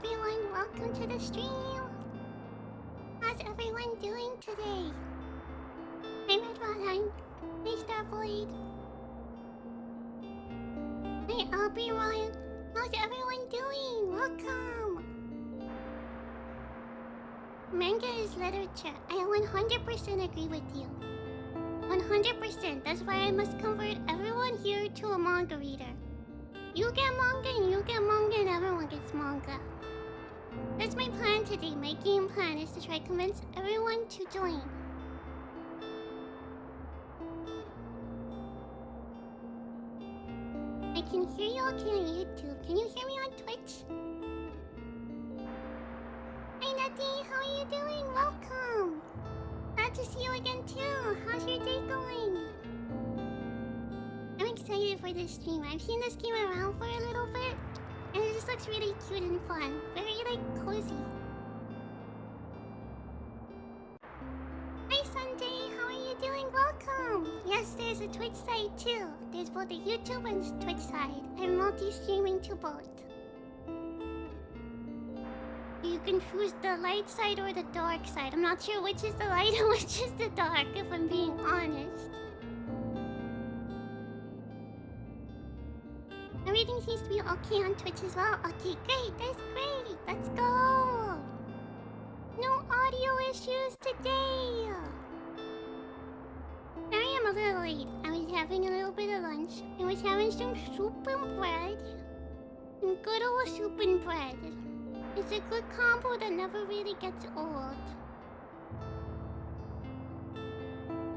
everyone, welcome to the stream. How's everyone doing today? Hey Red Valheim. Hey Starboy. Hey Aubrey Ryan. How's everyone doing? Welcome. Manga is literature. I 100% agree with you. 100%. That's why I must convert everyone here to a manga reader. You get manga and you get manga and everyone gets manga. That's my plan today. My game plan is to try to convince everyone to join. I can hear you okay on YouTube. Can you hear me on Twitch? Hi Nutty, how are you doing? Welcome! Glad to see you again too. How's your day going? I'm excited for this stream. I've seen this game around for a little bit, and it just looks really cute and fun. Very, like, cozy. Hi Sunday, how are you doing? Welcome! Yes, there's a Twitch side too. There's both a YouTube and Twitch side. I'm multi-streaming to both. You can choose the light side or the dark side. I'm not sure which is the light and which is the dark, if I'm being honest. Everything seems to be okay on Twitch as well. Okay, great. That's great. Let's go. No audio issues today. Sorry I'm a little late. I was having a little bit of lunch. I was having some soup and bread. Some good old soup and bread. It's a good combo that never really gets old.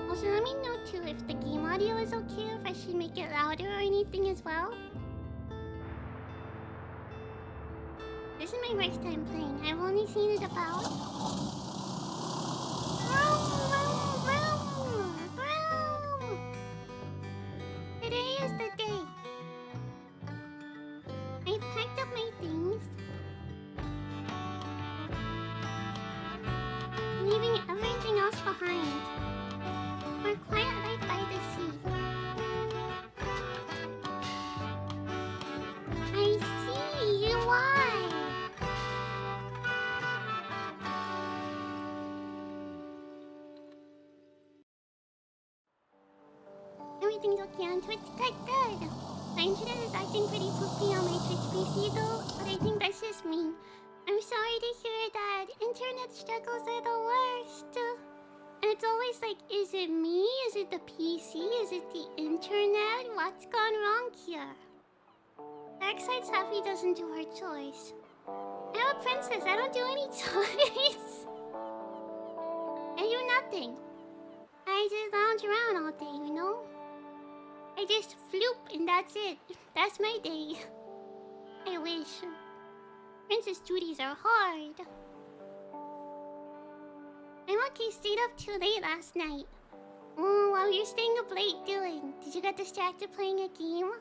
Also, let me know too if the game audio is okay, if I should make it louder or anything as well. This is my first time playing. I've only seen it about... Today is the day. I packed up my things, leaving everything else behind for a quiet life by the sea. I see you. Why? Everything's okay on Twitch. Good. My internet is acting pretty poopy on my Twitch PC though, but I think that's just me. I'm sorry to hear that. Internet struggles are the worst. And it's always like, is it me? Is it the PC? Is it the internet? What's gone wrong here? Darkside Safi doesn't do her chores. I'm a princess. I don't do any chores. I do nothing. I just lounge around all day, you know? I just floop and that's it. That's my day. I wish. Princess duties are hard. I'm okay, stayed up too late last night. Oh, what were you staying up late doing? Did you get distracted playing a game?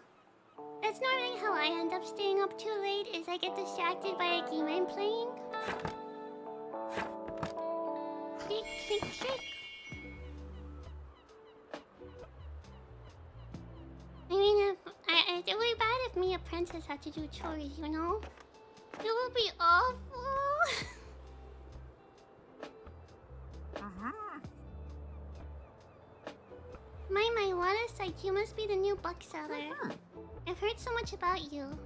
That's normally how I end up staying up too late, is I get distracted by a game I'm playing. Trick. I mean, it would be bad if me, a princess, had to do chores, you know? It would be awful. My, what a sight. You must be the new bookseller. I've heard so much about you.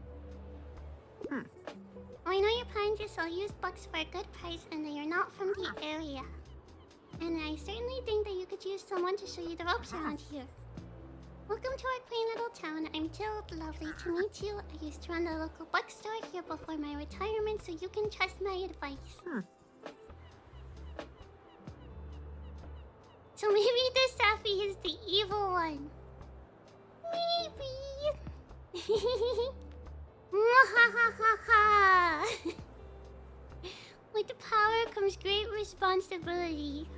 Oh, I know you're planning to sell used books for a good price and that you're not from the area. And I certainly think that you could use someone to show you the ropes around here. Welcome to our quaint little town. I'm Jill. Lovely to meet you. I used to run the local bookstore here before my retirement, so you can trust my advice. So maybe the Safi is the evil one. Maybe. Mwahahaha. With the power comes great responsibility.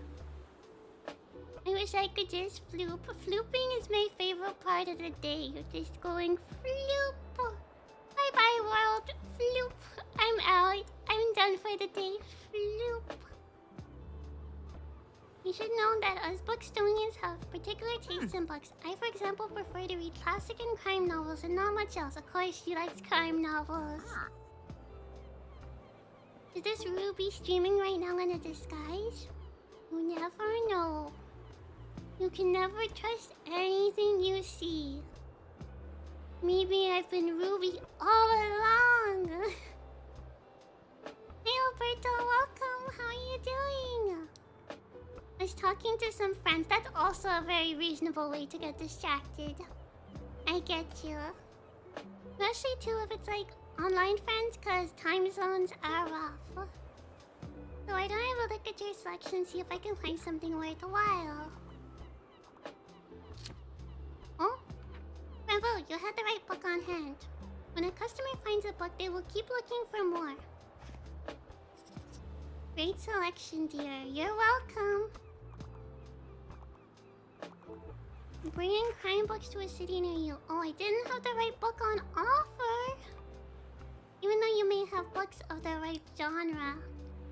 I wish I could just floop. Flooping is my favorite part of the day. You're just going floop. Bye-bye world. Floop. I'm out. I'm done for the day. Floop. You should know that us Bookstonians have particular tastes in books. I, for example, prefer to read classic and crime novels and not much else. Of course, she likes crime novels. Is this Ruby streaming right now in a disguise? You never know. You can never trust anything you see. Maybe I've been Ruby all along. Hey Alberto, welcome. How are you doing? I was talking to some friends. That's also a very reasonable way to get distracted. I get you. Especially too if it's like online friends, cause time zones are rough. So I don't have a look at your selection, see if I can find something worthwhile. Oh? Bravo, you had the right book on hand. When a customer finds a book, they will keep looking for more. Great selection, dear. You're welcome. Bringing crime books to a city near you. Oh, I didn't have the right book on offer. Even though you may have books of the right genre.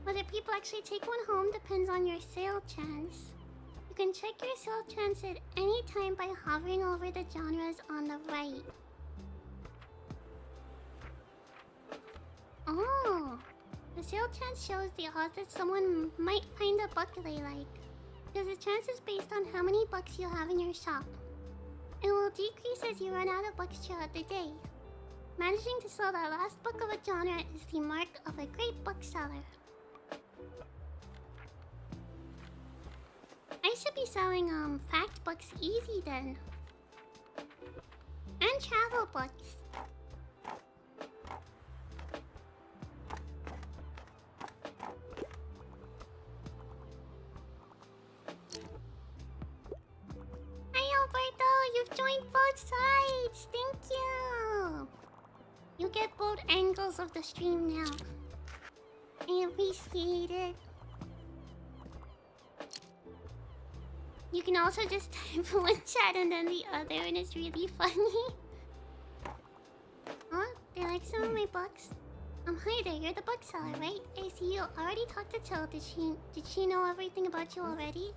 Whether people actually take one home depends on your sale chance. You can check your sale chance at any time by hovering over the genres on the right. Oh, the sale chance shows the odds that someone might find a book they like. Because the chance is based on how many books you have in your shop. It will decrease as you run out of books throughout the day. Managing to sell that last book of a genre is the mark of a great bookseller. I should be selling fact books easy then. And travel books. Hi Alberto, you've joined both sides. Thank you. You get both angles of the stream now. I appreciate it. You can also just type one chat and then the other, and it's really funny. Huh? They like some of my books? Hi there, you're the bookseller, right? I see you already talked to Till. Did she know everything about you already?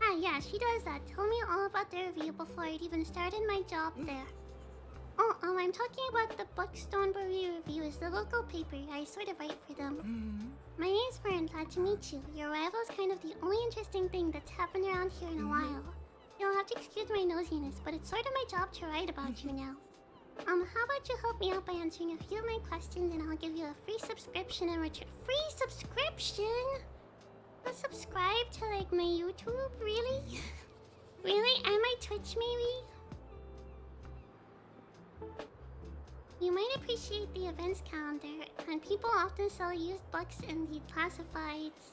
Ah, yeah, she does that. Tell me all about the review before I'd even started my job there. Oh, I'm talking about the Bookstoneberry Review. Is the local paper. I sort of write for them. My name's Fern. Glad to meet you. Your arrival is kind of the only interesting thing that's happened around here in a while. You'll have to excuse my nosiness, but it's sort of my job to write about you now. How about you help me out by answering a few of my questions and I'll give you a free subscription in return. Free subscription? You'll subscribe to like my YouTube? Really? Really? And my Twitch maybe? You might appreciate the events calendar, and people often sell used books in the classifieds.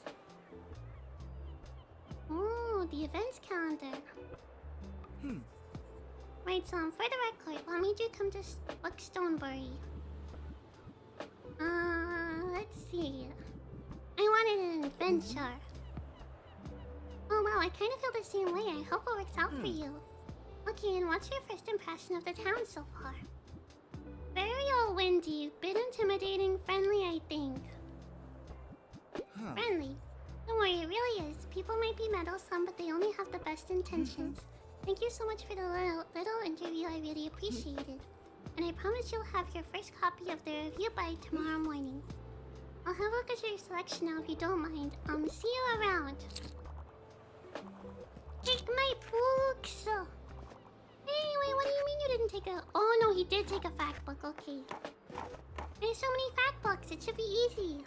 Oh, the events calendar. Right, so for the record, what made you come to Bookstoneberry? Let's see. I wanted an adventure. Oh wow, I kind of feel the same way. I hope it works out for you. Okay, and what's your first impression of the town so far? Very all windy, bit intimidating, friendly, I think. Friendly? Don't worry, it really is. People might be meddlesome, but they only have the best intentions. Thank you so much for the little interview, I really appreciate it. And I promise you'll have your first copy of the review by tomorrow morning. I'll have a look at your selection now if you don't mind. See you around. Take my books! Hey, wait, what do you mean you didn't take a... Oh, no, he did take a fact book, okay. There's so many fact books, it should be easy.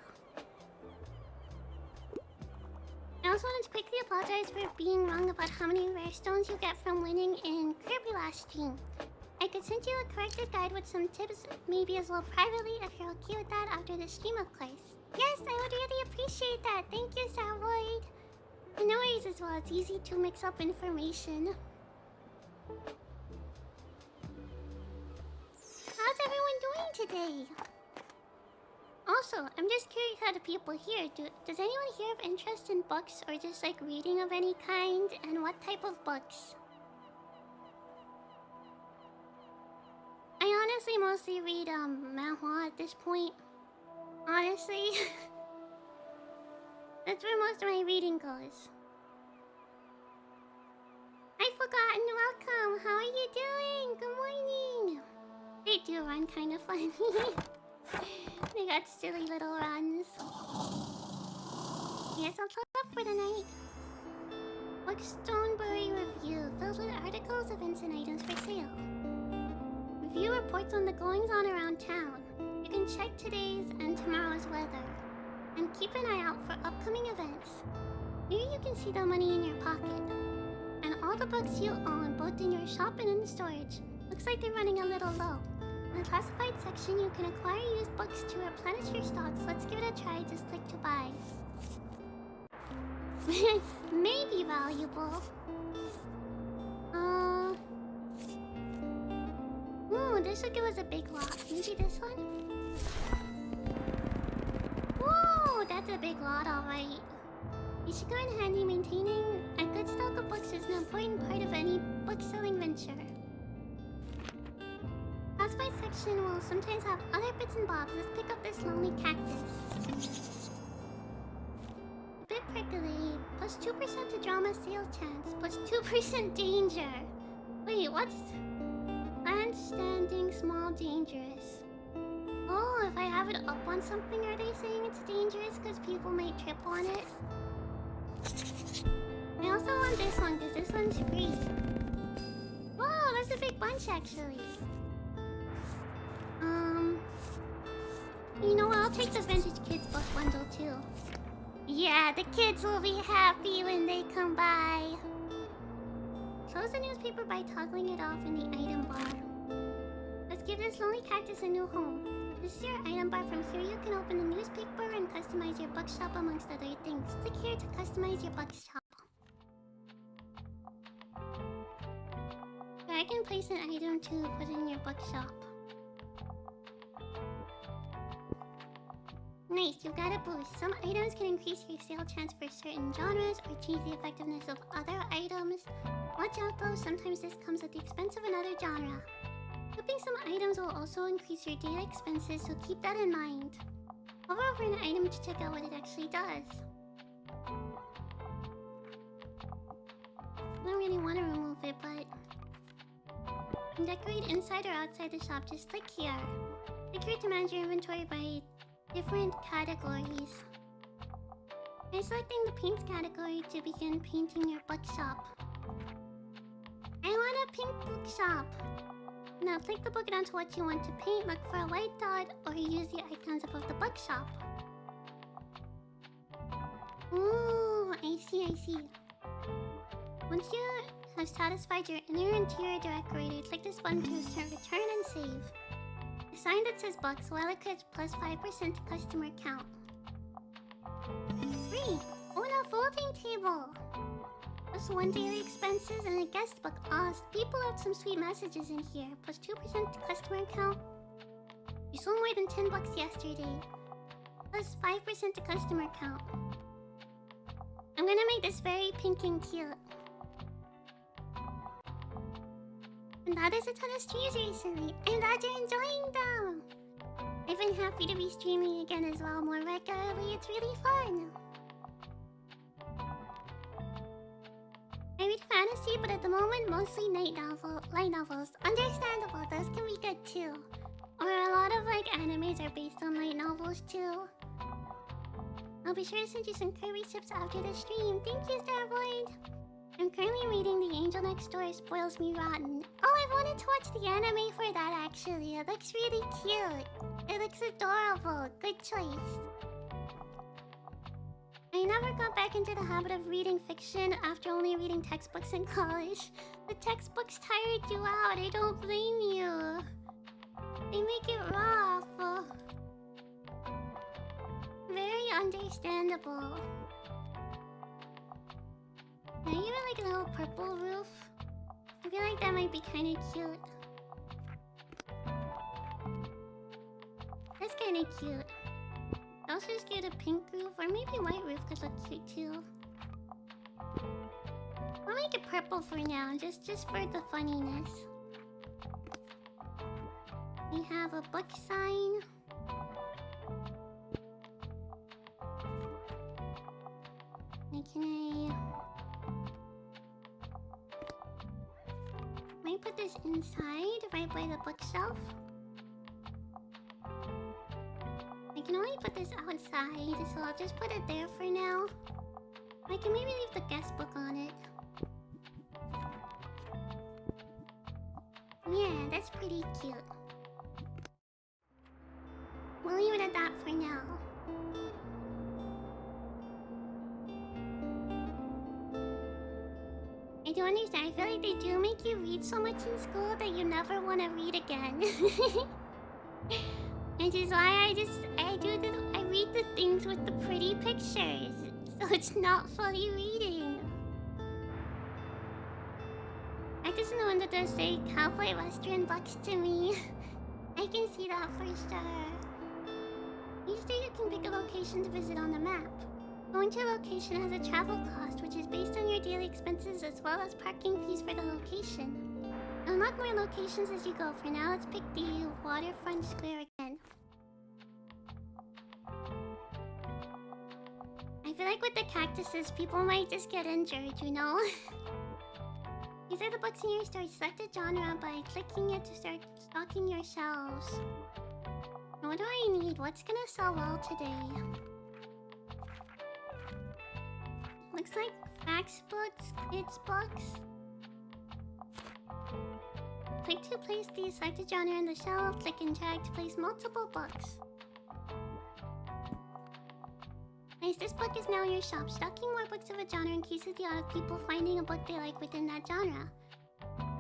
I also wanted to quickly apologize for being wrong about how many rare stones you get from winning in Kirby last stream. I could send you a corrected guide with some tips, maybe as well privately, if you're okay with that after the stream, of course. Yes, I would really appreciate that. Thank you, Savoid. And no worries as well, it's easy to mix up information. How's everyone doing today? Also, I'm just curious how the people here does anyone here have interest in books or just like reading of any kind, and what type of books? I honestly mostly read manhwa at this point. Honestly. That's where most of my reading goes. Hi Forgotten, welcome! How are you doing? Good morning! They do run kind of funny. They got silly little runs. Yes, I'll close up for the night. Stonebury Review, filled with articles, events, and items for sale. Review reports on the goings-on around town. You can check today's and tomorrow's weather. And keep an eye out for upcoming events. Here you can see the money in your pocket. And all the books you own, both in your shop and in the storage. Looks like they're running a little low. In the classified section, you can acquire used books to replenish your stocks. Let's give it a try. Just click to buy. Maybe valuable. Ooh, this would give us a big lot. Maybe this one? Whoa, that's a big lot, alright. You should go in handy. Maintaining a good stock of books is an important part of any book-selling venture. Classified section will sometimes have other bits and bobs. Let's pick up this lonely cactus. A bit prickly. Plus 2% to drama sales chance. Plus 2% danger. Wait, what's... Land standing small dangerous. Oh, if I have it up on something, are they saying it's dangerous because people may trip on it? I also want this one because this one's free. Whoa, that's a big bunch actually. You know what? I'll take the vintage kids book bundle too. Yeah, the kids will be happy when they come by. Close the newspaper by toggling it off in the item bar. Let's give this lonely cactus a new home. This is your item bar. From here you can open the newspaper and customize your bookshop amongst other things. Click here to customize your bookshop. I can place an item to put in your bookshop. Nice, you got a boost. Some items can increase your sale chance for certain genres or change the effectiveness of other items. Watch out though, sometimes this comes at the expense of another genre. Flipping some items will also increase your data expenses, so keep that in mind. Hover over an item to check out what it actually does. I don't really want to remove it, but... You can decorate inside or outside the shop, just click here. Click here to manage your inventory by different categories. I'm selecting the paints category to begin painting your bookshop. I want a pink bookshop. Now click the book onto what you want to paint, look for a white dot, or use the icons above the bookshop. Ooh, I see. Once you have satisfied your inner interior decorator, click this button to return and save. A sign that says books, while it costs plus 5% to customer count. Free! Oh, and a folding table! Plus 1 daily expenses and a guest book. People have some sweet messages in here. Plus 2% to customer count. You sold more than 10 books yesterday. Plus 5% to customer count. I'm gonna make this very pink and cute. And that is a ton of streams recently. I'm glad you're enjoying them. I've been happy to be streaming again as well more regularly. It's really fun. I read fantasy, but at the moment mostly light novels. Understandable, those can be good too. Or a lot of like animes are based on light novels too. I'll be sure to send you some curry chips after the stream. Thank you, Starboy. I'm currently reading The Angel Next Door Spoils Me Rotten. Oh, I wanted to watch the anime for that actually. It looks really cute. It looks adorable. Good choice. I never got back into the habit of reading fiction after only reading textbooks in college. The textbooks tired you out. I don't blame you. They make it rough. Very understandable. Now even like a little purple roof. I feel like that might be kind of cute. That's kind of cute. I also just get a pink roof, or maybe a white roof could look cute too. I'll make it purple for now, just for the funniness. We have a book sign. Can I might put this inside right by the bookshelf. I can only put this outside, so I'll just put it there for now. I can maybe leave the guest book on it. Yeah, that's pretty cute. We'll leave it at that for now. I do understand. I feel like they do make you read so much in school that you never want to read again. Which is why I read the things with the pretty pictures, so it's not fully reading. I just know that they say cowboy western bucks to me. I can see that for sure. Each day you can pick a location to visit on the map. Going to a location has a travel cost, which is based on your daily expenses as well as parking fees for the location. Unlock more locations as you go. For now, let's pick the waterfront square again. I feel like with the cactuses, people might just get injured, you know? These are the books in your store. Select a genre by clicking it to start stocking your shelves. What do I need? What's gonna sell well today? Looks like facts books, kids books. Click to place the selected genre in the shelf. Click and drag to place multiple books. Nice, this book is now in your shop. Stocking more books of a genre increases the odds of people finding a book they like within that genre.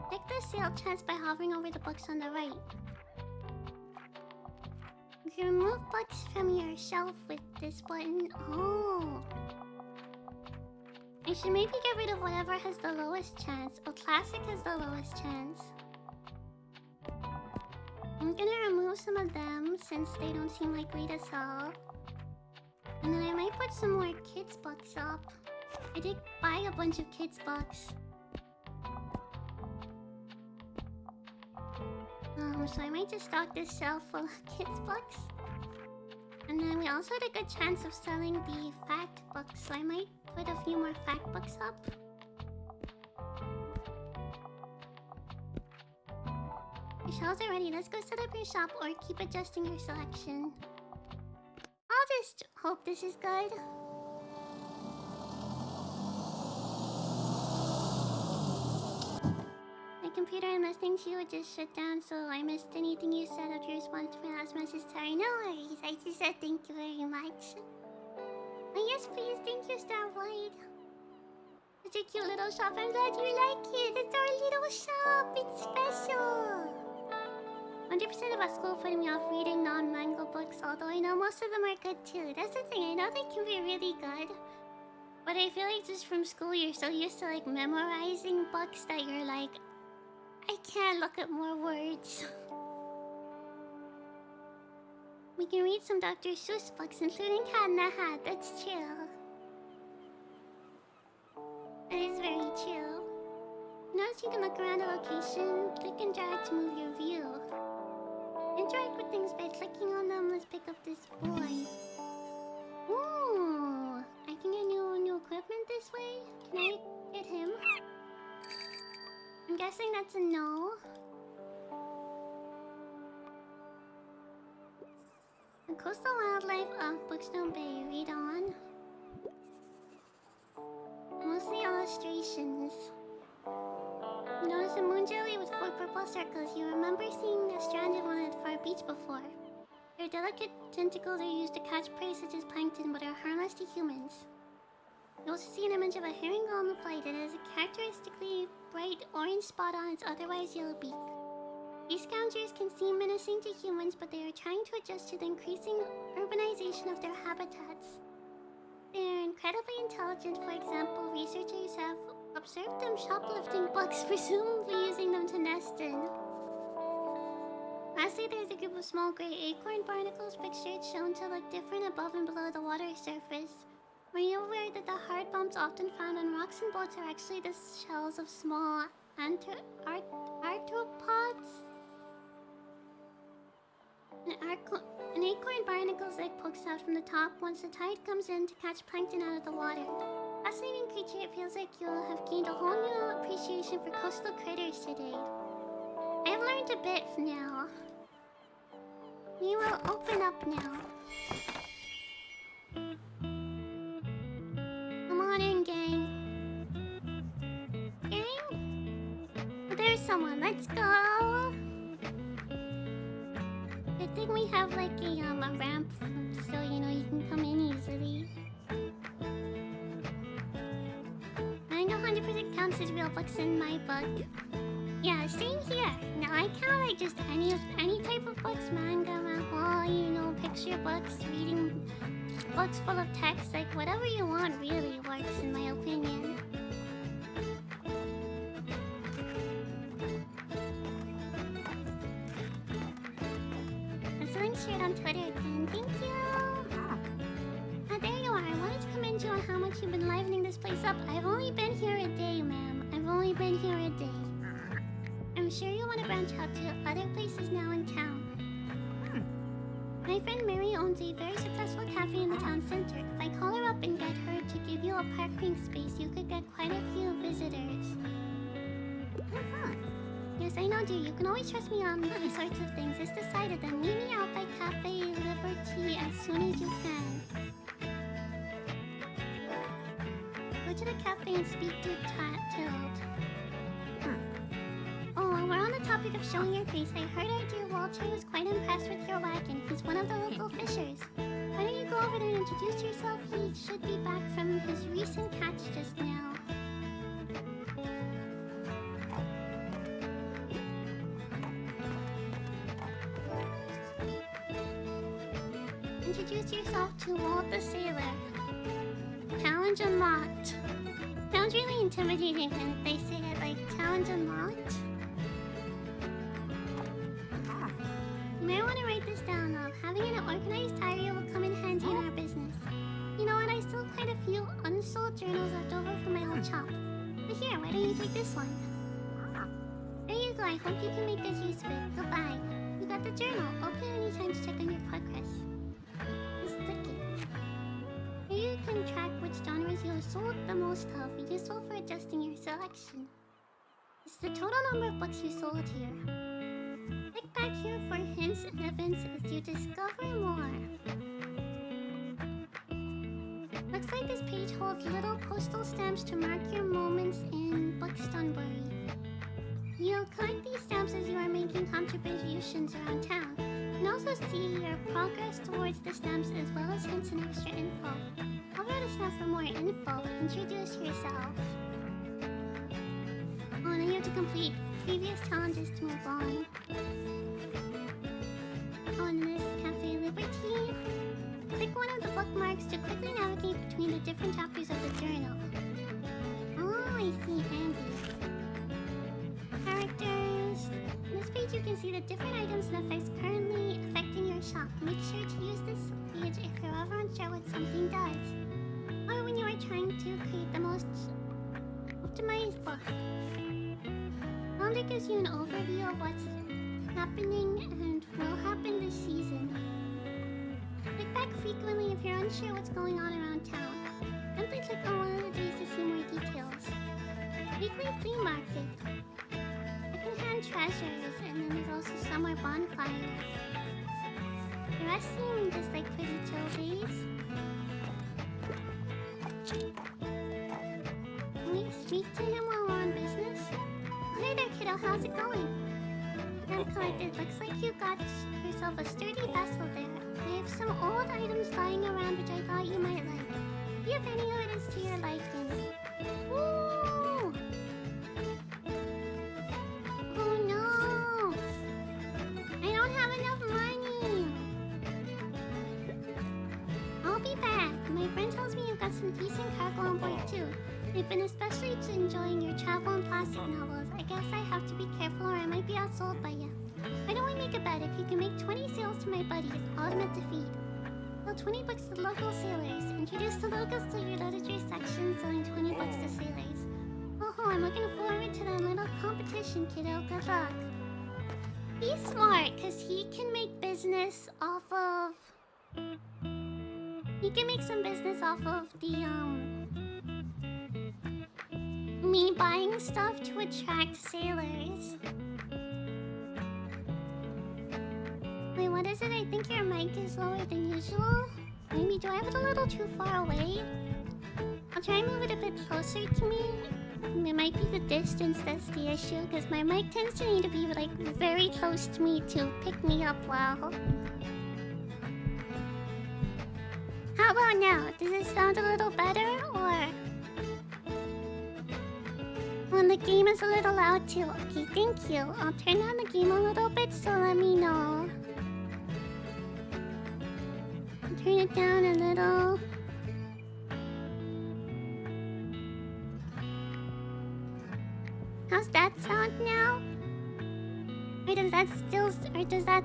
Check the sale chance by hovering over the books on the right. You can remove books from your shelf with this button. Oh. I should maybe get rid of whatever has the lowest chance. Oh, classic has the lowest chance. I'm gonna remove some of them since they don't seem likely to sell. And then I might put some more kids books up. I did buy a bunch of kids books. So I might just stock this shelf full of kids books. And then we also had a good chance of selling the fact books, so I might put a few more fact books up. Your shelves are ready. Let's go set up your shop or keep adjusting your selection. I'll just hope this is good. My computer I'm listening to would just shut down, so I missed anything you said after your response to my last message. Sorry, no worries. I just said thank you very much. Oh yes, please. Thank you, Starboy. Such a cute little shop. I'm glad you like it. It's our little shop. It's special. 100% of our school putting me off reading non-manga books, although I know most of them are good too. That's the thing, I know they can be really good. But I feel like just from school you're so used to like memorizing books that you're like, I can't look at more words. We can read some Dr. Seuss books, including Cat in the Hat. That's true. That is very true. Notice you can look around a location, click and drag to move your view. Interact with things by clicking on them. Let's pick up this boy. Ooh, I can get new equipment this way. Can I get him? I'm guessing that's a no. The coastal wildlife of Bookstone Bay. Read on. Mostly illustrations. You notice a moon jelly with 4 purple circles. You remember seeing a stranded one at Far Beach before. Their delicate tentacles are used to catch prey such as plankton, but are harmless to humans. You also see an image of a herring on the flight. It has a characteristically bright orange spot on its otherwise yellow beak. These scavengers can seem menacing to humans, but they are trying to adjust to the increasing urbanization of their habitats. They are incredibly intelligent. For example, researchers have observed them shoplifting books, presumably using them to nest in. Lastly, there's a group of small gray acorn barnacles pictured shown to look different above and below the water surface. Were you aware that the hard bumps often found on rocks and boats are actually the shells of small arthropods? An acorn barnacle's leg pokes out from the top once the tide comes in to catch plankton out of the water. Fascinating creature, it feels like you'll have gained a whole new appreciation for coastal critters today. I've learned a bit now. We will open up now. Come on in, gang. Gang? Oh, there's someone. Let's go. Good thing we have like a ramp so you know you can come in easily. Manga 100% counts as real books in my book. Yeah, same here. Now I count like just any type of books, manga, manhwa, you know, picture books, reading books full of text, like whatever you want really works in my opinion. Excellent shared on Twitter again. Thank you. Ah, there you are. I wanted to commend you on how much you've been livening this place up. I've only been here a day, ma'am. I've only been here a day. I'm sure you want to branch out to other places now in town. My friend Mary owns a very successful cafe in the town center. If I call her up and get her to give you a parking space, you could get quite a few visitors. Yes, I know, dear. You can always trust me on these sorts of things. It's decided then. Meet me out by Cafe Liberty as soon as you can. Go to the cafe and speak to Tilt. Oh, while we're on the topic of showing your face, I heard our dear Walter was quite impressed with your wagon. He's one of the local fishers. Why don't you go over there and introduce yourself? He should be back from his recent catch just now. Introduce yourself to Walt the Sailor. Challenge unlocked. Sounds really intimidating when they say it like challenge unlocked. You may want to write this down. Having an organized diary will come in handy in our business. You know what? I still have quite a few unsold journals left over from my old shop. But here, why don't you take this one? There you go. I hope you can make good use of it. Goodbye. You got the journal. Open it anytime to check on your progress. Just click it. Here you can track which genres you have sold the most of. Useful for adjusting your selection. This is the total number of books you sold here. Click back here for hints and events as you discover more. Looks like this page holds little postal stamps to mark your moments in Bookstonbury. You'll collect these stamps as you are making contributions around town. You can also see your progress towards the stamps as well as hints and extra info. Hover the stamp for more info. Introduce yourself. Oh, and then you have to complete previous challenges to move on. On this Cafe Liberty, click one of the bookmarks to quickly navigate between the different chapters of the journal. Oh, I see, handy. Characters. On this page you can see the different items and effects currently affecting your shop. Make sure to use this page if you're ever unsure what something does. Or when you are trying to create the most optimized book. Calendar gives you an overview of what's happening and will happen this season. Click back frequently if you're unsure what's going on around town. Simply click on one of the days to see more details. Weekly flea market. Secondhand treasures, and then there's also summer bonfires. The rest seem just like pretty chill days. Can we speak to him while we're on business? Oh, hey there, kiddo. How's it going? I've collected. Looks like you got yourself a sturdy vessel there. I have some old items lying around which I thought you might like. Do you have any of it is to your liking? Ooh! Oh no! I don't have enough money! I'll be back. My friend tells me you've got some decent cargo on board too. They've been especially enjoying your travel and plastic novels. I guess I have to be careful or I might be outsold by you. Why don't we make a bet? If you can make 20 sales to my buddies, I'll admit defeat. Sell 20 books to local sailors. Introduce the locals to your literature section, selling 20 books to sailors. Oh, I'm looking forward to that little competition, kiddo. Good luck. Be smart, because he can make business off of... He can make some business off of the, me buying stuff to attract sailors. Wait, what what is it? I think your mic is lower than usual. Maybe do I have it a little too far away? I'll try and move it a bit closer to me. It might be the distance that's the issue, because my mic tends to need to be like very close to me to pick me up well. How about now? Does it sound a little better, or... When the game is a little loud too. Okay, thank you. I'll turn down the game a little bit, so let me know. I'll turn it down a little. How's that sound now? Or does that still... Or does that...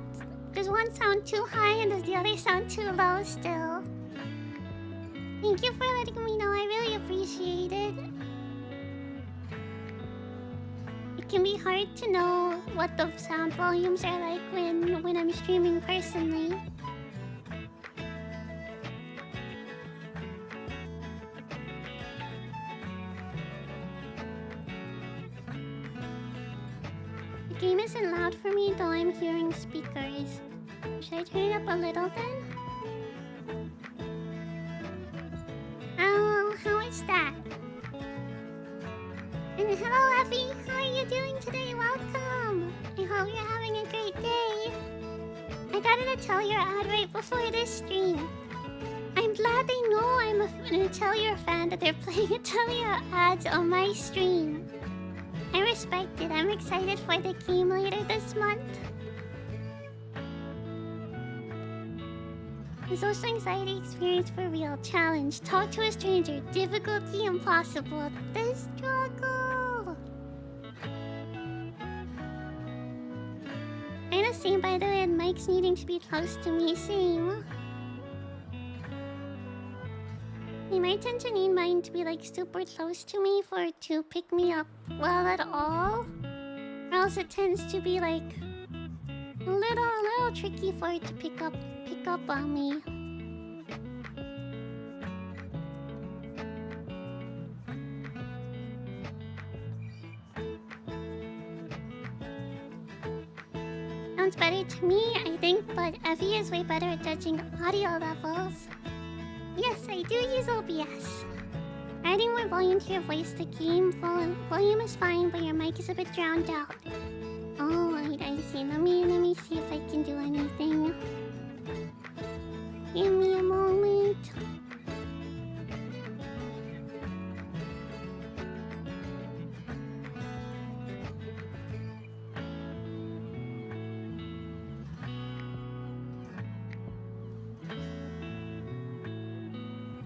Does one sound too high and does the other sound too low still? Thank you for letting me know. I really appreciate it. It can be hard to know what the sound volumes are like when I'm streaming personally. The game isn't loud for me, though I'm hearing speakers. Should I turn it up a little then? Oh, how is that? And hello, Effie! How are you doing today? Welcome! I hope you're having a great day. I got an Atelier ad right before this stream. I'm glad they know I'm an Atelier fan, that they're playing Atelier ads on my stream. I respect it. I'm excited for the game later this month. The social anxiety experience for real. Challenge. Talk to a stranger. Difficulty impossible. The struggle. I'm the same, by the way, and Mike's needing to be close to me. Same. I might tend to need mine to be like super close to me for it to pick me up well at all. Or else it tends to be like a little tricky for it to pick up on me. Sounds better to me, I think, but Effie is way better at judging audio levels. Yes, I do use OBS. Adding more volume to your voice, the game volume is fine, but your mic is a bit drowned out. Oh, right, I see. Let me see if I can do anything. Give me a moment.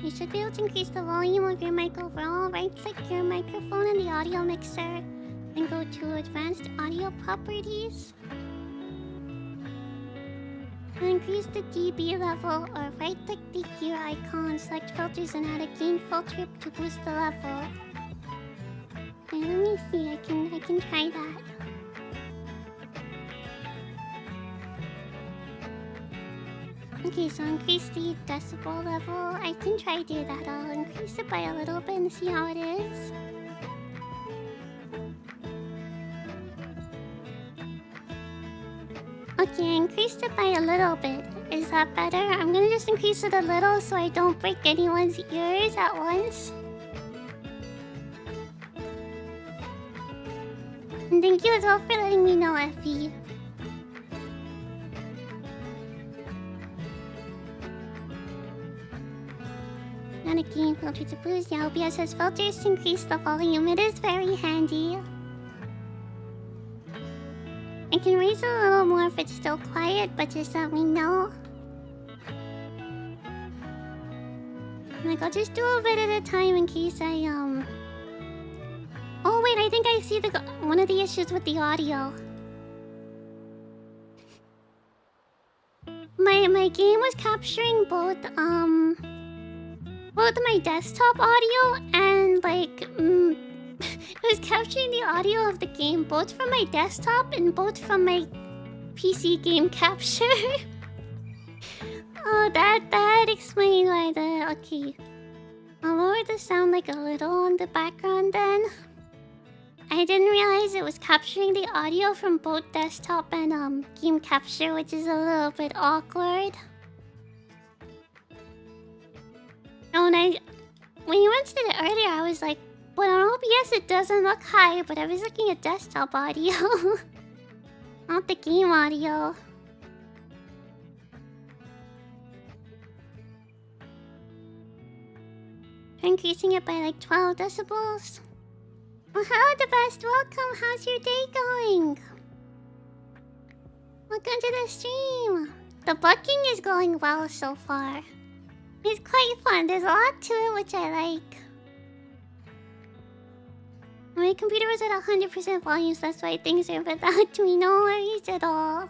You should be able to increase the volume of your mic overall. Right-click your microphone in the audio mixer and go to Advanced Audio Properties. And increase the dB level, or right-click the gear icon, select filters and add a gain filter to boost the level. Okay, let me see. I can try that. Okay, so increase the decibel level. I can try do that. I'll increase it by a little bit and see how it is. Okay, I increased it by a little bit. Is that better? I'm gonna just increase it a little so I don't break anyone's ears at once. And thank you as well for letting me know, Effie. Not a gain filter to boost. Yeah, OBS has filters to increase the volume. It is very handy. I can raise it a little more if it's still quiet, but just let me know. Like, I'll just do a bit at a time in case I, Oh, wait, I think I see one of the issues with the audio. My game was capturing both my desktop audio and, like, it was capturing the audio of the game both from my desktop and both from my PC game capture. Oh, that explains why the... Okay. I'll lower the sound like a little on the background then. I didn't realize it was capturing the audio from both desktop and game capture, which is a little bit awkward. And when you mentioned it earlier, I was like, but on OBS it doesn't look high, but I was looking at desktop audio. Not the game audio. Increasing it by like 12 decibels. Oh, hello, the best. Welcome. How's your day going? Welcome to the stream. The bucking is going well so far. It's quite fun. There's a lot to it, which I like. My computer was at 100% volume, so that's why things are without me. No worries at all.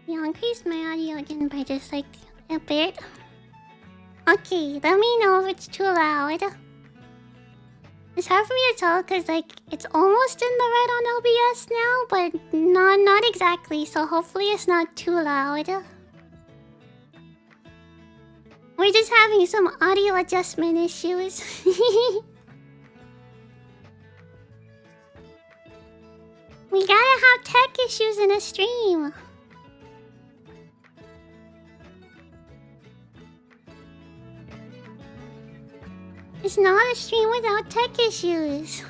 Yeah, I'll increase my audio again by just like a bit. Okay, let me know if it's too loud. It's hard for me to tell because like it's almost in the red on OBS now, but not exactly, so hopefully it's not too loud. We're just having some audio adjustment issues. We gotta have tech issues in a stream. It's not a stream without tech issues.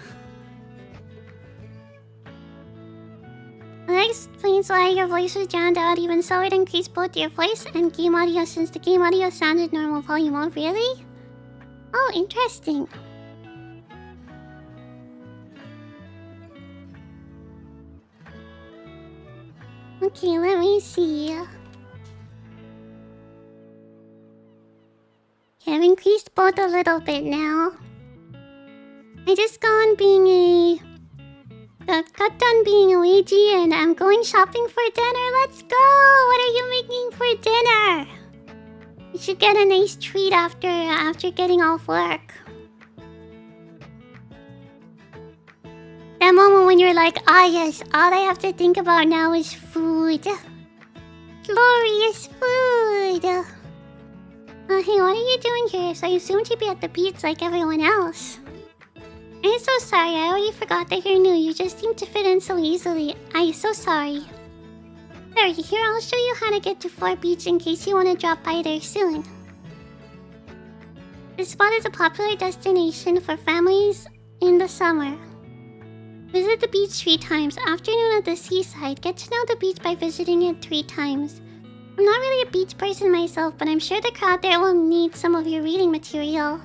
That explains why your voice was drowned out. Even so, it increased both your voice and game audio since the game audio sounded normal volume. Oh, really? Oh, interesting. Okay, let me see. Okay, I've increased both a little bit now. I just got done being a Ouija and I'm going shopping for dinner. Let's go! What are you making for dinner? You should get a nice treat after getting off work. That moment when you're like, ah yes, all I have to think about now is food. Glorious food! Hey, what are you doing here? So I assumed you'd be at the beach like everyone else. I'm so sorry, I already forgot that you're new. You just seem to fit in so easily. I'm so sorry. There, here, I'll show you how to get to 4 Beach in case you want to drop by there soon. This spot is a popular destination for families in the summer. Visit the beach 3 times. Afternoon at the seaside. Get to know the beach by visiting it 3 times. I'm not really a beach person myself, but I'm sure the crowd there will need some of your reading material.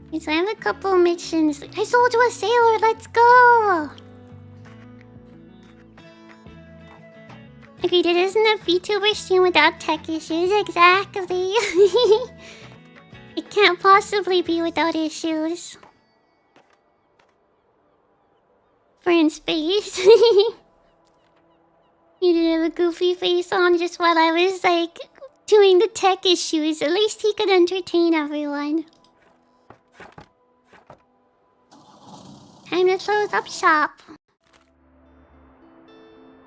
Okay, so I have a couple missions. I sold you a sailor, let's go! Agreed, it isn't a VTuber stream without tech issues, exactly. It can't possibly be without issues. For in space. You did have a goofy face on just while I was like doing the tech issues. At least he could entertain everyone. Time to close up shop.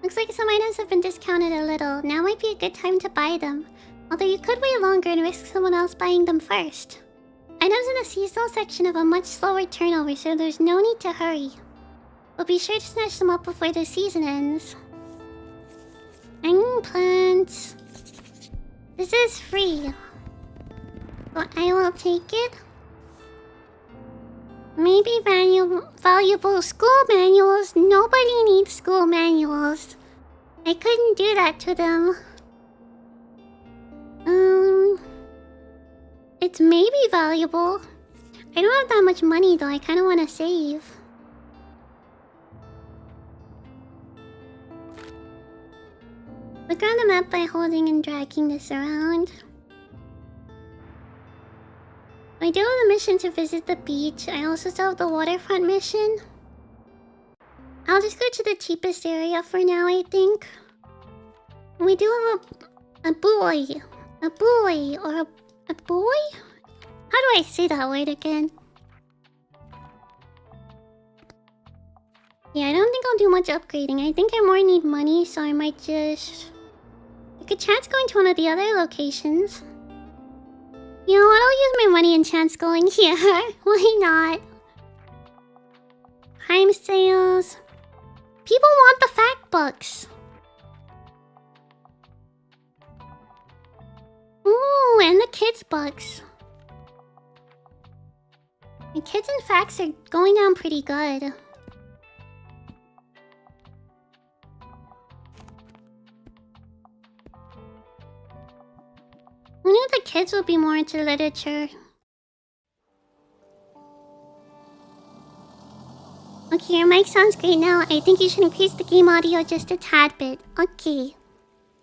Looks like some items have been discounted a little. Now might be a good time to buy them. Although you could wait longer and risk someone else buying them first. Items in the seasonal section have a much slower turnover, so there's no need to hurry. But be sure to snatch them up before the season ends. Hanging plants. This is free. So I will take it. Maybe valuable school manuals. Nobody needs school manuals. I couldn't do that to them. It's maybe valuable. I don't have that much money though. I kind of want to save. Look around the map by holding and dragging this around. I do have the mission to visit the beach. I also still have the waterfront mission. I'll just go to the cheapest area for now, I think. We do have a buoy. A buoy or a buoy? How do I say that word again? Yeah, I don't think I'll do much upgrading. I think I more need money, so I might just... I could chance going to one of the other locations. You know what? I'll use my money and chance going here. Why not? Prime sales. People want the fact books. Ooh, and the kids' books. The kids and facts are going down pretty good. Who knew the kids would be more into literature? Okay, your mic sounds great now. I think you should increase the game audio just a tad bit. Okay.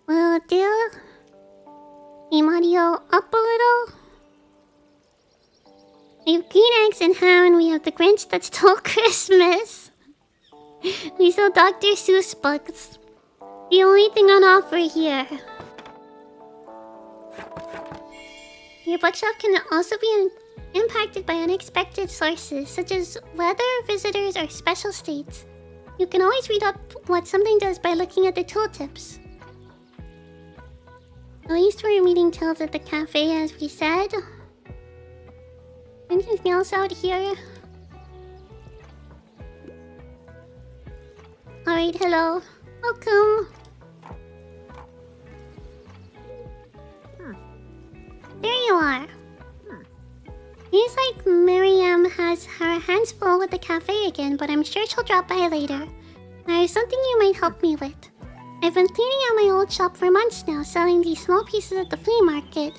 Will do. Game audio up a little. We have green eggs and ham, and we have the Grinch that stole Christmas. We sell Dr. Seuss books. The only thing on offer here. Your bookshop can also be impacted by unexpected sources, such as weather, visitors, or special states. You can always read up what something does by looking at the tooltips. At least we're meeting Tails at the cafe, as we said. Anything else out here? Alright, hello. Welcome. There you are. Seems like Miriam has her hands full with the cafe again, but I'm sure she'll drop by later. There's something you might help me with. I've been cleaning out my old shop for months now, selling these small pieces at the flea market.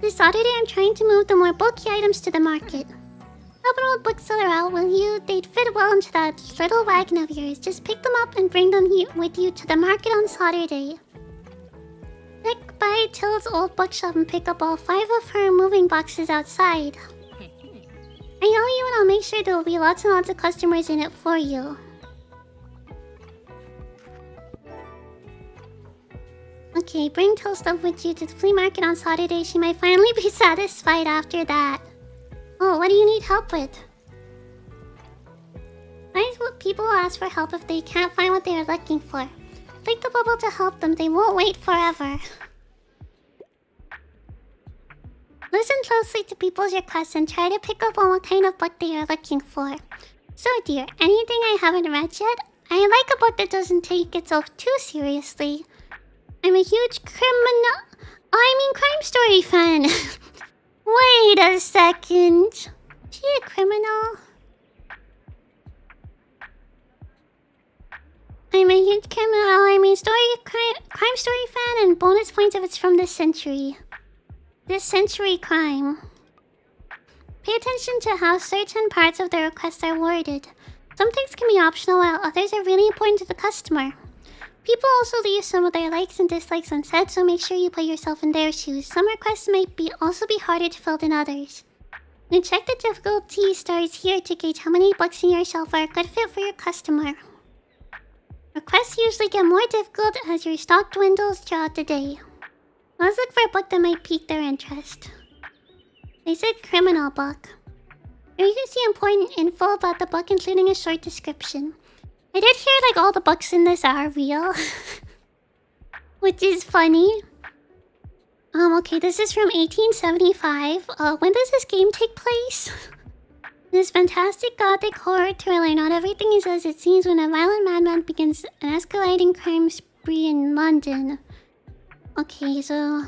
This Saturday, I'm trying to move the more bulky items to the market. Help an old bookseller out, will you? They'd fit well into that little wagon of yours. Just pick them up and bring them with you to the market on Saturday. Click by Till's old bookshop and pick up all 5 of her moving boxes outside. I know you, and I'll make sure there will be lots and lots of customers in it for you. Okay, bring Till stuff with you to the flea market on Saturday. She might finally be satisfied after that. Oh, what do you need help with? Sometimes people ask for help if they can't find what they are looking for. Click the bubble to help them. They won't wait forever. Listen closely to people's requests and try to pick up on what kind of book they are looking for. So dear, anything I haven't read yet? I like a book that doesn't take itself too seriously. I'm a huge crime story fan. Wait a second. Is she a criminal? I'm a huge crime story fan, and bonus points if it's from this century. This century crime. Pay attention to how certain parts of the request are worded. Some things can be optional while others are really important to the customer. People also leave some of their likes and dislikes unsaid, so make sure you put yourself in their shoes. Some requests might also be harder to fill than others. You check the difficulty stars here to gauge how many books in your shelf are a good fit for your customer. Requests usually get more difficult as your stock dwindles throughout the day. Let's look for a book that might pique their interest. They said criminal book. Here you can see important info about the book, including a short description. I did hear like all the books in this are real. Which is funny. Okay, this is from 1875. When does this game take place? This fantastic gothic horror thriller. Not everything is as it seems when a violent madman begins an escalating crime spree in London. Okay, so...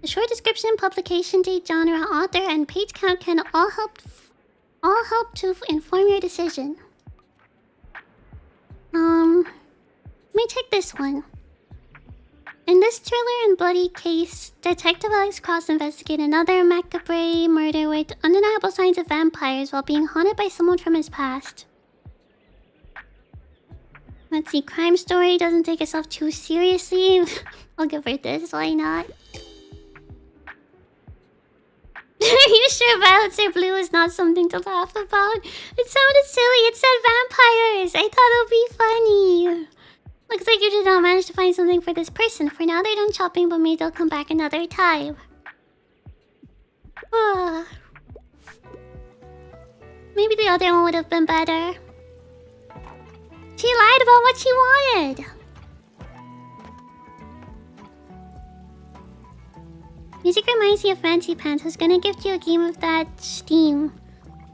the short description, publication date, genre, author, and page count can all help to inform your decision. Let me check this one. In this thriller and bloody case, Detective Alex Cross investigates another macabre murder with undeniable signs of vampires while being haunted by someone from his past. Let's see, crime story doesn't take itself too seriously. I'll give her this, why not? Are you sure violets are blue is not something to laugh about? It sounded silly, it said vampires! I thought it would be funny. Looks like you did not manage to find something for this person. For now they're done shopping, but maybe they'll come back another time. Maybe the other one would have been better. She lied about what she wanted. Music reminds me of Fancy Pants. I was gonna gift you a game of that Steam.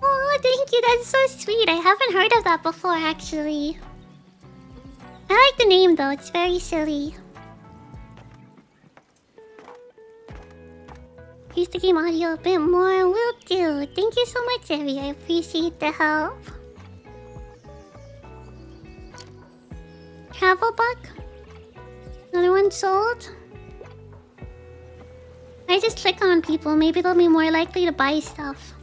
Oh, thank you. That's so sweet. I haven't heard of that before, actually. I like the name, though. It's very silly. Increase the game audio a bit more. Will do. Thank you so much, Evie. I appreciate the help. Travel book? Another one sold? I just click on people. Maybe they'll be more likely to buy stuff.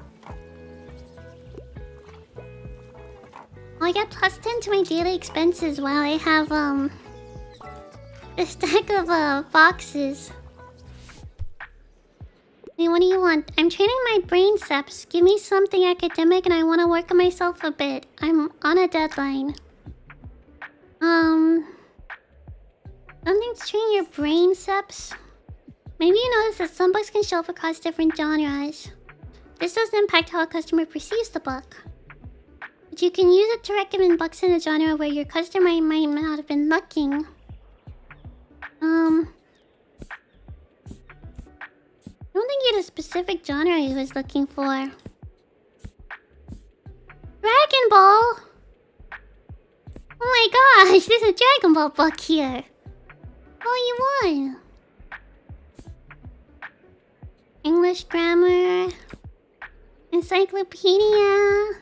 I'll get plus 10 to my daily expenses while I have, a stack of, boxes. Hey, what do you want? I'm training my brain steps. Give me something academic and I want to work on myself a bit. I'm on a deadline. Something to train your brain steps? Maybe you notice that some books can show up across different genres. This doesn't impact how a customer perceives the book. But you can use it to recommend books in a genre where your customer might not have been looking. I don't think you had a specific genre he was looking for. Dragon Ball! Oh my gosh, there's a Dragon Ball book here. Oh, you won. English grammar. Encyclopedia.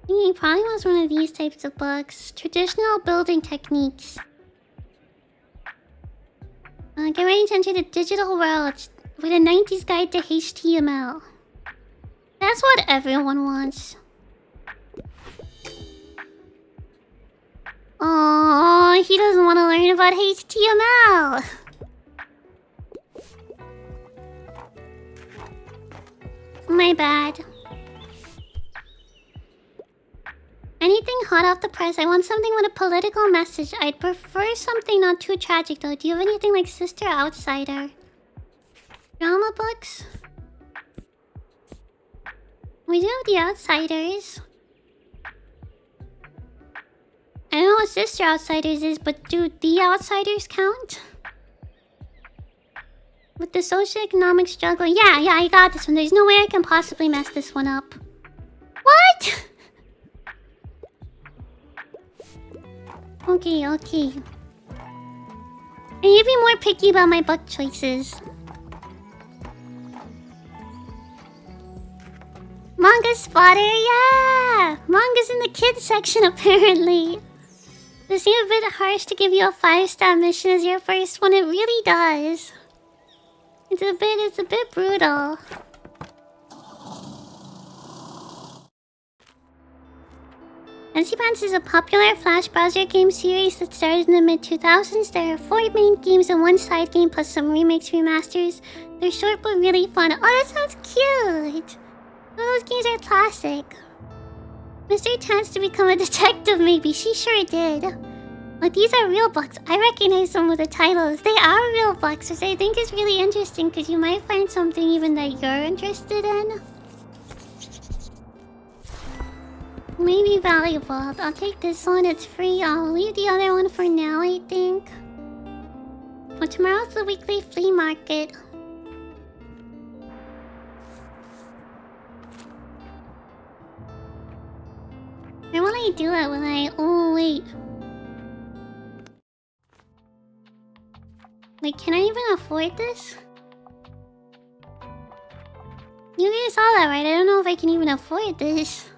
He probably wants one of these types of books. Traditional building techniques. Get ready to enter the digital world with a 90s guide to HTML. That's what everyone wants. Oh, he doesn't want to learn about HTML. My bad. Anything hot off the press. I want something with a political message. I'd prefer something not too tragic though. Do you have anything like Sister Outsider? Drama books? We do have The Outsiders. I don't know what Sister Outsiders is, but do The Outsiders count? With the socioeconomic struggle. Yeah, I got this one. There's no way I can possibly mess this one up. What? Okay. I need to be more picky about my book choices. Manga spotter, yeah! Manga's in the kids section apparently. Does it seem a bit harsh to give you a 5-star mission as your first one? It really does. It's a bit brutal. Fancy Pants is a popular Flash browser game series that started in the mid-2000s. There are 4 main games and 1 side game plus some remakes, remasters. They're short but really fun. Oh, that sounds cute! Those games are classic. Mystery Chance to become a detective, maybe. She sure did. Like, these are real books. I recognize some of the titles. They are real books, which I think is really interesting because you might find something even that you're interested in. Maybe valuable. I'll take this one. It's free. I'll leave the other one for now, I think. Well, tomorrow's the weekly flea market. Why won't I do it when I... Oh, wait. Wait, can I even afford this? You guys saw that, right? I don't know if I can even afford this.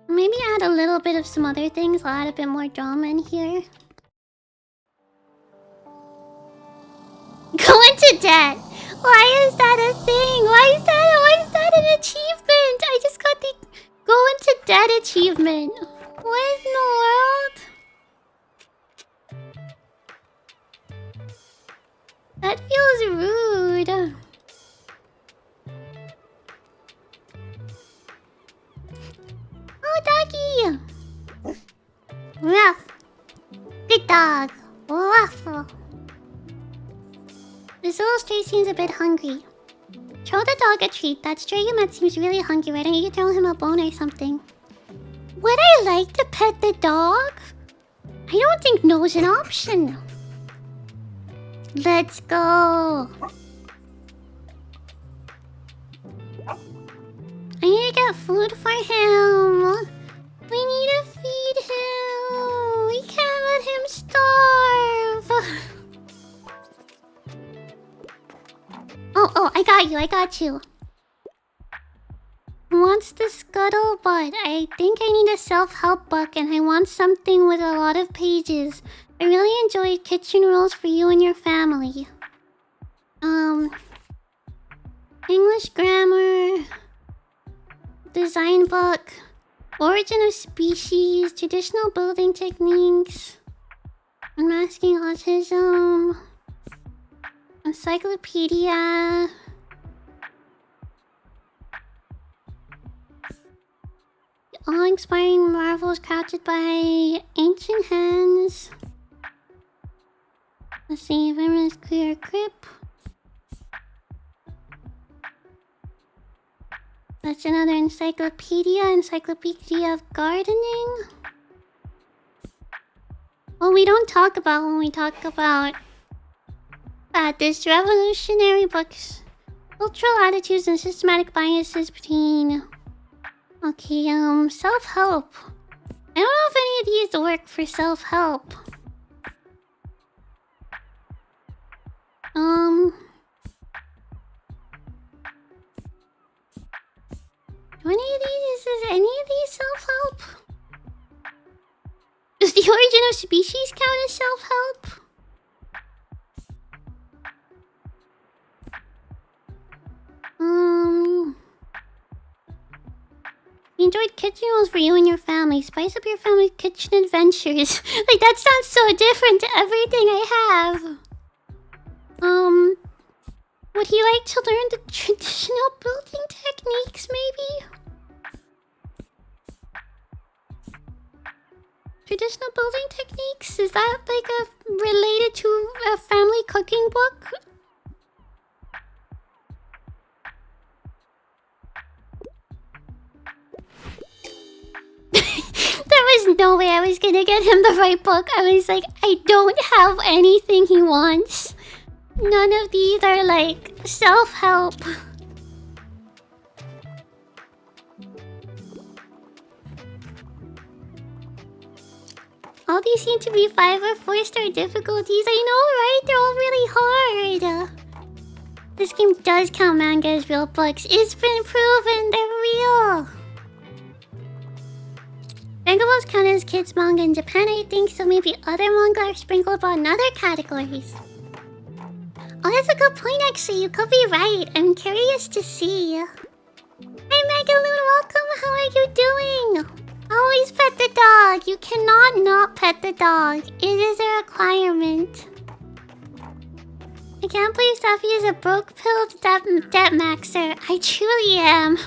Maybe add a little bit of some other things. I'll add a bit more drama in here. Go into debt! Why is that a thing? Why is that an achievement? I just got the go into debt achievement. What in the world? That feels rude. Oh, doggy! Ruff. Good dog. Ruff. This little stray seems a bit hungry. Throw the dog a treat. That stray you met seems really hungry. Why don't you throw him a bone or something? Would I like to pet the dog? I don't think no's an option. Let's go. I need to get food for him. We need to feed him. We can't let him starve. Oh, I got you. I got you. He wants the scuttlebutt. I think I need a self-help book, and I want something with a lot of pages. I really enjoyed kitchen rules for you and your family. English grammar, design book, origin of species, traditional building techniques, unmasking autism, encyclopedia. Awe-inspiring marvels crafted by ancient hands. Let's see if everyone's clear grip. That's another encyclopedia of gardening. Well, we don't talk about when we talk about this revolutionary books. Cultural attitudes and systematic biases between... Okay, self-help. I don't know if any of these work for self-help. Is any of these self-help? Does the origin of species count as self-help? You enjoyed kitchen rules for you and your family. Spice up your family's kitchen adventures. Like, that sounds so different to everything I have. Would he like to learn the traditional building techniques, maybe? Traditional building techniques? Is that like related to a family cooking book? There was no way I was gonna get him the right book. I was like, I don't have anything he wants. None of these are like self-help. All these seem to be 5 or 4-star difficulties. I know, right? They're all really hard. This game does count manga as real books. It's been proven they're real. Manga books count as kids manga in Japan, I think, so maybe other manga are sprinkled about in other categories. Oh, that's a good point, actually. You could be right. I'm curious to see. Hi, Megaloon. Welcome. How are you doing? Always pet the dog. You cannot not pet the dog. It is a requirement. I can't believe Safi is a broke-pilled debt maxer. I truly am.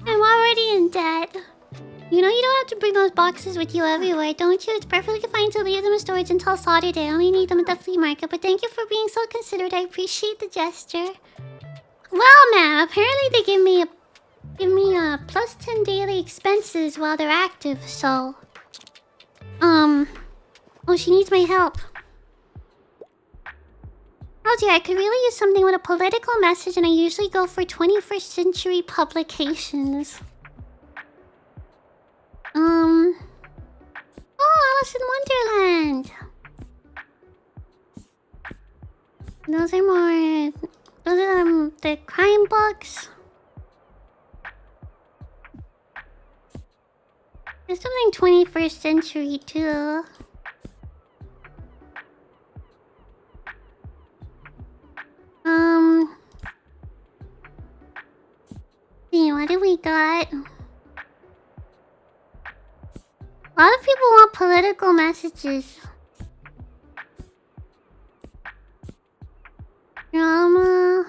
I'm already in debt. You know you don't have to bring those boxes with you everywhere, don't you? It's perfectly fine to leave them in storage until Saturday. I only need them at the flea market, but thank you for being so considerate. I appreciate the gesture. Well, ma'am, apparently they give me a plus 10 daily expenses while they're active, so... Oh, she needs my help. Oh dear, I could really use something with a political message, and I usually go for 21st century publications. Oh, Alice in Wonderland. Those are more... Those are the crime books. There's something 21st century too. See, what do we got? A lot of people want political messages. Drama.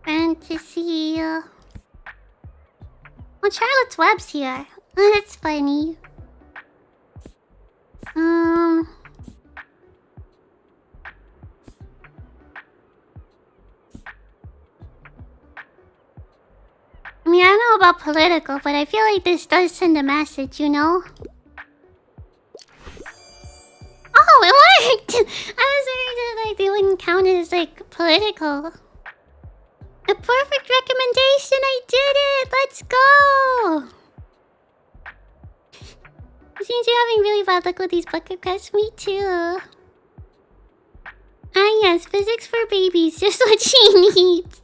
Fantasy. Oh, Charlotte's Web's here. That's funny. I mean, I don't know about political, but I feel like this does send a message, you know? count as like political. A perfect recommendation! I did it! Let's go! It seems you're having really bad luck with these book requests. Me too. Ah yes, physics for babies. Just what she needs.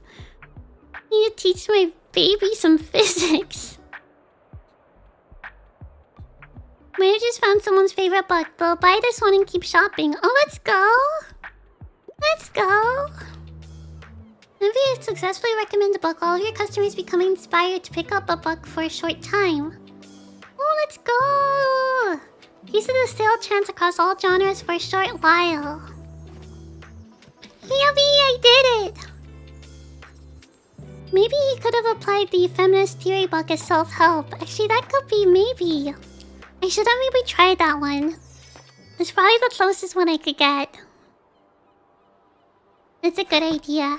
I need to teach my baby some physics. Might have just found someone's favorite book. They'll buy this one and keep shopping. Oh, let's go! Let's go! If you successfully recommend a book, all of your customers become inspired to pick up a book for a short time. Oh, let's go! Use of the sale chance across all genres for a short while. Yummy, I did it! Maybe he could have applied the feminist theory book as self-help. Actually, that could be maybe. I should have maybe tried that one. It's probably the closest one I could get. It's a good idea.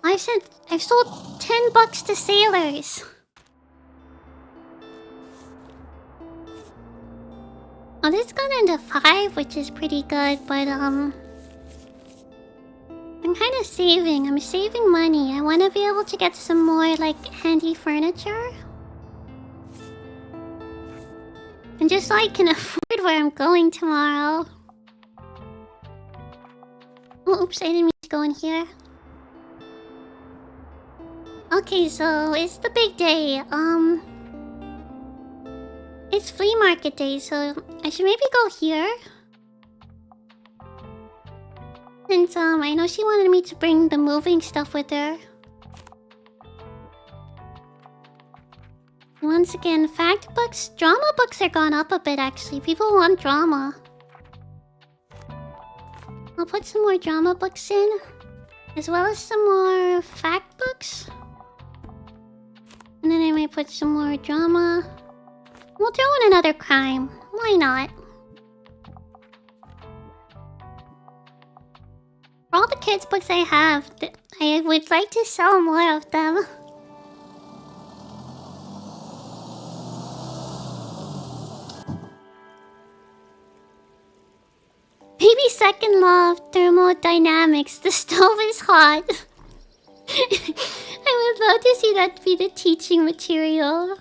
I've sold 10 bucks to sailors. Oh, this got into 5, which is pretty good, but I'm kind of saving. I'm saving money. I want to be able to get some more, like, handy furniture. And just so I can afford where I'm going tomorrow. Oh, oops, I didn't mean to go in here. Okay, so it's the big day. It's flea market day, so I should maybe go here. Since I know she wanted me to bring the moving stuff with her. Once again, fact books, drama books are gone up a bit actually. People want drama. I'll put some more drama books in, as well as some more fact books. And then I might put some more drama. We'll throw in another crime. Why not? For all the kids' books I have, I would like to sell more of them. Maybe second law of thermodynamics. The stove is hot. I would love to see that be the teaching material.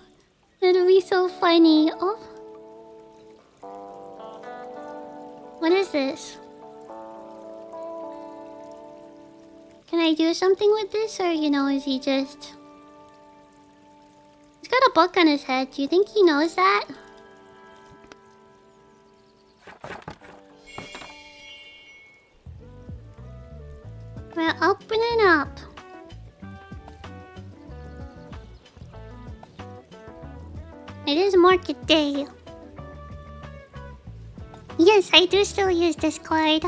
It'll be so funny. Oh. What is this? Can I do something with this, or, you know, is he just... He's got a book on his head. Do you think he knows that? Well, open it up. It is market day. Yes, I do still use Discord.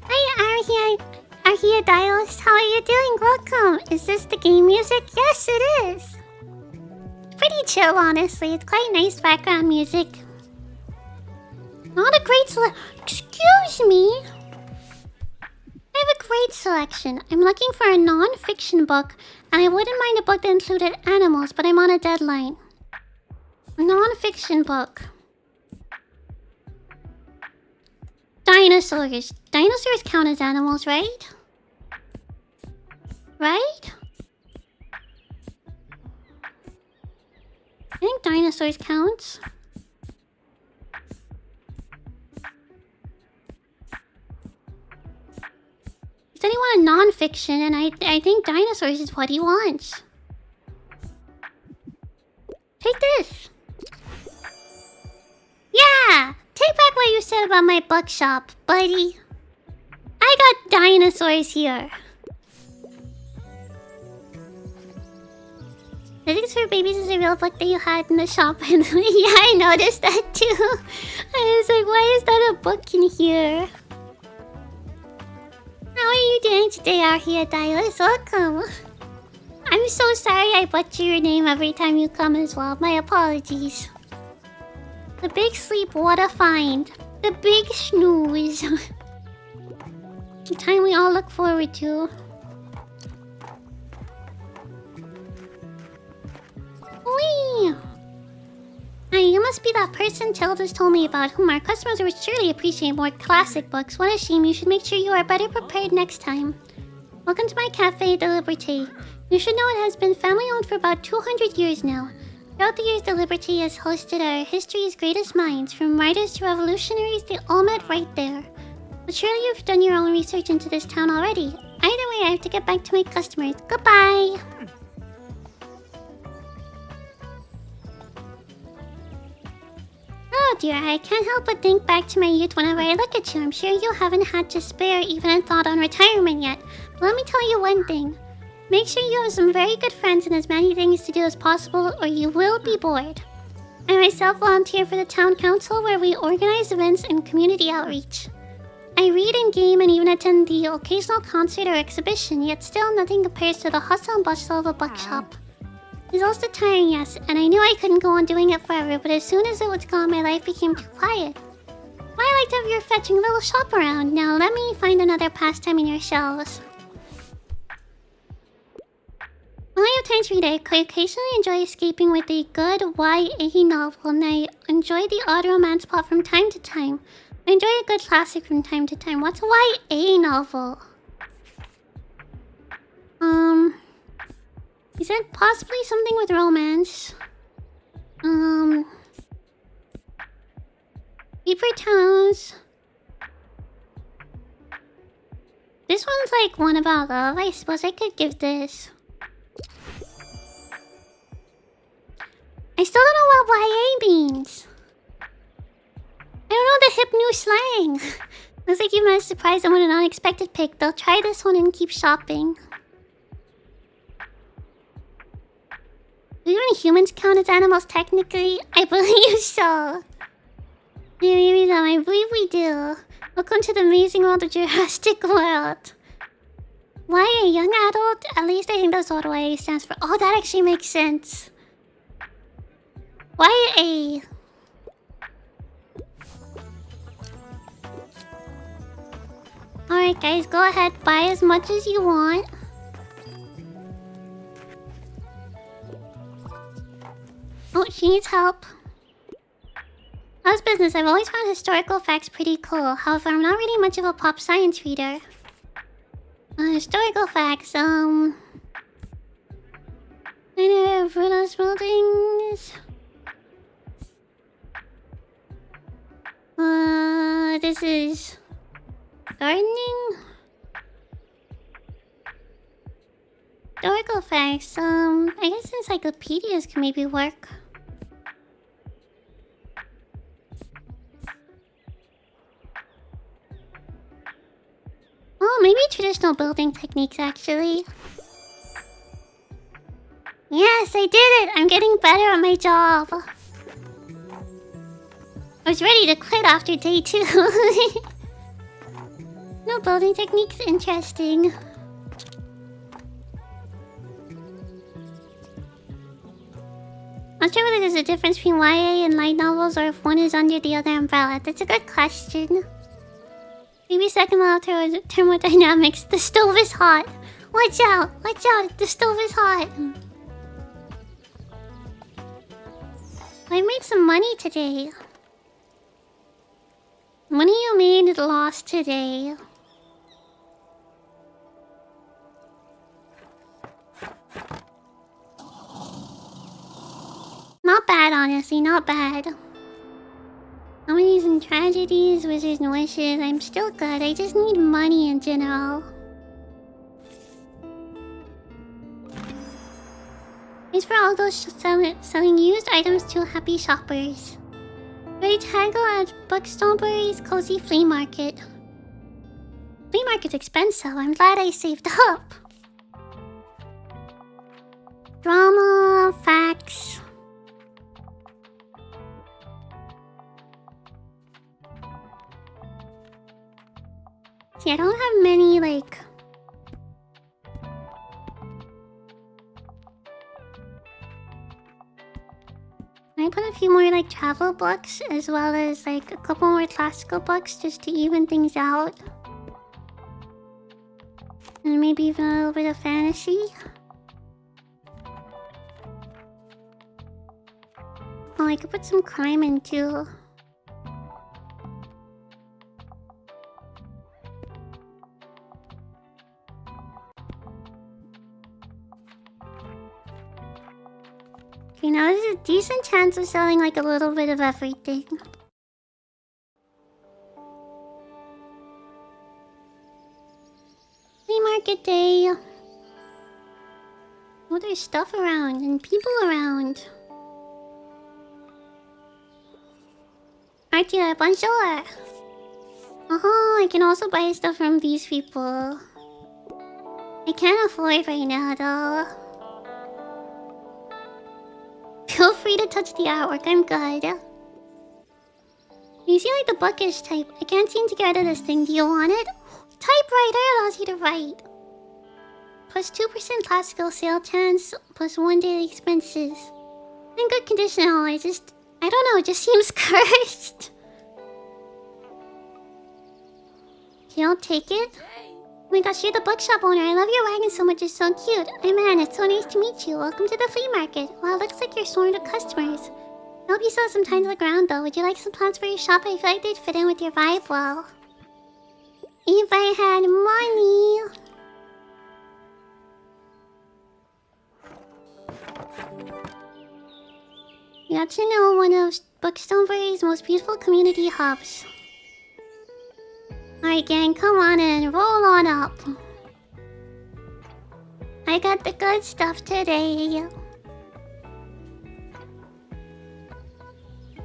Hi, Arhea Dialist. How are you doing? Welcome. Is this the game music? Yes, it is. Pretty chill, honestly. It's quite nice background music. Not a great Excuse me. I have a great selection. I'm looking for a non-fiction book, and I wouldn't mind a book that included animals, but I'm on a deadline. Non-fiction book. Dinosaurs. Dinosaurs count as animals, right? Right? I think dinosaurs counts. He said he wanted non-fiction, and I think dinosaurs is what he wants. Take this. Yeah! Take back what you said about my bookshop, buddy. I got dinosaurs here. Physics for Babies is a real book that you had in the shop. Yeah, I noticed that too. I was like, why is that a book in here? How are you doing today, Arhea Dialist? Welcome. I'm so sorry I butcher your name every time you come as well. My apologies. The big sleep, what a find. The big snooze. The time we all look forward to. Whee! Hi, you must be that person Tilda's told me about, whom our customers would surely appreciate more classic books. What a shame, you should make sure you are better prepared next time. Welcome to my Cafe de Liberté. You should know it has been family-owned for about 200 years now. Throughout the years, the Liberté has hosted our history's greatest minds. From writers to revolutionaries, they all met right there. But surely you've done your own research into this town already. Either way, I have to get back to my customers. Goodbye! Oh dear, I can't help but think back to my youth whenever I look at you. I'm sure you haven't had to spare even a thought on retirement yet. But let me tell you one thing. Make sure you have some very good friends and as many things to do as possible, or you will be bored. I myself volunteer for the town council, where we organize events and community outreach. I read and game and even attend the occasional concert or exhibition, yet still nothing compares to the hustle and bustle of a bookshop. It's also tiring, yes, and I knew I couldn't go on doing it forever, but as soon as it was gone, my life became too quiet. Well, I like to have your fetching little shop around. Now let me find another pastime in your shelves. When I have time to read, I occasionally enjoy escaping with a good YA novel, and I enjoy the odd romance plot from time to time. I enjoy a good classic from time to time. What's a YA novel? Is it possibly something with romance? Paper Towns. This one's like one about love. I suppose I could give this. I still don't know what YA means. I don't know the hip new slang. Looks like you managed to surprise them with an unexpected pick. They'll try this one and keep shopping. Do even humans count as animals technically? I believe so. Maybe not. I believe we do. Welcome to the amazing world of Jurassic World. Why a young adult? At least I think that's what YA stands for. Oh, that actually makes sense. YA. Alright guys, go ahead. Buy as much as you want. Oh, she needs help. How's business? I've always found historical facts pretty cool. However, I'm not really much of a pop science reader. Historical facts, kind of ruinous buildings. This is... gardening? Historical facts, I guess encyclopedias can maybe work. Oh, maybe traditional building techniques, actually. Yes, I did it! I'm getting better at my job. I was ready to quit after day 2. No, building techniques, interesting. Not sure whether there's a difference between YA and light novels, or if one is under the other umbrella. That's a good question. Maybe second law of thermodynamics. The stove is hot. Watch out! Watch out! The stove is hot. I made some money today. Money you made lost today. Not bad, honestly. Not bad. Comedies and tragedies, wizards and wishes. I'm still good. I just need money in general. Thanks for all those selling used items to happy shoppers. Ready to haggle at Bookstone's Cosy Flea Market. Flea market's expensive. I'm glad I saved up. Drama, facts. See, I don't have many, like... I put a few more, like, travel books, as well as, like, a couple more classical books, just to even things out. And maybe even a little bit of fantasy. Oh, I could put some crime in too. Okay, now there's a decent chance of selling like a little bit of everything. Flea market day. Oh, there's stuff around and people around. Alright, bonjour. I can also buy stuff from these people. I can't afford right now though. Feel free to touch the artwork, I'm good. You see like the bookish type. I can't seem to get rid of this thing. Do you want it? Typewriter allows you to write. Plus 2% classical sale chance, plus 1 daily expenses. In good condition and all, I don't know, it just seems cursed. Okay, I'll take it. Oh my gosh, you're the bookshop owner. I love your wagon so much, it's so cute. I'm Anne, it's so nice to meet you. Welcome to the flea market. Wow, looks like you're swarmed with customers. I hope you saw some time to look around though. Would you like some plants for your shop? I feel like they'd fit in with your vibe well. If I had money... You got to know one of Bookstonebury's most beautiful community hubs. Alright gang, come on in, roll on up. I got the good stuff today.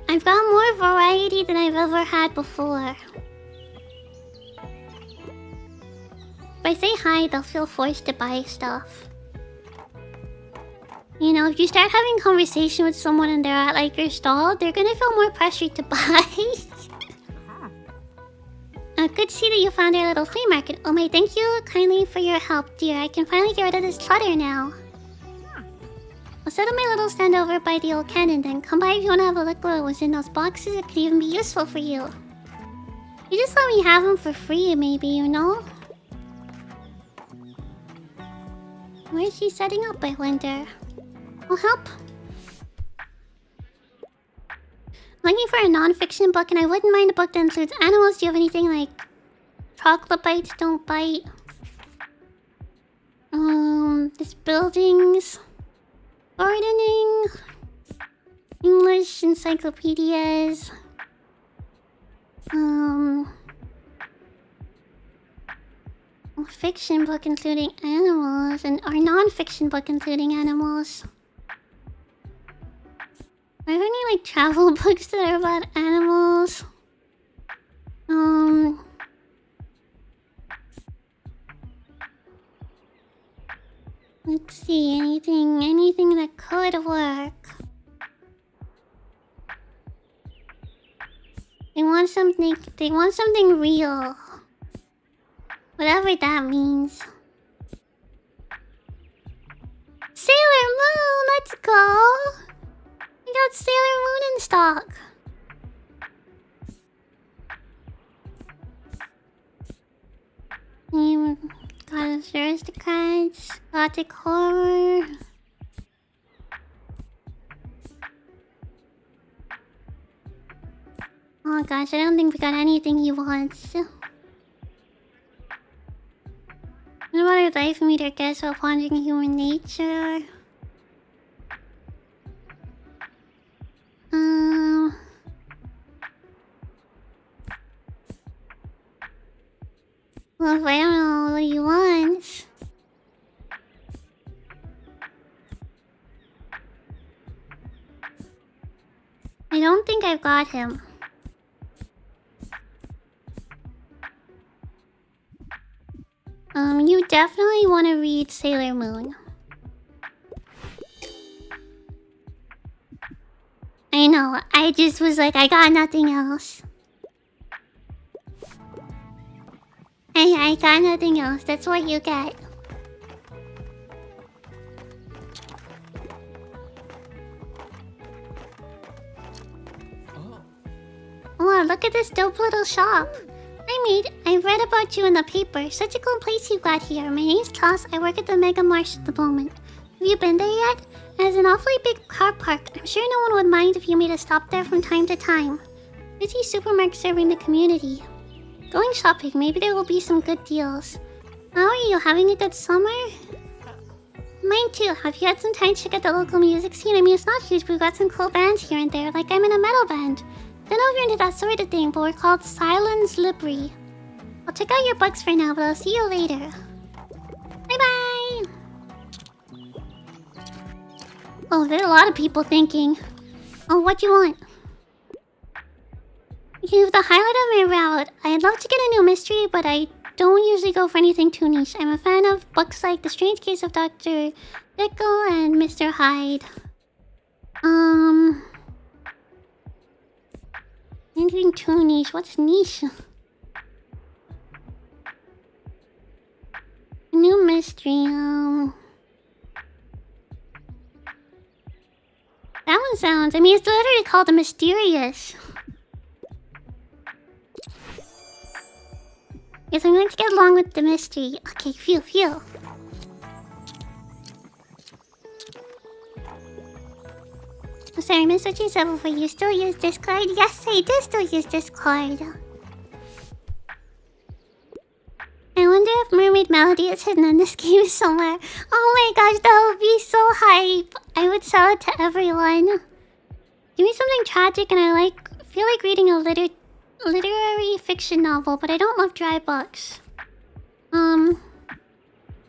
I've got more variety than I've ever had before. If I say hi, they'll feel forced to buy stuff. You know, if you start having conversation with someone and they're at like your stall, they're gonna feel more pressured to buy. Good to see that you found our little flea market. Oh my, thank you kindly for your help, dear. I can finally get rid of this clutter now. I'll set up my little stand over by the old cannon, then come by if you want to have a look what was in those boxes. It could even be useful for you. You just let me have them for free, maybe, you know? Where is she setting up, I wonder? I'll help. I'm looking for a non-fiction book, and I wouldn't mind a book that includes animals. Do you have anything like chocolate bites don't bite? There's buildings, gardening, English encyclopedias. A fiction book including animals, and or non-fiction book including animals. Are there any like travel books that are about animals? Let's see, anything that could work. They want something real. Whatever that means. Sailor Moon, let's go! We got Sailor Moon in stock. Got aristocrats, gothic horror. Oh gosh, I don't think we got anything he wants. What about a life meter guess while pondering human nature? Well, if I don't know what he wants. I don't think I've got him. You definitely want to read Sailor Moon. I know, I just was like, I got nothing else. I got nothing else, that's what you get. Oh, look at this dope little shop. I've read about you in the paper. Such a cool place you've got here. My name's Toss. I work at the Mega Marsh at the moment. Have you been there yet? It has an awfully big car park. I'm sure no one would mind if you made a stop there from time to time. Busy supermarket serving the community. Going shopping, maybe there will be some good deals. How are you? Having a good summer? Mine too. Have you had some time to check out the local music scene? I mean, it's not huge, but we've got some cool bands here and there. Like, I'm in a metal band. Don't know if you're into that sort of thing, but we're called Silence Libri. I'll check out your bugs for now, but I'll see you later. Bye-bye! Oh, there are a lot of people thinking. Oh, what do you want? You've the highlight of my route. I'd love to get a new mystery, but I don't usually go for anything too niche. I'm a fan of books like The Strange Case of Dr. Jekyll and Mr. Hyde. Anything too niche? What's niche? A new mystery, that one sounds... I mean, it's literally called The Mysterious. Yes, I'm going to get along with the mystery. Okay, phew. Oh, sorry, I missed what you said before. You still use Discord? Yes, I do still use Discord. I wonder if Mermaid Melody is hidden in this game somewhere. Oh my gosh, that would be so hype. I would sell it to everyone. Give me something tragic and I feel like reading a literary fiction novel, but I don't love dry books.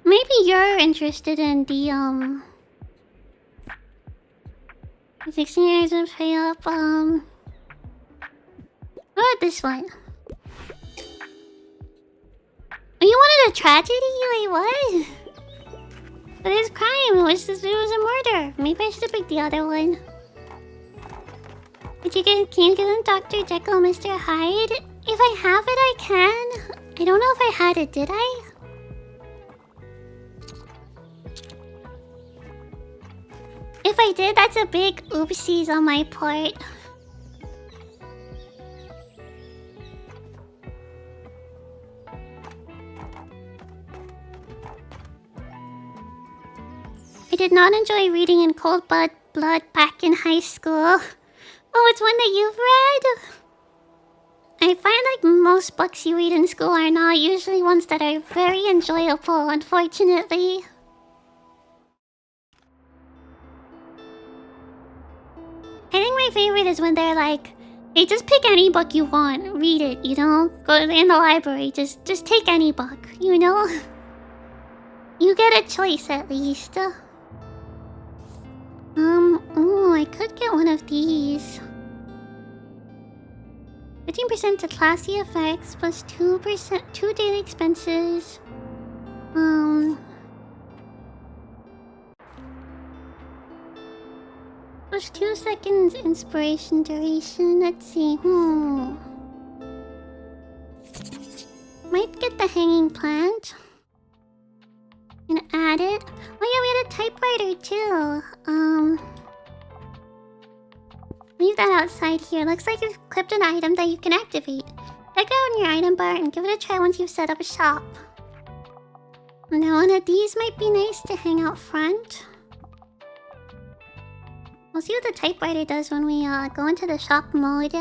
Maybe you're interested in the 16 years of pay up. What about this one? Oh, you wanted a tragedy? Wait, what? But it's crime. It was a murder. Maybe I should pick the other one. Can you get them Dr. Jekyll and Mr. Hyde? If I have it, I can. I don't know if I had it, did I? If I did, that's a big oopsies on my part. I did not enjoy reading in cold blood back in high school. Oh, it's one that you've read? I find like most books you read in school are not usually ones that are very enjoyable, unfortunately. I think my favorite is when they're like, hey, just pick any book you want, read it, you know? Go in the library, just take any book, you know? You get a choice at least. Oh, I could get one of these. 15% to classy effects plus 2% 2 daily expenses. Plus 2 seconds inspiration duration. Let's see. Might get the hanging plant. And add it. Oh yeah, we had a typewriter too. Leave that outside here. Looks like you've clipped an item that you can activate. Check it out in your item bar and give it a try once you've set up a shop. Now one of these might be nice to hang out front. We'll see what the typewriter does when we go into the shop mode.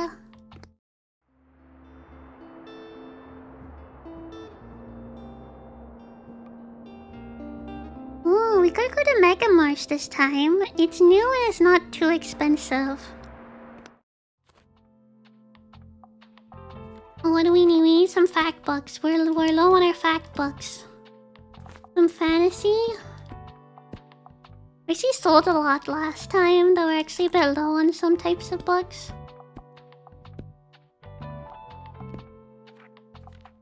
Oh, we could go to Mega Marsh this time. It's new and it's not too expensive. Oh, what do we need? We need some fact books. We're low on our fact books. Some fantasy. We actually sold a lot last time, though we're actually a bit low on some types of books.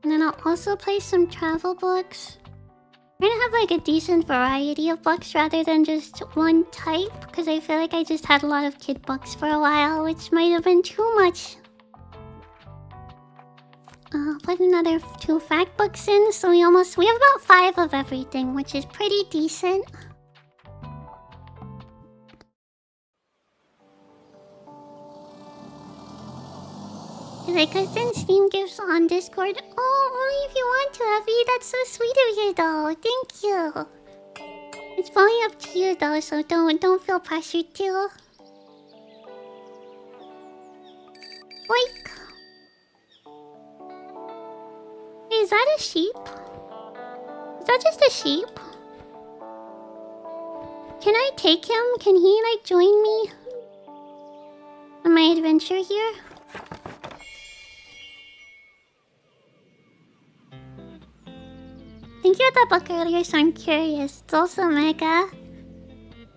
And then I'll also place some travel books. We're gonna have like a decent variety of books rather than just one type, because I feel like I just had a lot of kid books for a while, which might have been too much. I'll put another 2 fact books in, so we have about 5 of everything, which is pretty decent. I could send Steam gifts on Discord. Oh, only if you want to, Effie. That's so sweet of you, though. Thank you. It's fully up to you though, so don't feel pressured to. Boink. Is that a sheep? Is that just a sheep? Can I take him? Can he like join me on my adventure here? Thank you with that book earlier, so I'm curious. It's also Mega.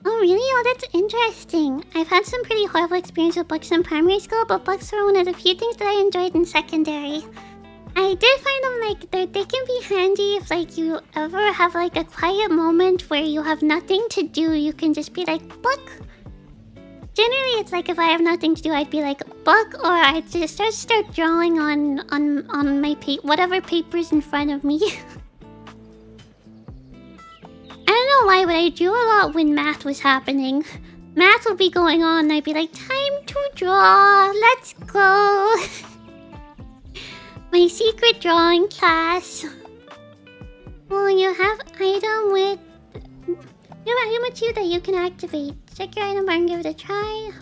Oh really? Oh, that's interesting. I've had some pretty horrible experience with books in primary school, but books were one of the few things that I enjoyed in secondary. I did find them like they can be handy if like you ever have like a quiet moment where you have nothing to do. You can just be like book. Generally, it's like if I have nothing to do, I'd be like book, or I'd just start drawing on my whatever paper's in front of me. I don't know why, but I drew a lot when math was happening. Math would be going on, and I'd be like, time to draw. Let's go. My secret drawing class. Well, you have item with... You have item with 2 that you can activate. Check your item bar and give it a try.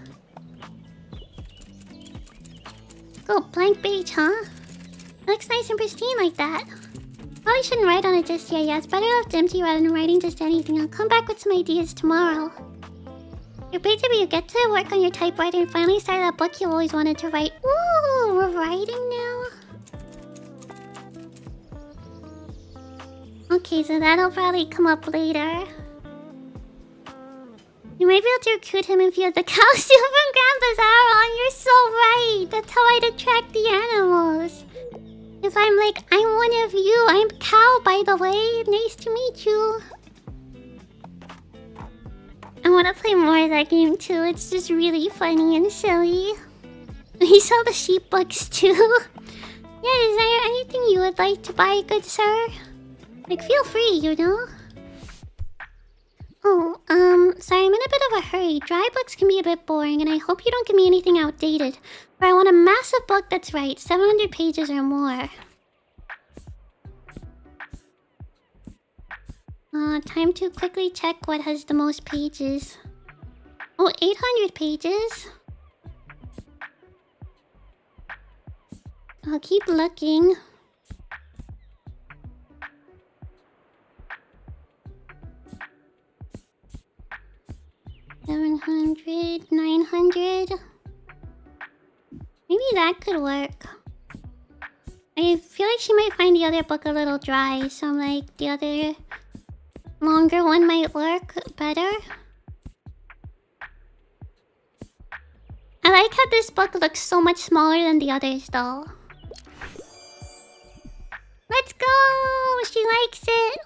Go, blank page, huh? It looks nice and pristine like that. Probably shouldn't write on it just yet. Yeah, it's better left empty rather than writing just anything. I'll come back with some ideas tomorrow. You're big to be. You get to work on your typewriter and finally start that book you always wanted to write. Ooh, we're writing now? Okay, so that'll probably come up later. You might be able to recruit him if you have the costume from Grandpa's Aaron. You're so right. That's how I'd attract the animals. If I'm like, I'm one of you. I'm Cow, by the way. Nice to meet you. I want to play more of that game too. It's just really funny and silly. We sell the sheep books too. Yeah, is there anything you would like to buy, good sir? Like, feel free, you know? Oh, sorry, I'm in a bit of a hurry. Dry books can be a bit boring, and I hope you don't give me anything outdated. But I want a massive book that's right, 700 pages or more. Time to quickly check what has the most pages. Oh, 800 pages. I'll keep looking. 700, 900. Maybe that could work. I feel like she might find the other book a little dry, so I'm like, the other longer one might work better. I like how this book looks so much smaller than the others, though. Let's go! She likes it!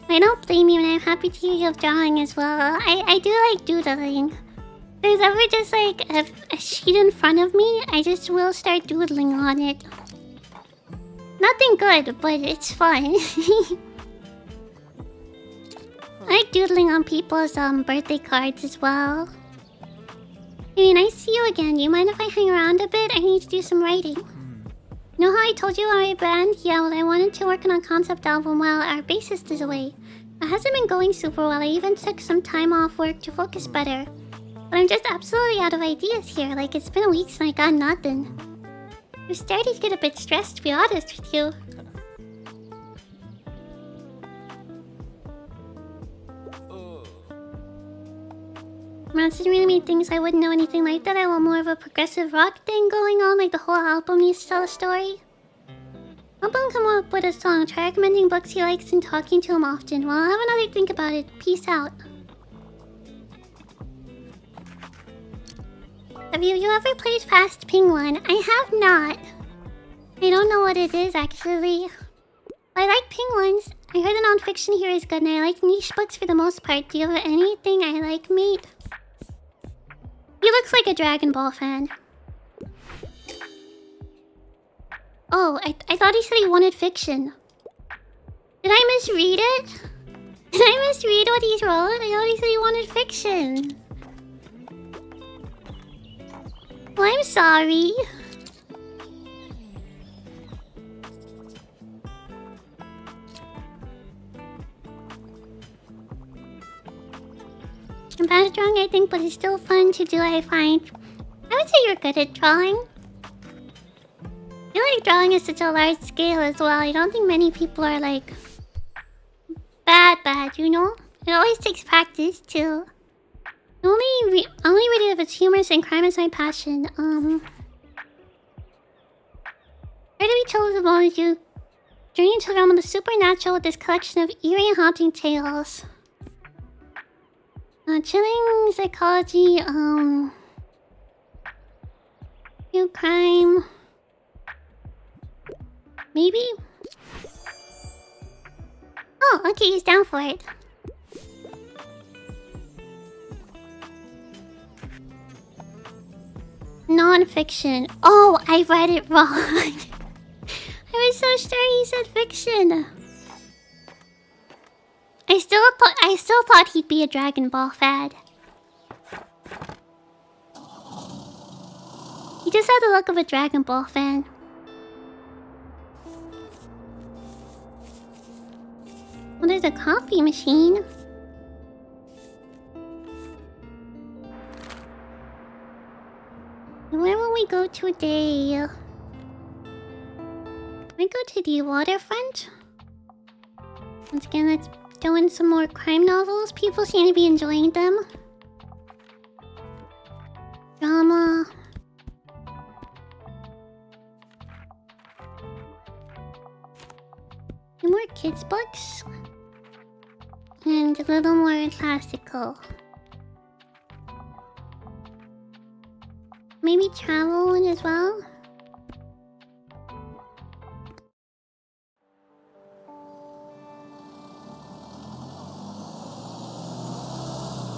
I don't blame you, and I'm happy to hear you have drawing as well. I do like doodling. If there's ever just like a sheet in front of me, I just will start doodling on it. Nothing good, but it's fun. I like doodling on people's birthday cards as well. Hey, nice to see you again. Do you mind if I hang around a bit? I need to do some writing. You know how I told you about my band? Yeah, well, I wanted to work on a concept album while our bassist is away. It hasn't been going super well. I even took some time off work to focus better. But I'm just absolutely out of ideas here. Like, it's been weeks and I got nothing. I'm starting to get a bit stressed, to be honest with you. Mounts didn't really mean things I wouldn't know anything like that. I want more of a progressive rock thing going on, like the whole album needs to tell a story. Help him come up with a song. Try recommending books he likes and talking to him often. Well, I'll have another think about it. Peace out. Have you ever played Fast Penguin? I have not. I don't know what it is, actually. I like penguins. I heard the non-fiction here is good, and I like niche books for the most part. Do you have anything I like, mate? He looks like a Dragon Ball fan. Oh, I thought he said he wanted fiction. Did I misread it? Did I misread what he wrote? I thought he said he wanted fiction. Well, I'm sorry. bad at drawing, I think, but it's still fun to do, I find. I would say you're good at drawing. I feel like drawing is such a large scale as well. I don't think many people are like bad, you know? It always takes practice too. Only read it if it's humorous and crime is my passion. Where do we chose the bonus you journey into the realm of the supernatural with this collection of eerie and haunting tales. Chilling psychology, new crime. Maybe? Oh, okay, he's down for it. Non-fiction. Oh, I read it wrong. I was so sure he said fiction. I still thought he'd be a Dragon Ball fan. He just had the look of a Dragon Ball fan. Well, there's a coffee machine. Where will we go today? We go to the waterfront. Once again, let's throw in some more crime novels. People seem to be enjoying them. Drama. Few more kids' books. And a little more classical. Maybe travel one as well.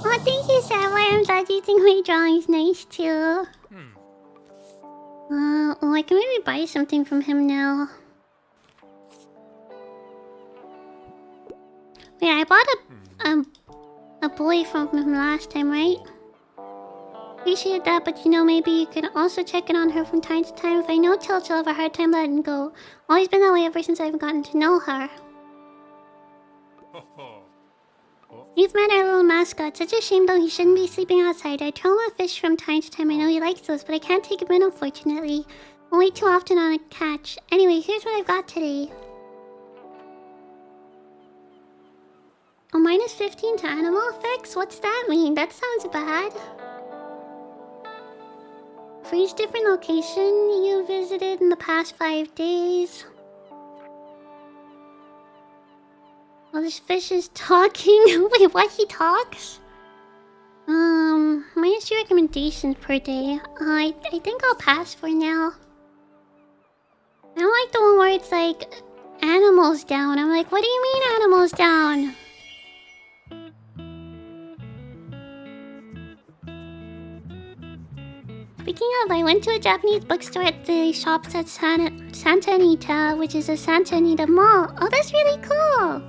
Oh, thank you, Samurai. I'm glad you think my drawing's nice too. Oh, I can maybe buy something from him now. Wait, I bought a boy from him last time, right? Appreciate that, but you know, maybe you can also check in on her from time to time. If I know she'll have a hard time letting go. Always been that way ever since I've gotten to know her. You've met our little mascot. Such a shame though, he shouldn't be sleeping outside. I throw him a fish from time to time. I know he likes those, but I can't take him in, unfortunately. Only too often on a catch. Anyway, here's what I've got today. Oh, -15 to animal effects? What's that mean? That sounds bad. For each different location you visited in the past 5 days. Oh, this fish is talking. Wait, what? He talks? -2 recommendations per day. I think I'll pass for now. I don't like the one where it's like animals down. I'm like, what do you mean animals down? Speaking of, I went to a Japanese bookstore at the shops at Santa Anita, which is a Santa Anita mall. Oh, that's really cool.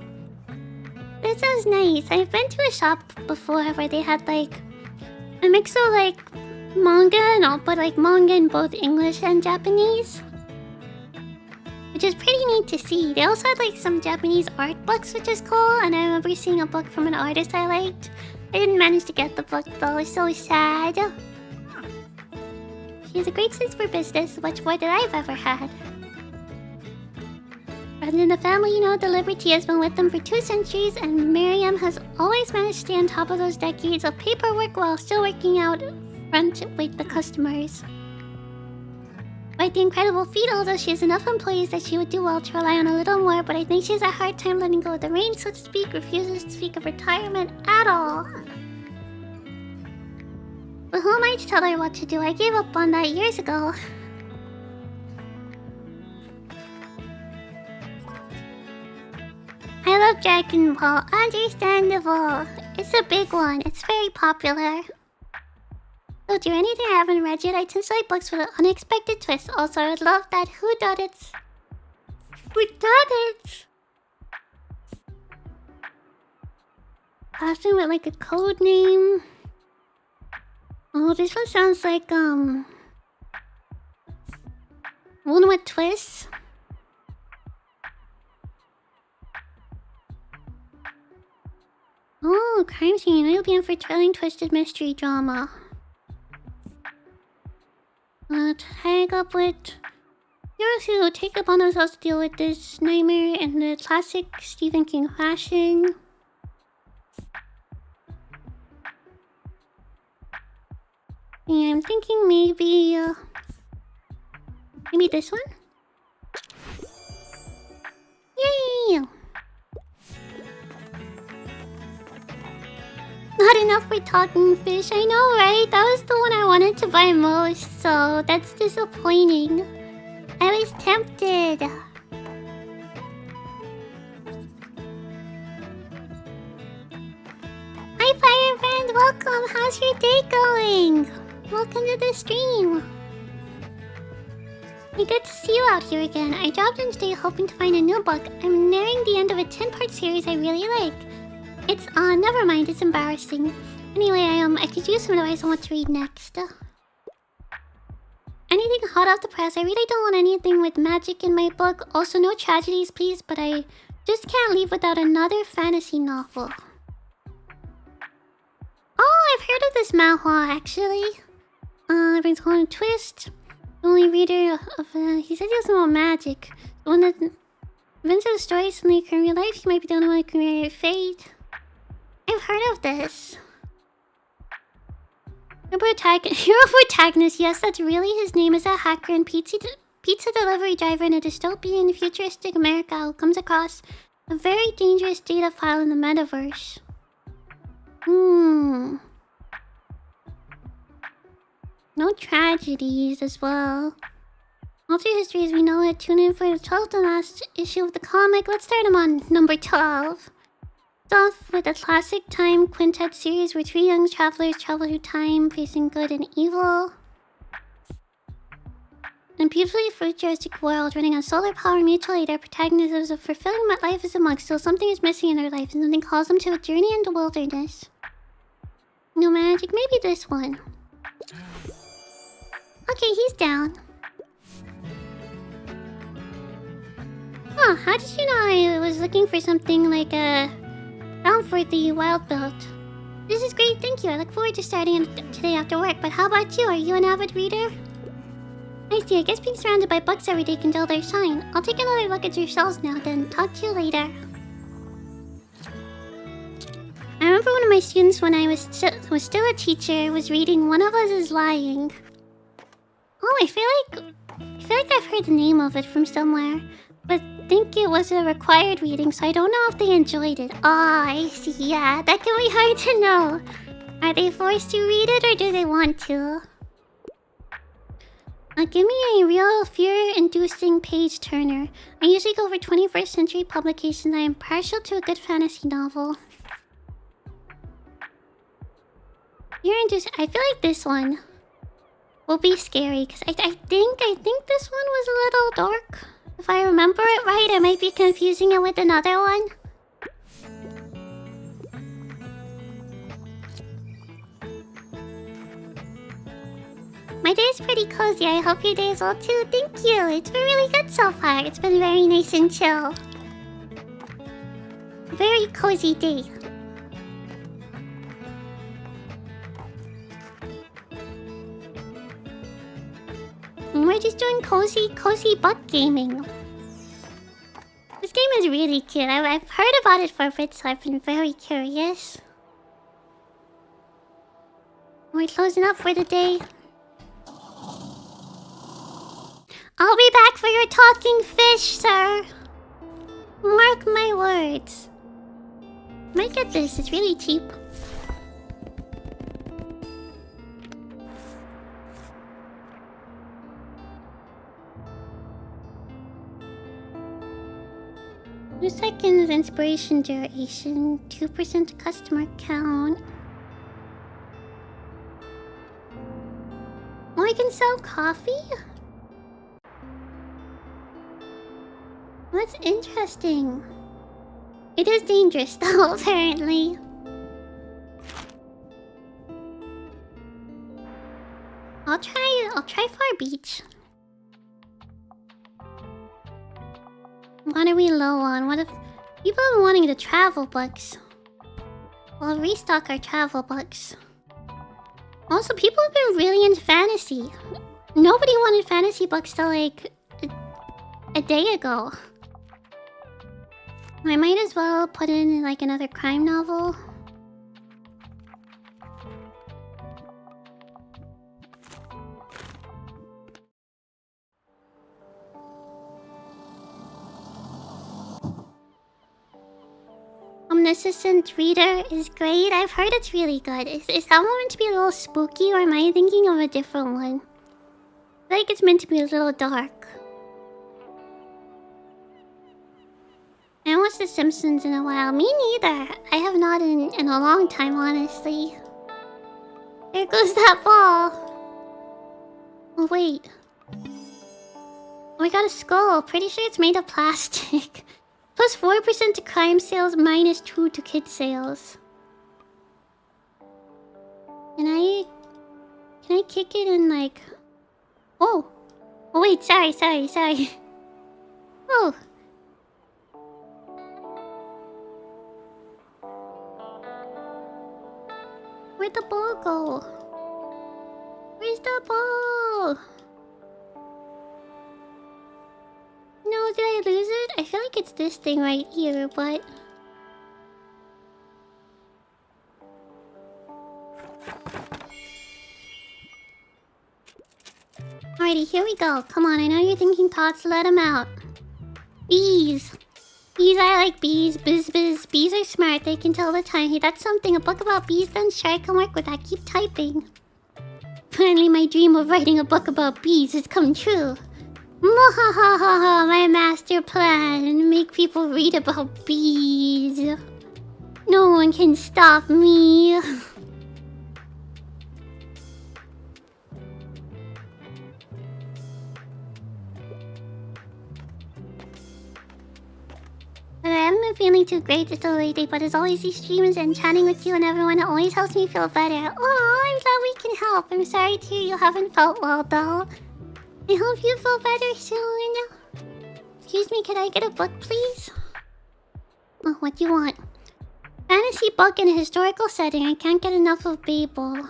That sounds nice. I've been to a shop before where they had like a mix of like manga and all, but like manga in both English and Japanese, which is pretty neat to see. They also had like some Japanese art books, which is cool. And I remember seeing a book from an artist I liked. I didn't manage to get the book though. It's so sad. She has a great sense for business, much more than I've ever had. Rather than the family, you know, the liberty has been with them for 2 centuries, and Miriam has always managed to stay on top of those decades of paperwork while still working out front with the customers. Quite the incredible feat, although she has enough employees that she would do well to rely on a little more, but I think she has a hard time letting go of the reins, so to speak, refuses to speak of retirement at all. But who am I to tell her what to do? I gave up on that years ago. I love Dragon Ball. Understandable. It's a big one. It's very popular. So, do anything I haven't read yet. I tend to like books with an unexpected twist. Also, I would love that whodunits. Whodunits! Costume with like a code name. Oh, this one sounds like one with twists. Oh, crime scene. It'll be in for thrilling, twisted mystery drama. Tag up with heroes who take upon themselves to deal with this nightmare in the classic Stephen King fashion. Yeah, I'm thinking maybe this one? Yay! Not enough for talking fish, I know, right? That was the one I wanted to buy most, so that's disappointing. I was tempted. Hi, Fire Friend, welcome. How's your day going? Welcome to the stream. It's good to see you out here again. I dropped in today hoping to find a new book. I'm nearing the end of a 10-part series I really like. It's, never mind, it's embarrassing. Anyway, I could use some advice on what to read next. Anything hot off the press. I really don't want anything with magic in my book. Also, no tragedies, please, but I just can't leave without another fantasy novel. Oh, I've heard of this manhwa, actually. It brings home a twist. The only reader of, he said he doesn't want magic. The one that events of the story suddenly occur in real life, he might be the only one who can read fate. I've heard of this. Hero protagonist, yes, that's really his name, is a hacker and pizza delivery driver in a dystopian futuristic America who comes across a very dangerous data file in the metaverse. No tragedies as well. Alter history as we know it. Tune in for the 12th and last issue of the comic. Let's start them on number 12. Off with a classic time quintet series where three young travelers travel through time, facing good and evil. In a beautifully futuristic world running on solar power mutual aid, our protagonist lives a fulfilling life as a monk. Still, something is missing in their life, and something calls them to a journey in the wilderness. No magic, maybe this one. Okay, he's down. Huh, how did you know I was looking for something like down for the wild belt? This is great, thank you. I look forward to starting it today after work, but how about you? Are you an avid reader? I see, I guess being surrounded by books every day can dull their shine. I'll take another look at your shelves now, then talk to you later. I remember one of my students when I was still a teacher was reading One of Us is Lying. Oh, I feel like I've heard the name of it from somewhere, but think it was a required reading, so I don't know if they enjoyed it. Ah, I see, yeah, that can be hard to know. Are they forced to read it or do they want to? Give me a real fear-inducing page-turner. I usually go for 21st century publications. I am partial to a good fantasy novel. Fear-inducing... I feel like this one will be scary, because I think this one was a little dark. If I remember it right, I might be confusing it with another one. My day is pretty cozy. I hope your day is well too. Thank you. It's been really good so far. It's been very nice and chill. Very cozy day. We're just doing cozy butt gaming. This game is really cute. I've heard about it for a bit, so I've been very curious. We're closing up for the day. I'll be back for your talking fish, sir. Mark my words. Might get this. It's really cheap. Two seconds inspiration duration, 2% customer count. Oh, I can sell coffee? That's interesting. It is dangerous though, apparently. I'll try Far Beach. What are we low on? What if people have been wanting the travel books? We'll restock our travel books. Also, people have been really into fantasy. Nobody wanted fantasy books till like a day ago. I might as well put in like another crime novel. Omniscient Reader is great. I've heard it's really good. Is that one meant to be a little spooky, or am I thinking of a different one? I feel like it's meant to be a little dark. I haven't watched The Simpsons in a while. Me neither. I have not in a long time, honestly. There goes that ball. Oh, wait. Oh, we got a skull. Pretty sure it's made of plastic. Plus 4% to crime sales, minus 2 to kid sales. Can I kick it in like... Oh! Oh wait, sorry. Oh! Where'd the ball go? Where's the ball? No, did I lose it? I feel like it's this thing right here, but... Alrighty, here we go. Come on, I know you're thinking thoughts, let them out. Bees. Bees, I like bees. Biz. Bees are smart, they can tell the time. Hey, that's something. A book about bees, then sure, I can work with that. Keep typing. Finally, my dream of writing a book about bees has come true. Mwahahaha, my master plan. Make people read about bees. No one can stop me. I haven't been feeling too great just lately, but as always these streams and chatting with you and everyone, it always helps me feel better. Oh, I'm glad we can help. I'm sorry to hear you haven't felt well though. I hope you feel better soon. Excuse me, can I get a book, please? Oh, what do you want? Fantasy book in a historical setting. I can't get enough of Babel.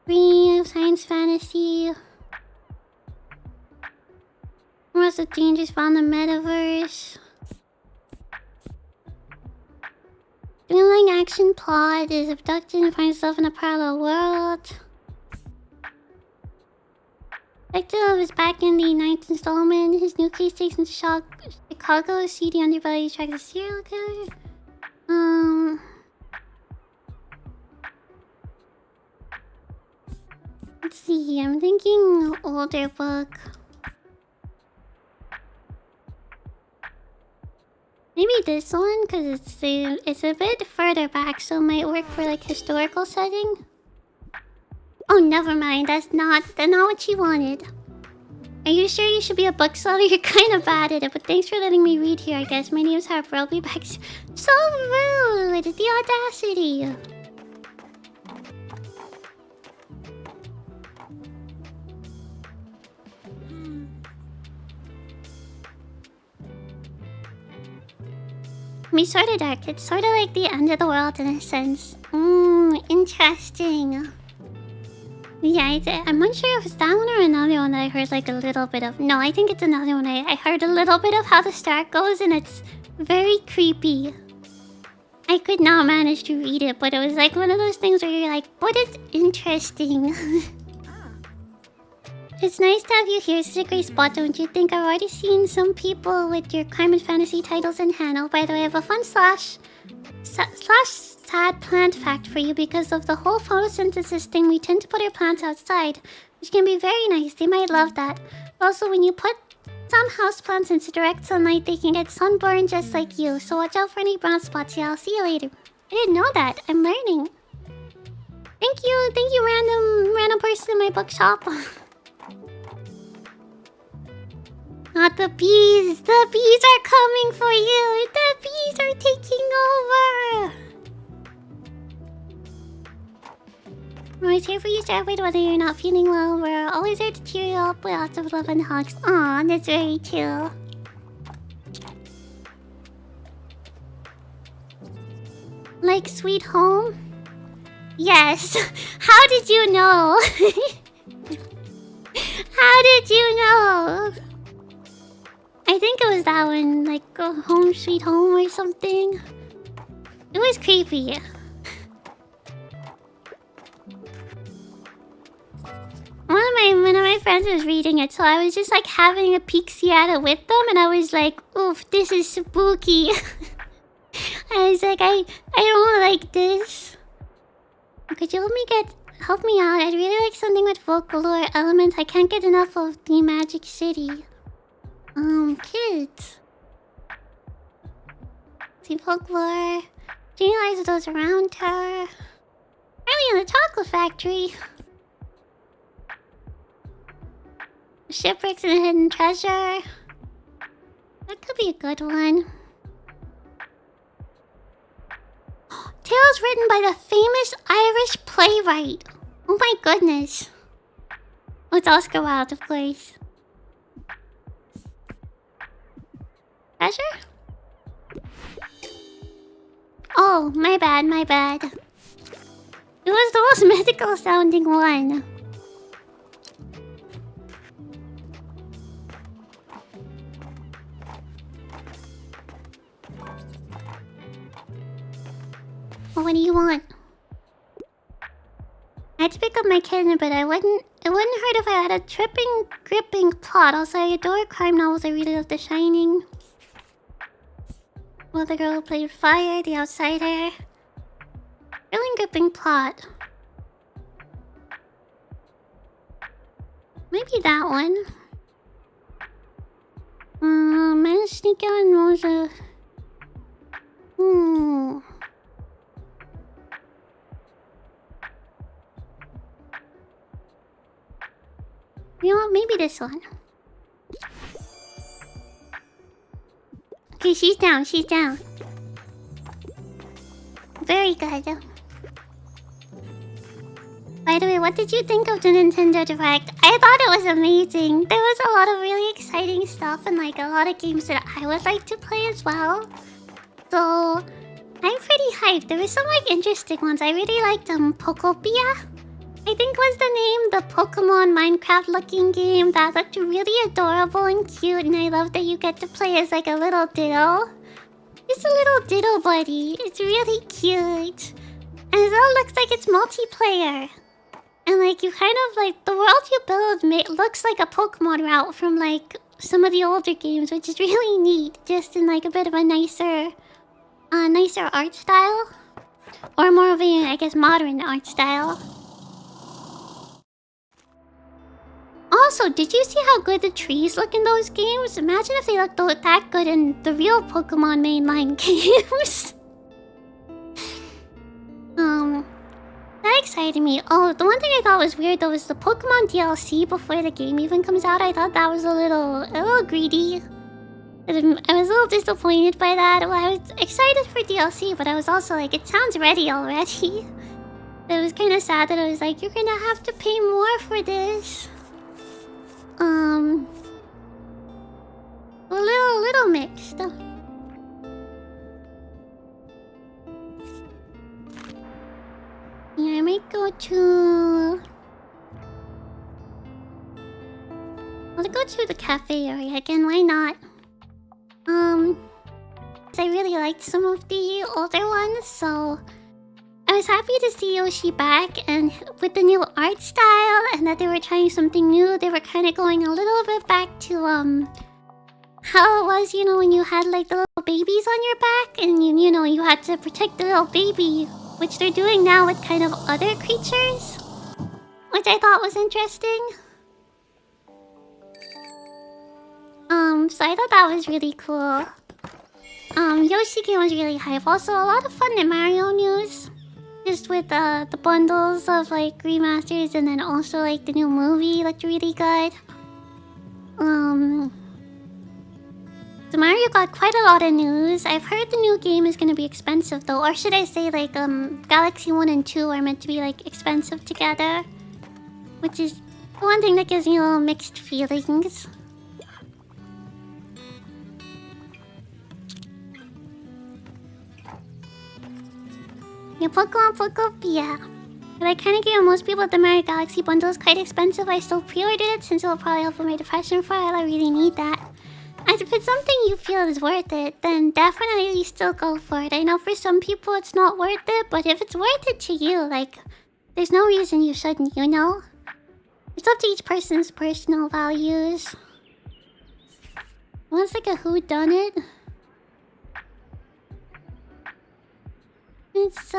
Free science fantasy. What's the dangers found in the metaverse? Thrilling action plot is abducted and finds himself in a parallel world. Detective is back in the 9th installment. His new case takes into Chicago. Seedy underbelly tracks a serial killer. Let's see. I'm thinking older book. Maybe this one, because it's a bit further back, so it might work for like historical setting. Oh, never mind. That's not what you wanted. Are you sure you should be a bookseller? You're kind of bad at it, but thanks for letting me read here, I guess. My name's Harper. I'll be back. So rude! The audacity! I mean, sort of dark. It's sort of like the end of the world in a sense. Interesting. Yeah, I'm unsure if it's that one or another one that I heard like a little bit of. No, I think it's another one. I heard a little bit of how the start goes and it's very creepy. I could not manage to read it, but it was like one of those things where you're like, what is interesting? It's nice to have you here. This is a great spot, don't you think? I've already seen some people with your crime and fantasy titles in hand. Oh, by the way, I have a fun slash sad plant fact for you. Because of the whole photosynthesis thing, we tend to put our plants outside, which can be very nice. They might love that. Also, when you put some houseplants into direct sunlight, they can get sunburned just like you. So watch out for any brown spots. Yeah, I'll see you later. I didn't know that. I'm learning. Thank you, random person in my bookshop. Not the bees! The bees are coming for you! The bees are taking over! I'm always here for you, Starboy, whether you're not feeling well. We're always there to cheer you up with lots of love and hugs. Aw, that's very true. like Sweet Home? Yes. How did you know? How did you know? I think it was that one, like Home Sweet Home or something. It was creepy. One of my friends was reading it, so I was just like having a peek-see at it with them, and I was like, oof, this is spooky. I was like, I don't like this. Could you help me out? I'd really like something with folklore elements. I can't get enough of the Magic City. Kids. See folklore. Genialize those around her. Early in the chocolate factory. Shipwrecks and a hidden treasure. That could be a good one. Tales written by the famous Irish playwright. Oh my goodness. Oh, it's Oscar Wilde, of course. Treasure? Oh, my bad, my bad. It was the most mythical sounding one. Well, what do you want? I had to pick up my kitten, but it wouldn't hurt if I had a gripping plot. Also, I adore crime novels. I really love The Shining. Well, the girl who played Fire, The Outsider. Really gripping plot. Maybe that one. Man, sneak out and Rosa. You know what? Maybe this one. Okay, she's down. She's down. Very good. By the way, what did you think of the Nintendo Direct? I thought it was amazing. There was a lot of really exciting stuff and like a lot of games that I would like to play as well. So I'm pretty hyped. There were some like interesting ones. I really liked Pokopia, I think was the name. The Pokemon Minecraft looking game that looked really adorable and cute, and I love that you get to play as like a little Ditto. Just a little Ditto buddy. It's really cute. And it all looks like it's multiplayer. And like you kind of like the world you build looks like a Pokemon route from like some of the older games, which is really neat. Just in like a bit of a nicer art style, or more of a, I guess, modern art style. Also, did you see how good the trees look in those games? Imagine if they looked that good in the real Pokemon mainline games. That excited me. Oh, the one thing I thought was weird though was the Pokemon DLC before the game even comes out. I thought that was a little greedy. I was a little disappointed by that. Well, I was excited for DLC, but I was also like, it sounds ready already. It was kind of sad that I was like, you're gonna have to pay more for this. A little mixed. Yeah, I might go to... I'll go to the cafe area again, why not? I really liked some of the older ones, so... I was happy to see Yoshi back, and with the new art style, and that they were trying something new. They were kind of going a little bit back to, how it was, you know, when you had, like, the little babies on your back, and, you know, you had to protect the little baby, which they're doing now with kind of other creatures, which I thought was interesting. So I thought that was really cool. Yoshi game was really hype. Also, a lot of fun in Mario news. Just with the bundles of like remasters, and then also like the new movie looked really good. So Mario got quite a lot of news. I've heard the new game is gonna be expensive though, or should I say like Galaxy 1 and 2 are meant to be like expensive together, which is one thing that gives me a little mixed feelings. Yeah, Pokemon Pokopia. But I kind of gave most people the Mario Galaxy bundle is quite expensive. I still pre-ordered it since it will probably help with my depression file. I really need that. As if it's something you feel is worth it, then definitely still go for it. I know for some people it's not worth it, but if it's worth it to you, like, there's no reason you shouldn't, you know? It's up to each person's personal values. One's like a whodunit. It's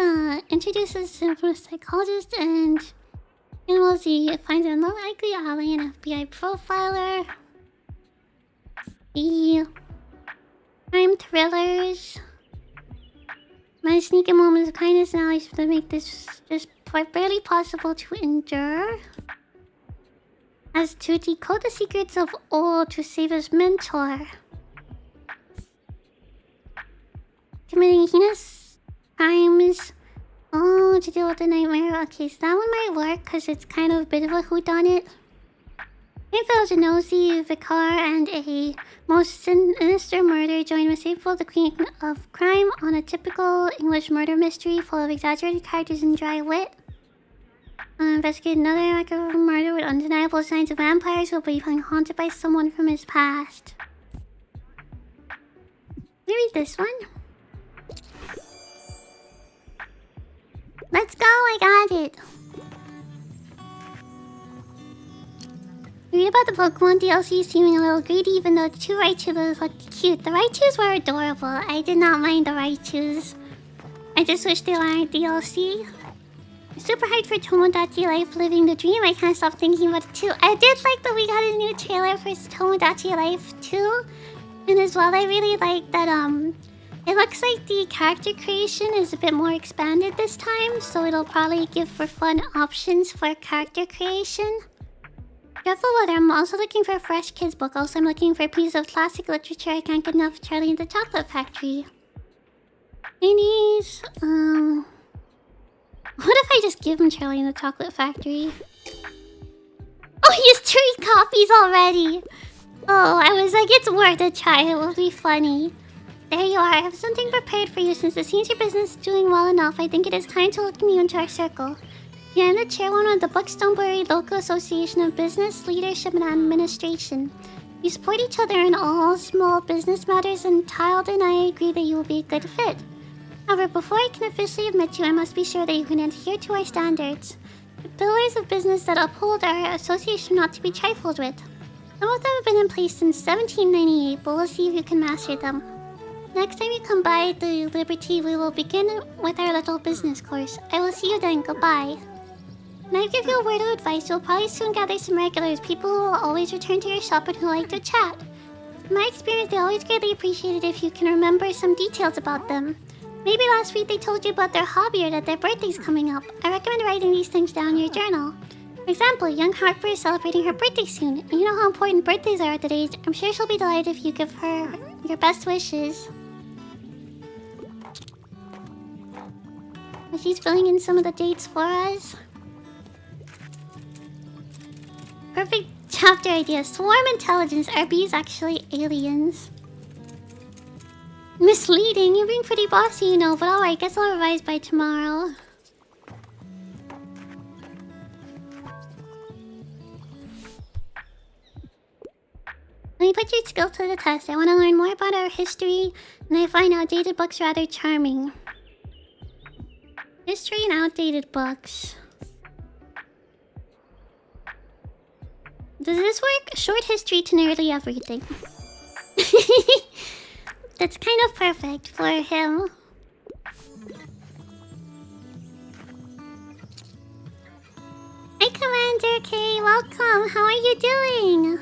introduces a psychologist and animals he finds an unlikely alien FBI profiler. The crime thrillers. My sneaking moments of kindness and knowledge to make this just barely possible to endure. As to decode the secrets of old to save his mentor. Committing heinous crimes. Oh, to deal with the nightmare. Okay, so that one might work because it's kind of a bit of a whodunit. If a nosy vicar and a most sinister murder join with April, the queen of crime, on a typical English murder mystery full of exaggerated characters and dry wit. Investigate another murder with undeniable signs of vampires who will be haunted by someone from his past. Let me read this one. Let's go, I got it. Read about the Pokemon DLC seeming a little greedy even though the two Raichus looked cute. The Raichus were adorable. I did not mind the Raichus. I just wish they weren't DLC. Super hyped for Tomodachi Life Living the Dream. I can't stop thinking about it too. I did like that we got a new trailer for Tomodachi Life too. And as well, I really like that it looks like the character creation is a bit more expanded this time, so it'll probably give for fun options for character creation. Careful what, I'm also looking for a fresh kids book. Also, I'm looking for a piece of classic literature. I can't get enough of Charlie and the Chocolate Factory. Ladies, what if I just give him Charlie and the Chocolate Factory? Oh, he has 3 copies already! Oh, I was like, it's worth a try. It will be funny. There you are. I have something prepared for you. Since it seems your business is doing well enough, I think it is time to welcome you into our circle. Yeah, I'm the chairwoman of the Buckstonbury Local Association of Business, Leadership, and Administration. We support each other in all small business matters, and Tiled and I agree that you will be a good fit. However, before I can officially admit you, I must be sure that you can adhere to our standards. The pillars of business that uphold our association are not to be trifled with. Some of them have been in place since 1798, but we'll see if you can master them. Next time you come by the Liberty, we will begin with our little business course. I will see you then. Goodbye. When I give you a word of advice, you'll probably soon gather some regulars, people who will always return to your shop and who like to chat. In my experience, they always greatly appreciate it if you can remember some details about them. Maybe last week they told you about their hobby or that their birthday's coming up. I recommend writing these things down in your journal. For example, young Harper is celebrating her birthday soon, and you know how important birthdays are today. I'm sure she'll be delighted if you give her your best wishes. She's filling in some of the dates for us. Perfect chapter idea. Swarm intelligence. Are bees actually aliens? Misleading. You're being pretty bossy, you know, but alright, guess I'll revise by tomorrow. Let me put your skills to the test. I want to learn more about our history, and I find outdated books rather charming. History and outdated books. Does this work? Short history to nearly everything. That's kind of perfect for him. Hi, Commander K. Welcome. How are you doing?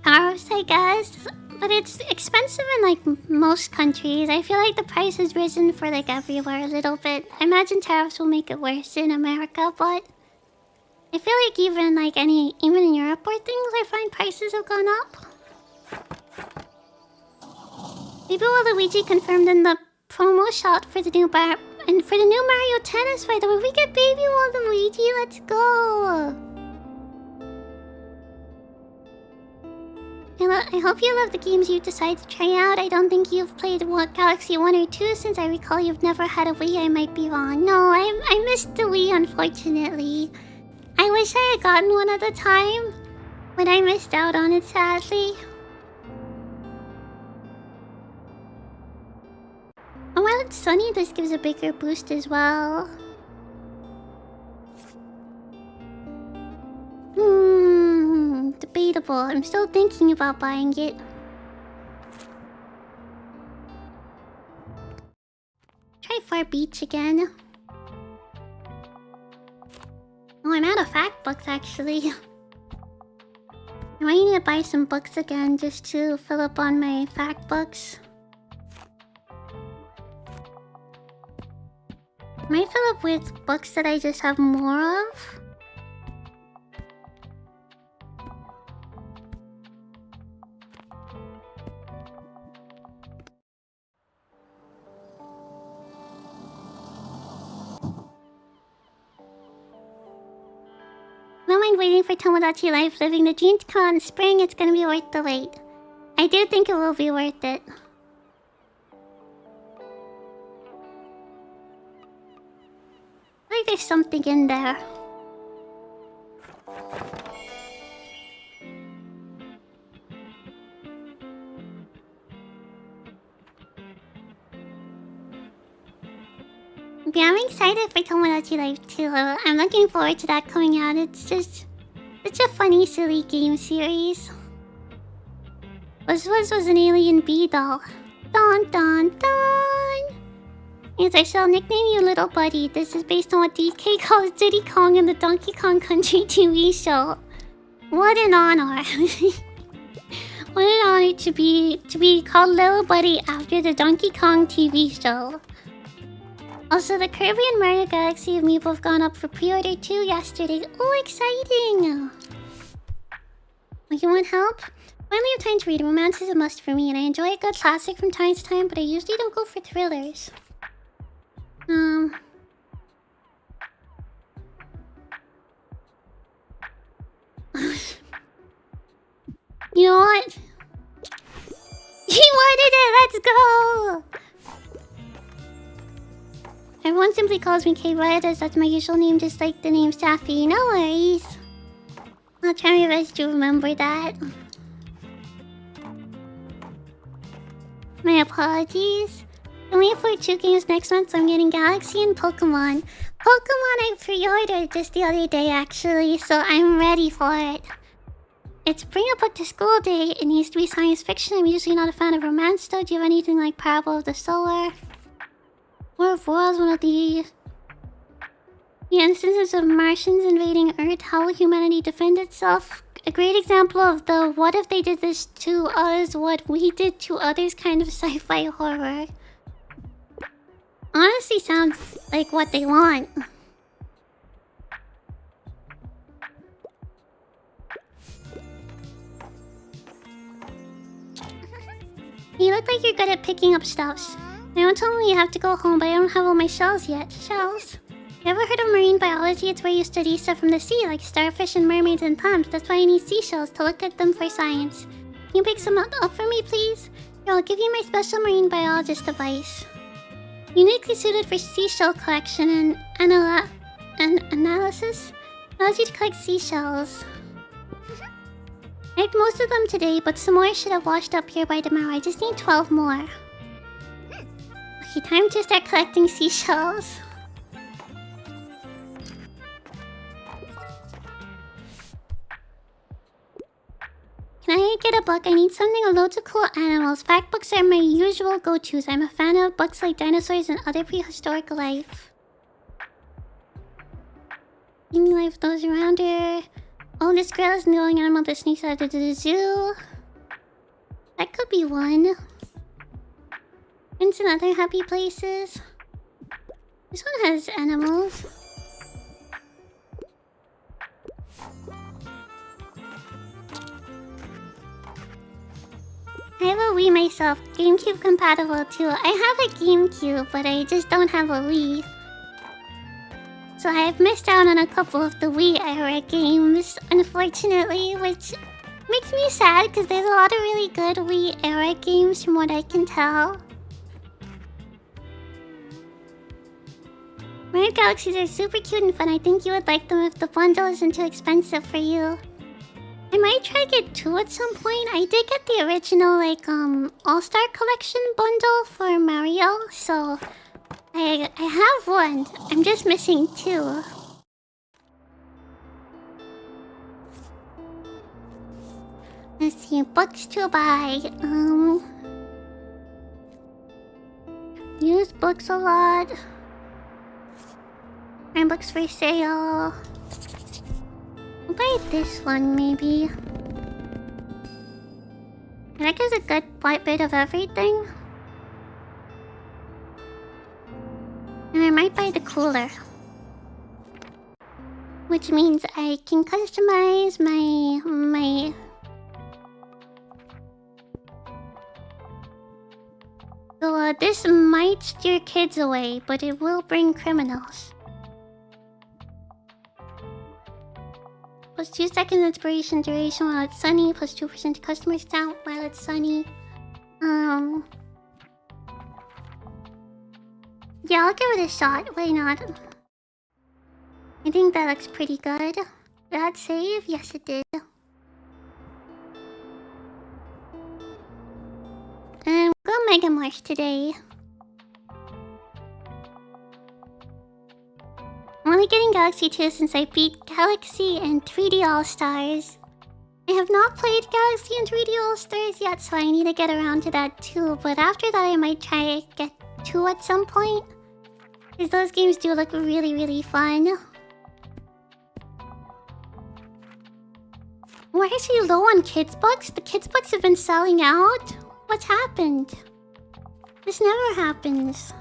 House, I guess. But it's expensive in, like, most countries. I feel like the price has risen for, like, everywhere a little bit. I imagine tariffs will make it worse in America, but I feel like even in Europe or things, I find prices have gone up. Maybe Luigi confirmed in the promo shot for the new and for the new Mario Tennis, by the way. We get baby Waluigi. Let's go. I hope you love the games you decide to try out. I don't think you've played Galaxy 1 or 2 since I recall you've never had a Wii. I might be wrong. No, I missed the Wii, unfortunately. I wish I had gotten one at the time, but I missed out on it, sadly. Oh, while it's sunny, this gives a bigger boost as well. Debatable. I'm still thinking about buying it. Try Far Beach again. Oh, I'm out of fact books, actually. I might need to buy some books again just to fill up on my fact books. I might fill up with books that I just have more of. Don't mind waiting for Tomodachi Life, living the dream to come out in spring. It's gonna be worth the wait. I do think it will be worth it. Like there's something in there. Yeah, I'm excited for Tomodachi Life too. I'm looking forward to that coming out. It's just such a funny, silly game series. Was an alien bee doll. Dun dun dun! Yes, I shall nickname you Little Buddy. This is based on what DK calls Diddy Kong in the Donkey Kong Country TV show. What an honor. What an honor to be called Little Buddy after the Donkey Kong TV show. Also, the Kirby and Mario Galaxy amiibo have gone up for pre-order too yesterday. Oh, exciting! Oh, you want help? Finally have time to read. Romance is a must for me, and I enjoy a good classic from time to time, but I usually don't go for thrillers. You know what? He wanted it! Let's go! Everyone simply calls me K-Red, as that's my usual name, just like the name Safi. No worries. I'll try my best to remember that. My apologies. I'm waiting for 2 games next month, so I'm getting Galaxy and Pokemon. Pokemon I pre-ordered just the other day, actually, so I'm ready for it. It's Bring a Book to School Day. It needs to be science fiction. I'm usually not a fan of romance, though. Do you have anything like Parable of the Solar? War of Worlds, one of the instances of Martians invading Earth. How will humanity defend itself? A great example of the what if they did this to us, what we did to others kind of sci-fi horror. Honestly sounds like what they want. You look like you're good at picking up stuffs. My aunt told me you have to go home, but I don't have all my shells yet. Shells? You ever heard of marine biology? It's where you study stuff from the sea, like starfish and mermaids and palms. That's why I need seashells to look at them for science. Can you pick some up for me, please? Here, I'll give you my special marine biologist device. Uniquely suited for seashell collection and analysis. Allows you to collect seashells. I had most of them today, but some more should have washed up here by tomorrow. I just need 12 more. Okay, time to start collecting seashells. Can I get a book? I need something with loads of cool animals. Fact books are my usual go-tos. I'm a fan of books like dinosaurs and other prehistoric life. Any life those around here. Oh, this girl is the only animal that sneaks out of the zoo. That could be one. And some other happy places. This one has animals. I have a Wii myself, GameCube compatible too. I have a GameCube, but I just don't have a Wii. So I've missed out on a couple of the Wii era games, unfortunately, which Makes me sad because there's a lot of really good Wii era games from what I can tell. Mario Galaxies are super cute and fun. I think you would like them if the bundle isn't too expensive for you. I might try to get 2 at some point. I did get the original, like, All-Star Collection bundle for Mario, so I have one. I'm just missing 2. Let's see, books to buy. Used books a lot. And books for sale. I'll buy this one, maybe. That gives a good bit of everything. And I might buy the cooler. Which means I can customize my... So, this might steer kids away, but it will bring criminals. Plus 2 seconds inspiration duration while it's sunny, plus 2% customer discount while it's sunny. Yeah, I'll give it a shot. Why not? I think that looks pretty good. Did that save? Yes, it did. And we'll go Mega March today. I'm only getting Galaxy 2 since I beat Galaxy and 3D All-Stars. I have not played Galaxy and 3D All-Stars yet, so I need to get around to that too. But after that, I might try to get 2 at some point. Because those games do look really, really fun. Why is he low on kids books? The kids books have been selling out? What's happened? This never happens.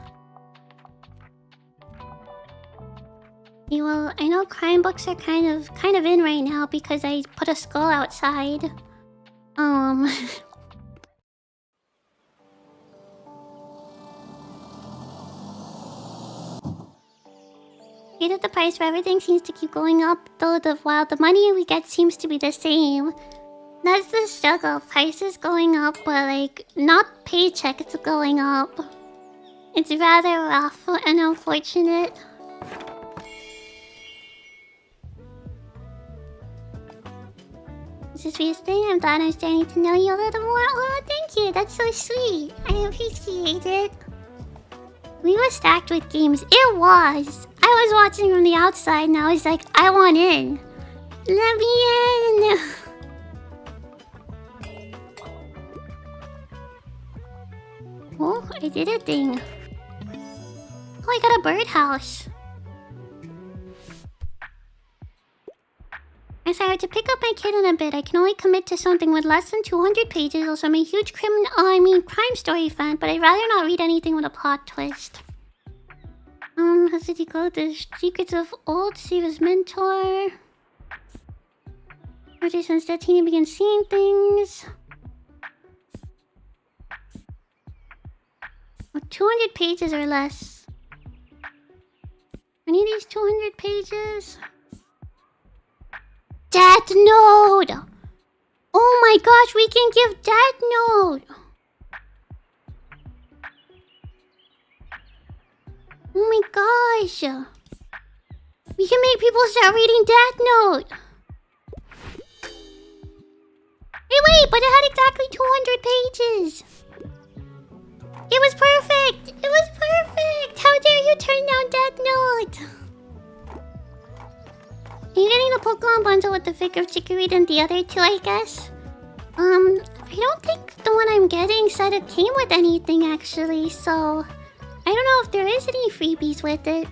Yeah, well, I know crime books are kind of in right now because I put a skull outside. Hate that the price for everything seems to keep going up, though while the money we get seems to be the same. That's the struggle. Prices going up, but like not paychecks going up. It's rather rough and unfortunate. This is the thing. I'm glad I'm starting to know you a little more. Oh, thank you. That's so sweet. I appreciate it. We were stacked with games. It was. I was watching from the outside and I was like, I want in. Let me in. Oh, I did a thing. Oh, I got a birdhouse. As I have to pick up my kid in a bit, I can only commit to something with less than 200 pages. Also, I'm a huge crime story fan, but I'd rather not read anything with a plot twist. How did he go? The Secrets of Old Siva's Mentor. Roger since 13 he began seeing things. Oh, 200 pages or less. I need these 200 pages. Death Note! Oh my gosh, we can give Death Note! Oh my gosh! We can make people start reading Death Note! Hey wait, but it had exactly 200 pages! It was perfect! It was perfect! How dare you turn down Death Note! You're getting the Pokemon bundle with the figure of Chikorita and the other 2, I guess? I don't think the one I'm getting said it came with anything, actually, so... I don't know if there is any freebies with it.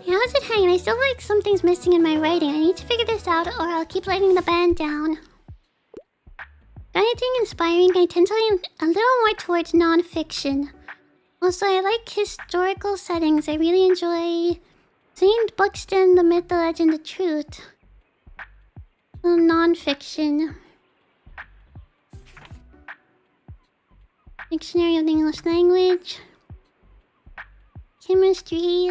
Yeah, how's it hanging? I still feel like something's missing in my writing. I need to figure this out, or I'll keep letting the band down. Got anything inspiring? I tend to lean a little more towards non-fiction. Also, I like historical settings. I really enjoy... Saint Buxton, The Myth, The Legend, The Truth. Non-fiction. Dictionary of the English Language. Chemistry.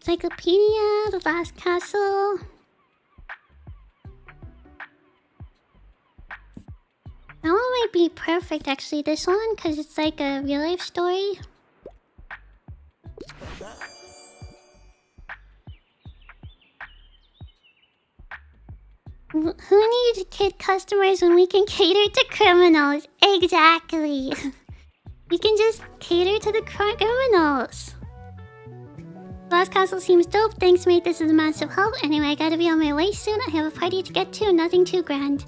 Encyclopedia, The Last Castle. That one might be perfect actually, this one, because it's like a real life story. Who needs kid customers when we can cater to criminals? Exactly. We can just cater to the criminals. Last Castle seems dope. Thanks, mate. This is a massive help. Anyway, I gotta be on my way soon. I have a party to get to. Nothing too grand.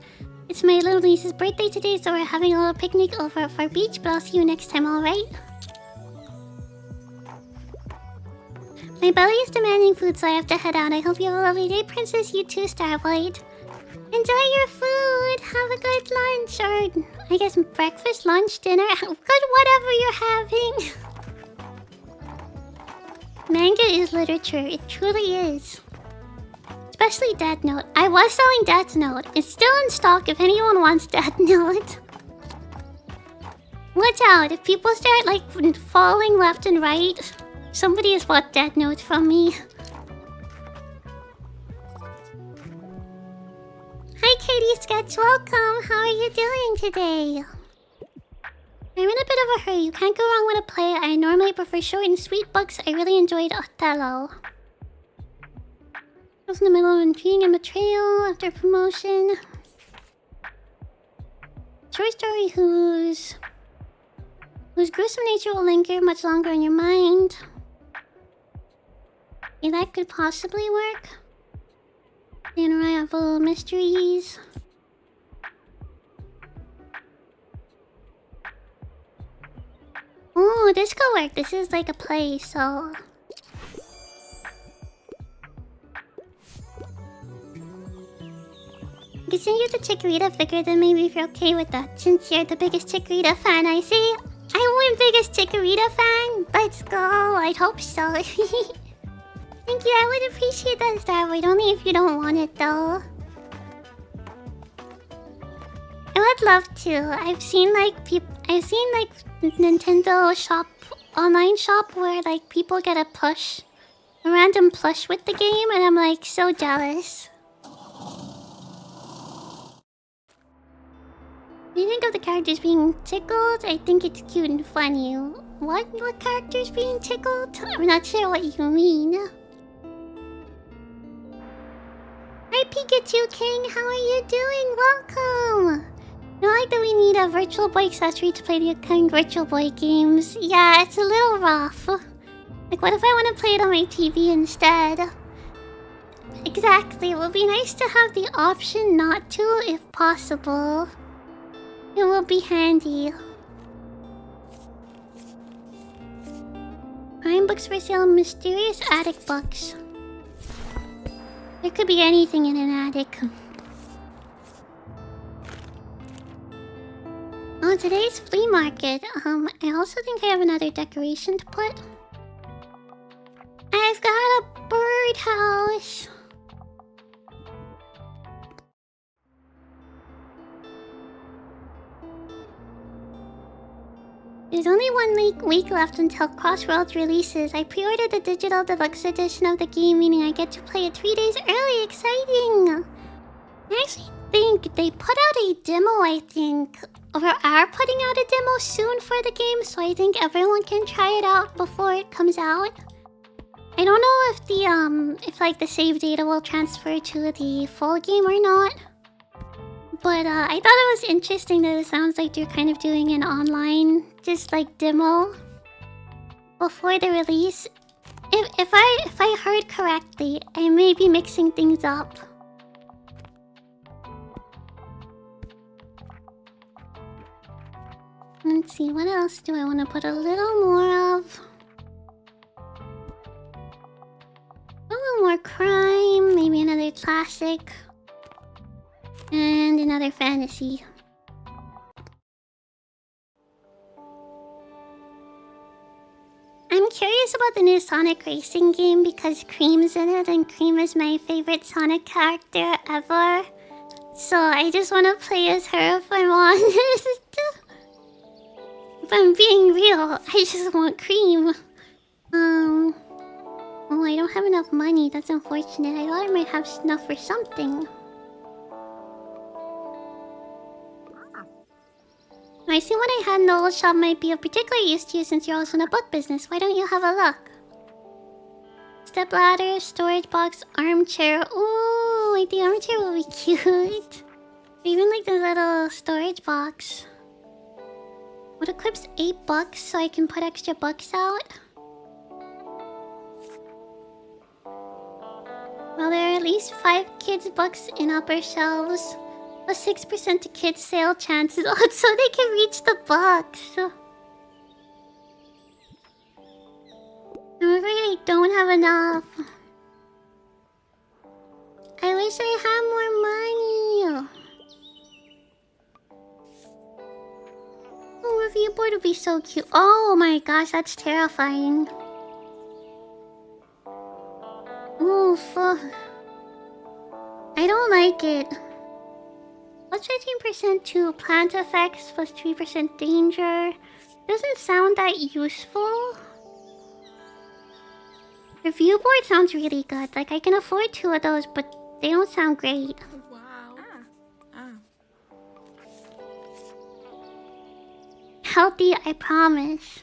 It's my little niece's birthday today, so we're having a little picnic over at our beach, but I'll see you next time, alright? My belly is demanding food, so I have to head out. I hope you have a lovely day, Princess. You too, Starlight. Enjoy your food. Have a good lunch, or I guess breakfast, lunch, dinner. Good whatever you're having. Manga is literature. It truly is. Especially Death Note. I was selling Death Note. It's still in stock if anyone wants Death Note. Watch out. If people start like falling left and right, somebody has bought Death Note from me. Hi Katie Sketch, welcome! How are you doing today? I'm in a bit of a hurry. You can't go wrong with a play. I normally prefer short and sweet books. I really enjoyed Othello. I was in the middle of intrigue and betrayal after promotion. Short story whose gruesome nature will linger much longer in your mind. Okay, that could possibly work. The unravel mysteries. Oh, this could work. This is like a play, so... I can send you the Chikorita figure, then maybe if you're okay with that. Since you're the biggest Chikorita fan, I see. I'm the biggest Chikorita fan. Let's go. I'd hope so. Thank you. I would appreciate that, Starboy. Only if you don't want it, though. I would love to. I've seen like Nintendo shop, online shop where like people get a random plush with the game, and I'm like so jealous. Do you think of the characters being tickled? I think it's cute and funny. What characters being tickled? I'm not sure what you mean. Hi Pikachu King, how are you doing? Welcome! Not like that we need a Virtual Boy accessory to play the upcoming Virtual Boy games. Yeah, it's a little rough. Like, what if I want to play it on my TV instead? Exactly, it would be nice to have the option not to, if possible. It will be handy. Prime books for sale, mysterious attic books. There could be anything in an attic. Oh, today's flea market. I also think I have another decoration to put. I've got a birdhouse. There's only 1 week left until Crossworlds releases. I pre-ordered the digital deluxe edition of the game, meaning I get to play it 3 days early. Exciting! I actually think they put out a demo, I think. Or are putting out a demo soon for the game, so I think everyone can try it out before it comes out. I don't know if the save data will transfer to the full game or not. But I thought it was interesting that it sounds like they're kind of doing an online, just like demo before the release. If I heard correctly, I may be mixing things up. Let's see, what else do I want to put a little more of? A little more crime, maybe another classic. And another fantasy. I'm curious about the new Sonic Racing game because Cream's in it, and Cream is my favorite Sonic character ever. So I just want to play as her if I'm honest. If I'm being real, I just want Cream. Oh Oh, I don't have enough money. That's unfortunate. I thought I might have enough for something. I see what I had in the old shop might be of particular use to you since you're also in a book business. Why don't you have a look? Step ladder, storage box, armchair. Ooh, like the armchair will be cute. Even like the little storage box. What equips 8 books so I can put extra books out? Well, there are at least 5 kids' books in upper shelves. Plus 6% to kids' sale chances. Oh, so they can reach the books. I'm afraid I don't have enough. I wish I had more money. Oh, review board would be so cute. Oh my gosh, that's terrifying. Oof. I don't like it. Plus 13% to plant effects, plus 3% danger. Doesn't sound that useful. Review board sounds really good. Like, I can afford 2 of those, but they don't sound great. Wow. Healthy, I promise.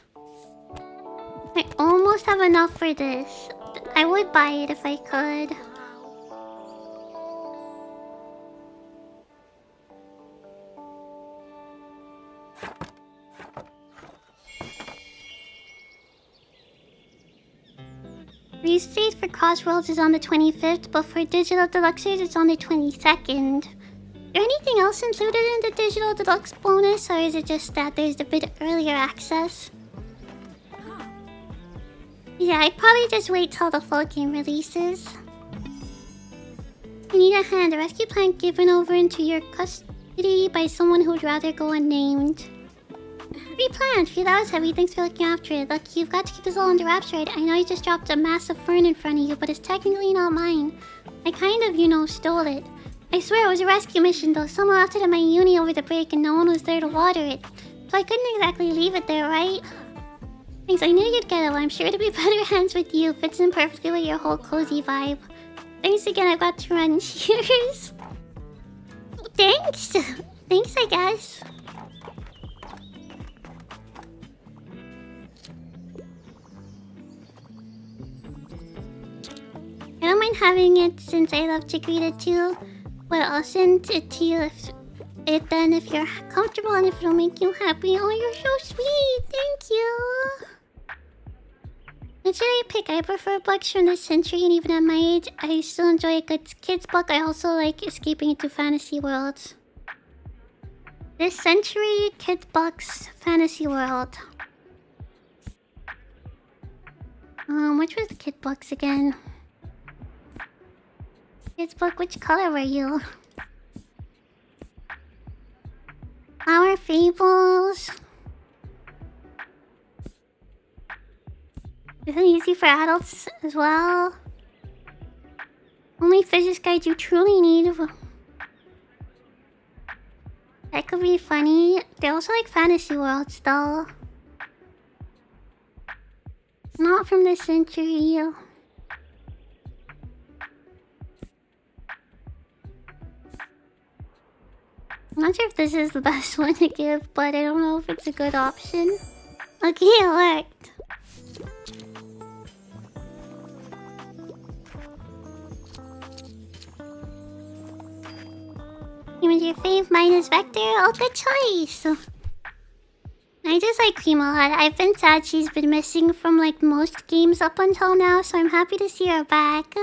I almost have enough for this. I would buy it if I could. Release date for Crossroads is on the 25th, but for Digital Deluxes it's on the 22nd. Is there anything else included in the Digital Deluxe bonus, or is it just that there's a bit earlier access? Yeah, I'd probably just wait till the full game releases. You need a hand. A rescue plan given over into your custody by someone who'd rather go unnamed. Free plan. Phew, that was heavy. Thanks for looking after it. Look, you've got to keep this all under wraps, right? I know you just dropped a massive fern in front of you, but it's technically not mine. I kind of, you know, stole it. I swear it was a rescue mission, though. Someone left it at my uni over the break and no one was there to water it. So I couldn't exactly leave it there, right? Thanks, I knew you'd get it. Well, I'm sure to be better hands with you. Fits in perfectly with your whole cozy vibe. Thanks again, I've got to run. Cheers! Thanks! Thanks, I guess. I don't mind having it since I love to greet it too. But I'll send it to you if you're comfortable and if it'll make you happy. Oh, you're so sweet! Thank you! What should I pick? I prefer books from this century, and even at my age, I still enjoy a good kid's book. I also like escaping into fantasy worlds. This century, kids' books, fantasy world. Which was the kid books again? Kids' book, which color were you? Our Fables. Isn't easy for adults as well? Only physics guides you truly need. That could be funny. They also like fantasy worlds though. Not from this century. I'm not sure if this is the best one to give, but I don't know if it's a good option. Okay, it worked. Human's your fave, mine is Vector. Oh, good choice. I just like Cream a lot. I've been sad she's been missing from like most games up until now, so I'm happy to see her back.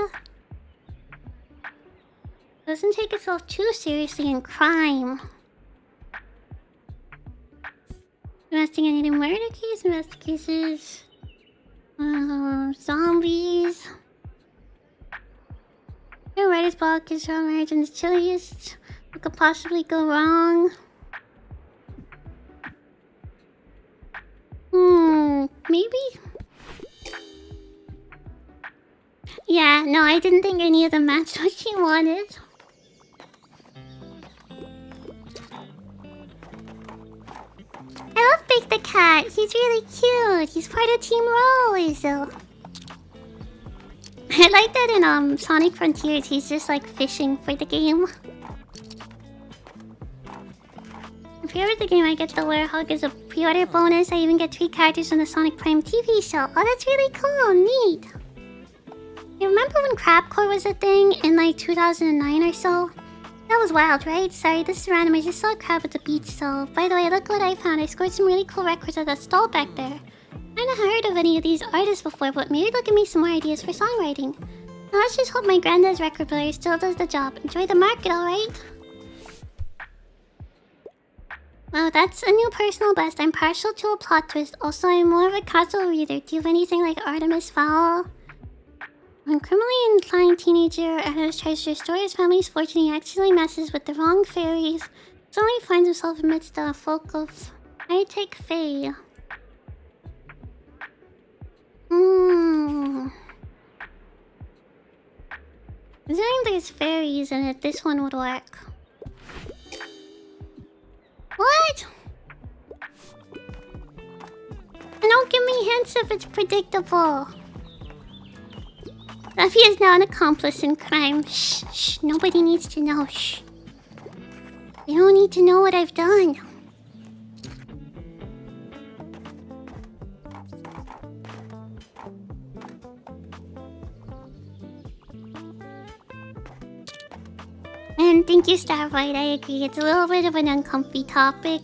Doesn't take itself too seriously in crime. Investigating murder case, investigations. Zombies. Your writer's block is your marriage and the chilliest. What could possibly go wrong? Maybe? Yeah, no, I didn't think any of them matched what she wanted. I love Big the Cat. He's really cute. He's part of Team Rose. I like that in Sonic Frontiers, he's just like fishing for the game. If you order the game, I get the Werehog as a pre-order bonus. I even get 3 characters from the Sonic Prime TV show. Oh, that's really cool. Neat. You remember when Crabcore was a thing in like 2009 or so? That was wild, right? Sorry, this is random. I just saw a crab at the beach, so... By the way, look what I found. I scored some really cool records at that stall back there. I haven't heard of any of these artists before, but maybe they'll give me some more ideas for songwriting. Now let's just hope my granddad's record player still does the job. Enjoy the market, alright? Well, that's a new personal best. I'm partial to a plot twist. Also, I'm more of a casual reader. Do you have anything like Artemis Fowl? When criminally inclined teenager Adams tries to restore his family's fortune, he accidentally messes with the wrong fairies. Suddenly finds himself amidst a folk of high-tech fae. Assuming there's fairies in it, this one would work. What? Don't give me hints if it's predictable. Duffy is now an accomplice in crime. Shh, shh, nobody needs to know. Shh. They don't need to know what I've done. And thank you, Starlight. I agree. It's a little bit of an uncomfy topic.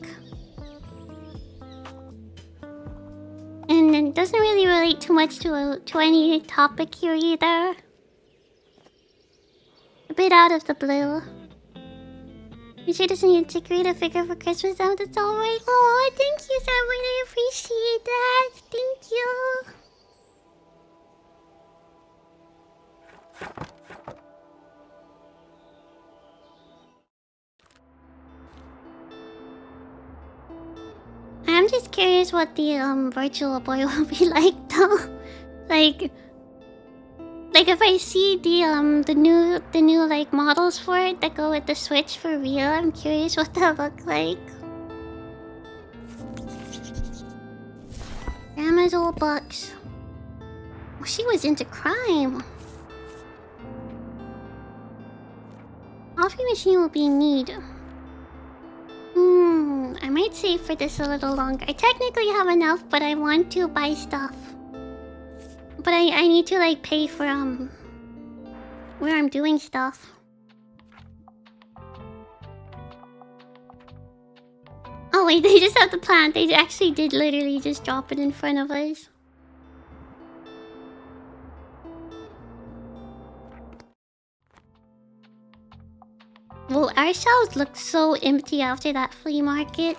And it doesn't really relate too much to any topic here either. A bit out of the blue. You sure doesn't need to create a figure for Christmas now? That's alright. Oh, thank you, Starlight. I appreciate that. Thank you. I'm just curious what the virtual boy will be like though. like if I see the new like models for it that go with the Switch for real, I'm curious what they'll look like. Grandma's old books. Oh, she was into crime. Coffee machine will be neat. I might save for this a little longer. I technically have enough, but I want to buy stuff. But I need to like pay for where I'm doing stuff. Oh wait, they just have the plant. They actually did literally just drop it in front of us. Well, our shelves looked so empty after that flea market.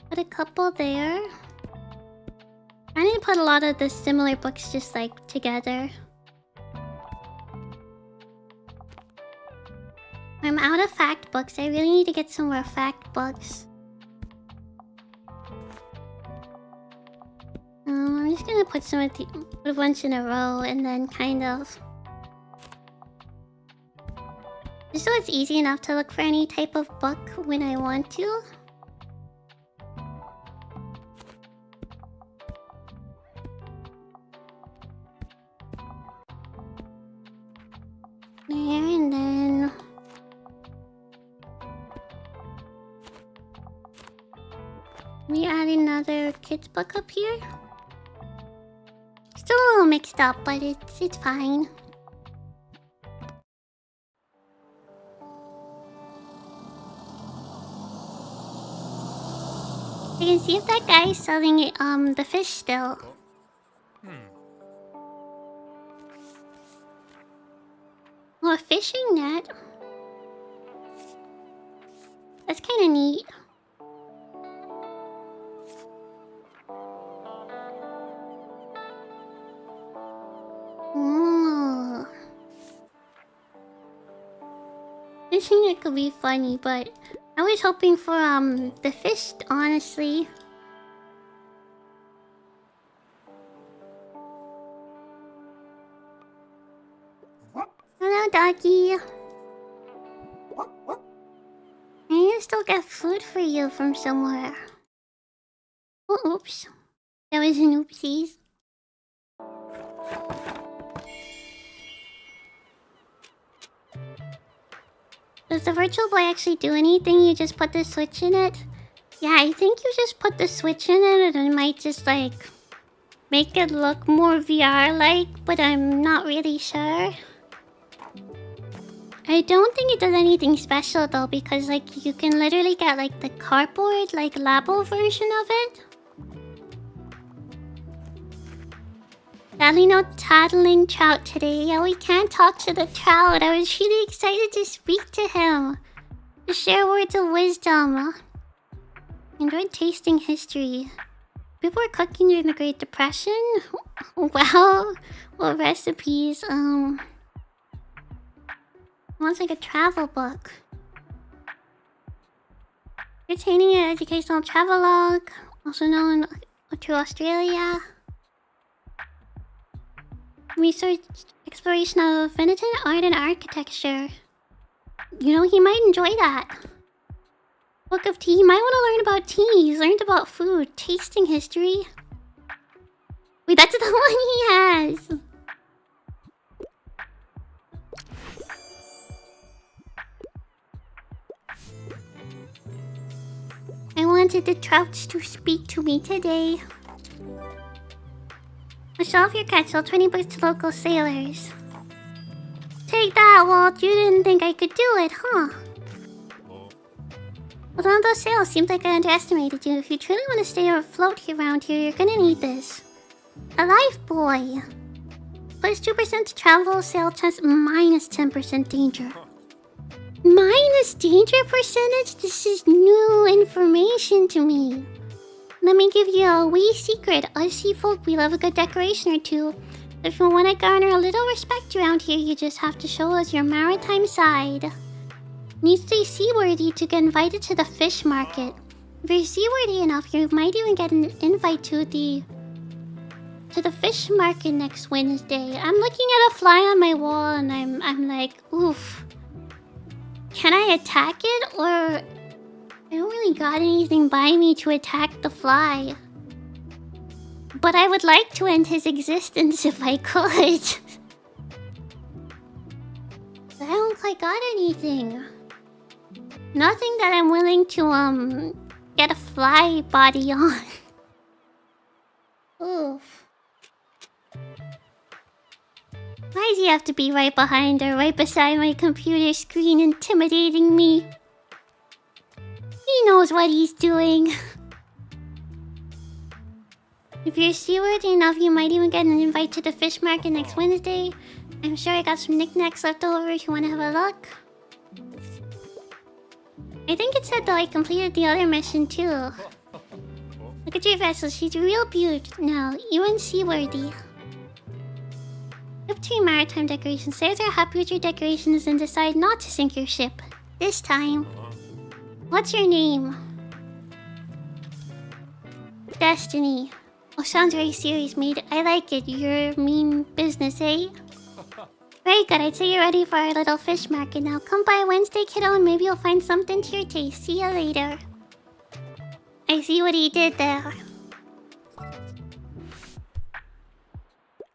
Put a couple there. I need to put a lot of the similar books just like together. I'm out of fact books. I really need to get some more fact books. I'm just gonna put some of the put a bunch in a row and then kind of. Just so it's easy enough to look for any type of book when I want to. There and then... we add another kid's book up here. Still a little mixed up, but it's fine. I can see if that guy is selling it, the fish still. Oh, a fishing net. That's kind of neat. Ooh. Fishing net could be funny, but I was hoping for the fish, honestly. Hello, doggy. I need to still get food for you from somewhere. Oh, oops. That was an oopsies. Does the Virtual Boy actually do anything? You just put the switch in it? Yeah, I think you just put the switch in it and it might just like make it look more VR-like, but I'm not really sure. I don't think it does anything special though, because like you can literally get like the cardboard, like Labo version of it. Sadly no tattling trout today. Yeah, we can't talk to the trout. I was really excited to speak to him. To share words of wisdom. Enjoyed tasting history. People were cooking during the Great Depression? Wow. What recipes? Sounds like a travel book. Retaining an educational travelogue, also known to Australia. Research exploration of Venetian art and architecture. You know, he might enjoy that. Book of tea. He might want to learn about tea. He's learned about food. Tasting history. Wait, that's the one he has. I wanted the trouts to speak to me today. Show off your catch, sell 20 books to local sailors. Take that, Walt. You didn't think I could do it, huh? Well, one of those sales seems like I underestimated you. If you truly want to stay afloat around here, you're gonna need this. A life buoy. Plus 2% to travel, sail chance, minus 10% danger. Minus danger percentage? This is new information to me. Let me give you a wee secret. Us sea folk, we love a good decoration or two. If you want to garner a little respect around here, you just have to show us your maritime side. Needs to be seaworthy to get invited to the fish market. If you're seaworthy enough, you might even get an invite to the fish market next Wednesday. I'm looking at a fly on my wall and I'm like, oof. Can I attack it, or I don't really got anything by me to attack the fly. But I would like to end his existence if I could. I don't quite got anything. Nothing that I'm willing to get a fly body on. Oof. Why does he have to be right behind or right beside my computer screen intimidating me? He knows what he's doing. If you're seaworthy enough, you might even get an invite to the fish market next Wednesday. I'm sure I got some knickknacks left over if you want to have a look. I think it said that I completed the other mission too. Look at your vessel, she's real beaut. Now, you and seaworthy. Up to your maritime decorations. Sailors are happy with your decorations and decide not to sink your ship. This time. What's your name? Destiny. Oh, sounds very serious, mate. I like it. You're mean business, eh? Very good. I'd say you're ready for our little fish market now. Come by Wednesday, kiddo, and maybe you'll find something to your taste. See you later. I see what he did there.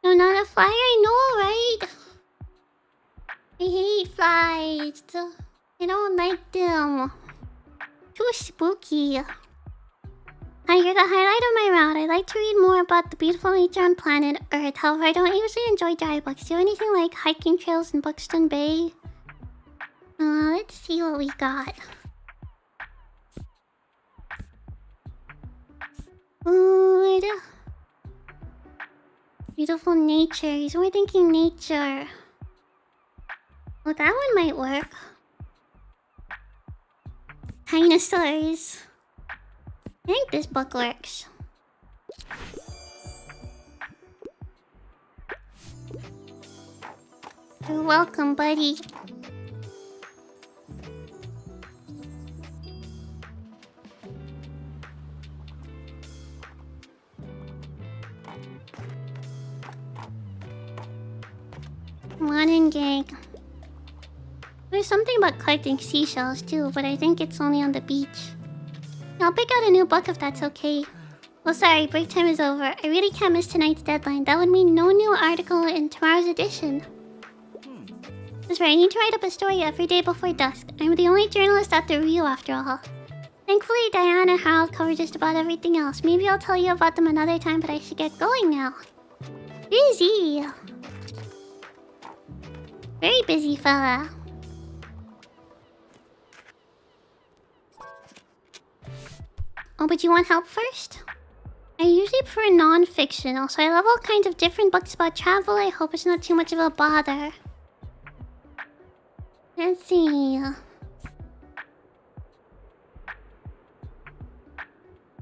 No, not a fly, I know, right? I hate flies. I don't like them. Too spooky. You're the highlight of my route. I'd like to read more about the beautiful nature on planet Earth. However, I don't usually enjoy dry books. Do anything like hiking trails in Buxton Bay? Let's see what we got. Food. Beautiful nature. He's only thinking nature. Well, that one might work. Dinosaurs. I think this book works. You're welcome, buddy. Come on in, gang. There's something about collecting seashells too, but I think it's only on the beach. I'll pick out a new book if that's okay. Well, sorry, break time is over. I really can't miss tonight's deadline. That would mean no new article in tomorrow's edition. That's right, I need to write up a story every day before dusk. I'm the only journalist at the Rio after all. Thankfully, Diana and Harold cover just about everything else. Maybe I'll tell you about them another time, but I should get going now. Busy. Very busy fella. Oh, but you want help first? I usually prefer non-fiction. Also, I love all kinds of different books about travel. I hope it's not too much of a bother. Let's see.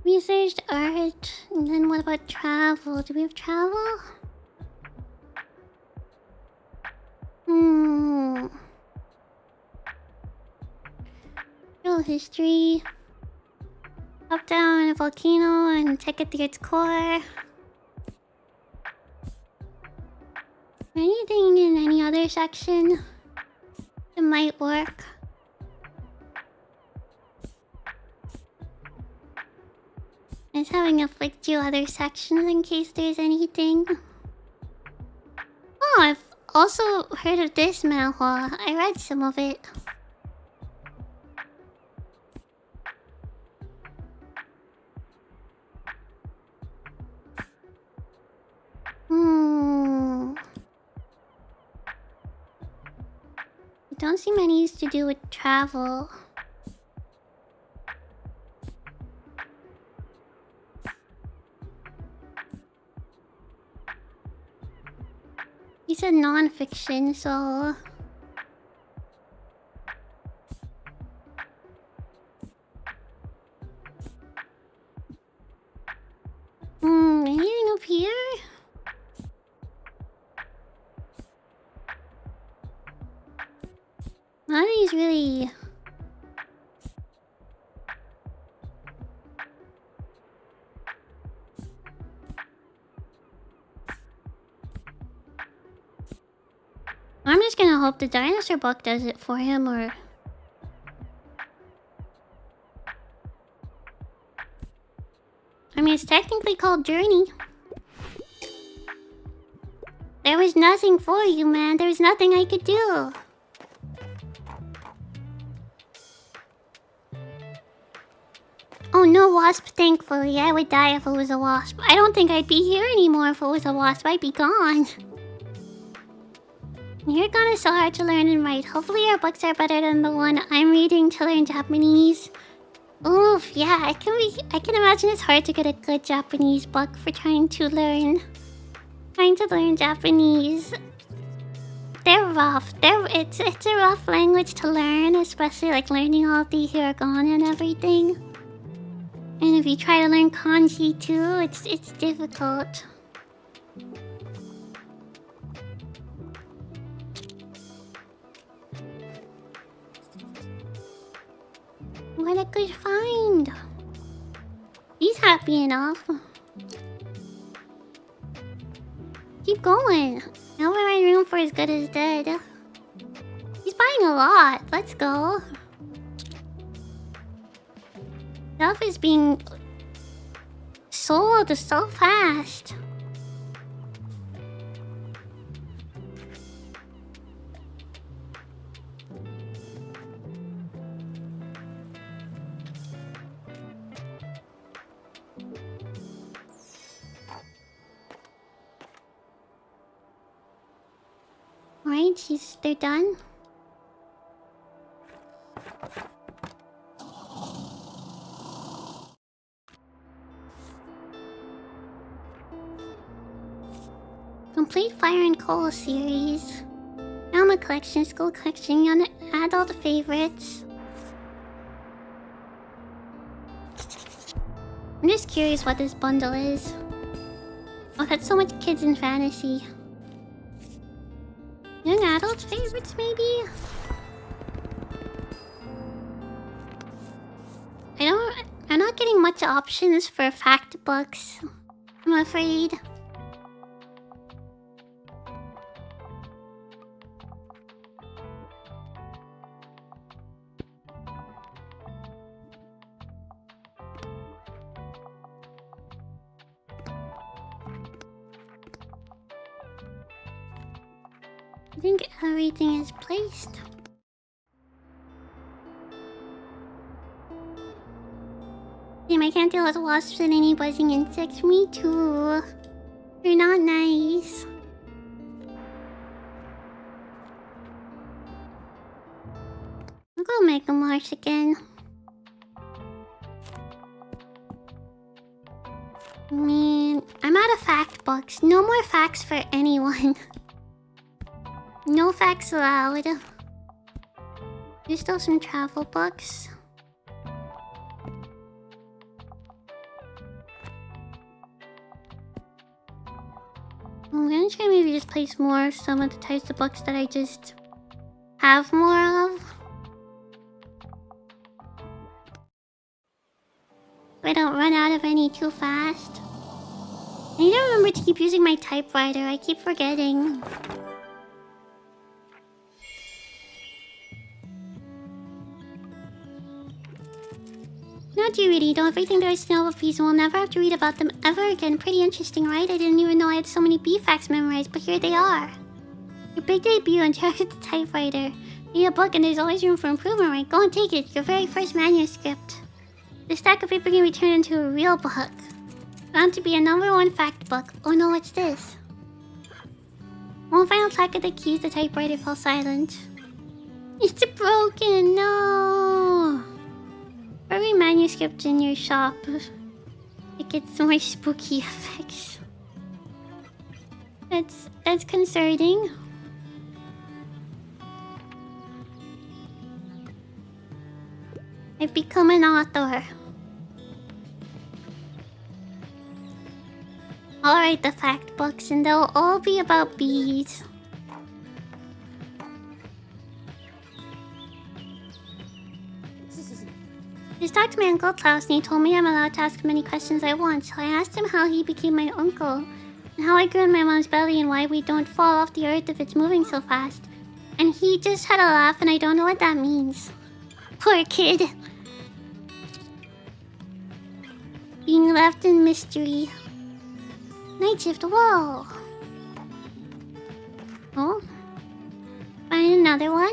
Researched art. And then what about travel? Do we have travel? Real history. Hop down a volcano and check it through its core. Anything in any other section that might work? I was having a flick through other sections in case there's anything. Oh, I've also heard of this manhwa. I read some of it. I don't see many used to do with travel. You said non-fiction, so... anything up here? None of these really... I'm just gonna hope the dinosaur book does it for him, or... I mean, it's technically called Journey. There was nothing for you, man. There was nothing I could do. Oh, no wasp, thankfully. I would die if it was a wasp. I don't think I'd be here anymore if it was a wasp. I'd be gone. Hiragana is so hard to learn and write. Hopefully our books are better than the one I'm reading to learn Japanese. Oof, yeah, I can imagine it's hard to get a good Japanese book for trying to learn Japanese. They're rough. It's a rough language to learn, especially like learning all the hiragana and everything. And if you try to learn kanji too, it's difficult. What a good find. He's happy enough. Keep going. Now we're in room for as good as dead. He's buying a lot. Let's go. Stuff is being sold so fast. Alright, they're done. Complete Fire and Coal series. Drama collection, school collection, young adult favorites. I'm just curious what this bundle is. Oh, that's so much kids in fantasy. Young adult favorites, maybe? I'm not getting much options for fact books, I'm afraid. I think everything is placed. Damn, I can't deal with wasps and any buzzing insects. Me too. They're not nice. I'll go Mega Mars again. I mean, I'm out of fact books. No more facts for anyone. No facts allowed. There's still some travel books. I'm gonna try maybe just place more of some of the types of books that I just have more of. I don't run out of any too fast. I need to remember to keep using my typewriter. I keep forgetting. Not you, really. Don't ever think there is snow of bees and we'll never have to read about them ever again. Pretty interesting, right? I didn't even know I had so many bee facts memorized, but here they are. Your big debut and check the typewriter. Need a book and there's always room for improvement, right? Go and take it. Your very first manuscript. This stack of paper can be turned into a real book. Bound to be a #1 fact book. Oh no, what's this? One final track of the keys, the typewriter fell silent. It's broken, no! Every manuscript in your shop, it gets more spooky effects. That's concerning. I've become an author. I'll write the fact books and they'll all be about bees. Just talked to my Uncle Klaus and he told me I'm allowed to ask him any questions I want, so I asked him how he became my uncle, and how I grew in my mom's belly and why we don't fall off the earth if it's moving so fast. And he just had a laugh and I don't know what that means. Poor kid. Being left in mystery. Night shift, whoa. Oh. Find another one.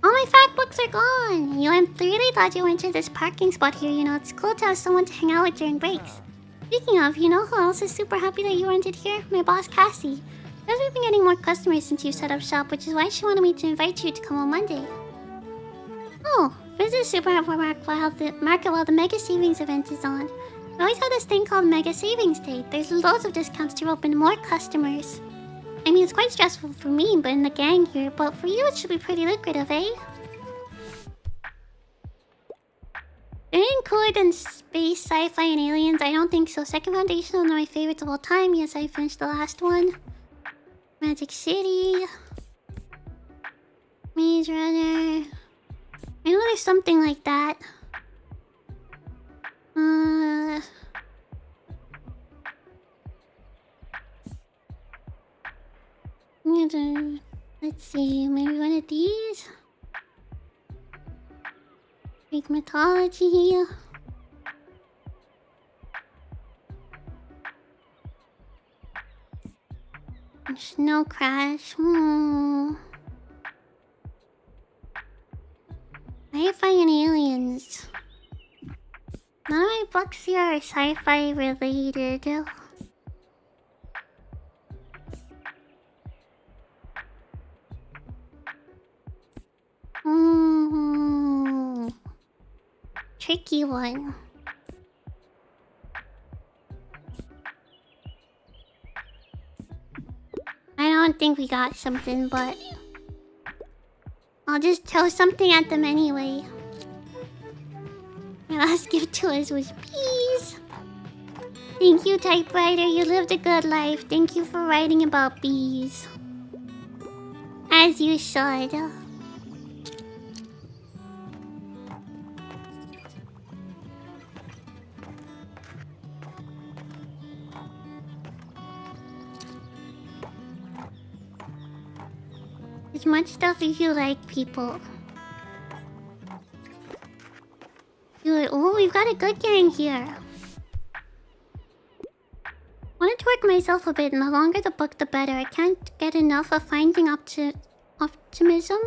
All my fact books are gone. I'm really glad you went to this parking spot here. It's cool to have someone to hang out with during breaks. Speaking of, who else is super happy that you rented here? My boss, Cassie. Because we've been getting more customers since you set up shop, which is why she wanted me to invite you to come on Monday. Oh, visit Supermarket while the Mega Savings event is on. We always have this thing called Mega Savings Day. There's loads of discounts to open more customers. I mean, it's quite stressful for me, but in the gang here. But for you, it should be pretty lucrative, eh? Anything cooler than space, sci-fi, and aliens? I don't think so. Second Foundation is one of my favorites of all time. Yes, I finished the last one. Magic City. Maze Runner. I know there's something like that. Let's see, maybe one of these? Greek mythology. Snow Crash. Sci-fi and aliens. None of my books here are sci-fi related. Tricky one. I don't think we got something, but I'll just throw something at them anyway. My last gift to us was bees. Thank you, typewriter. You lived a good life. Thank you for writing about bees. As you should. As much stuff as you like, people. Oh, we've got a good gang here. Wanted to work check myself a bit, and the longer the book, the better. I can't get enough of finding optimism.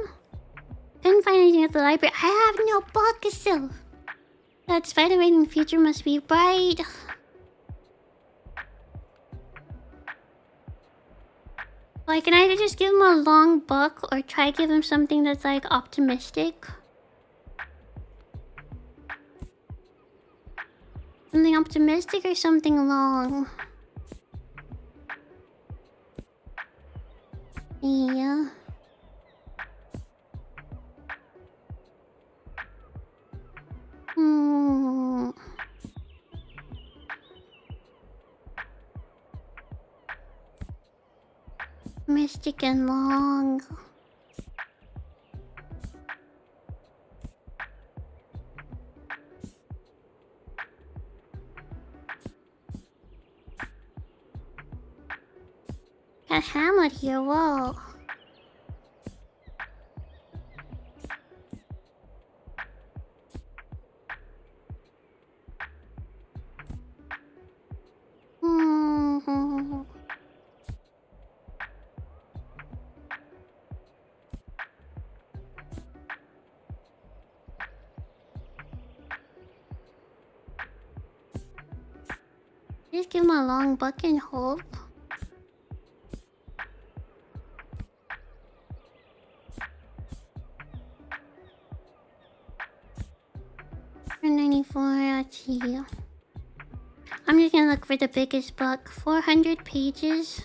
Couldn't find anything at the library. I have no book still. That spider-rating future must be bright. Like, can I either just give him a long book or try give him something that's like optimistic? Something optimistic or something long? Yeah. Mystic and long. Got hammered here, whoa. Just give him a long book and hope. For 94, let's see. I'm just gonna look for the biggest book. 400 pages.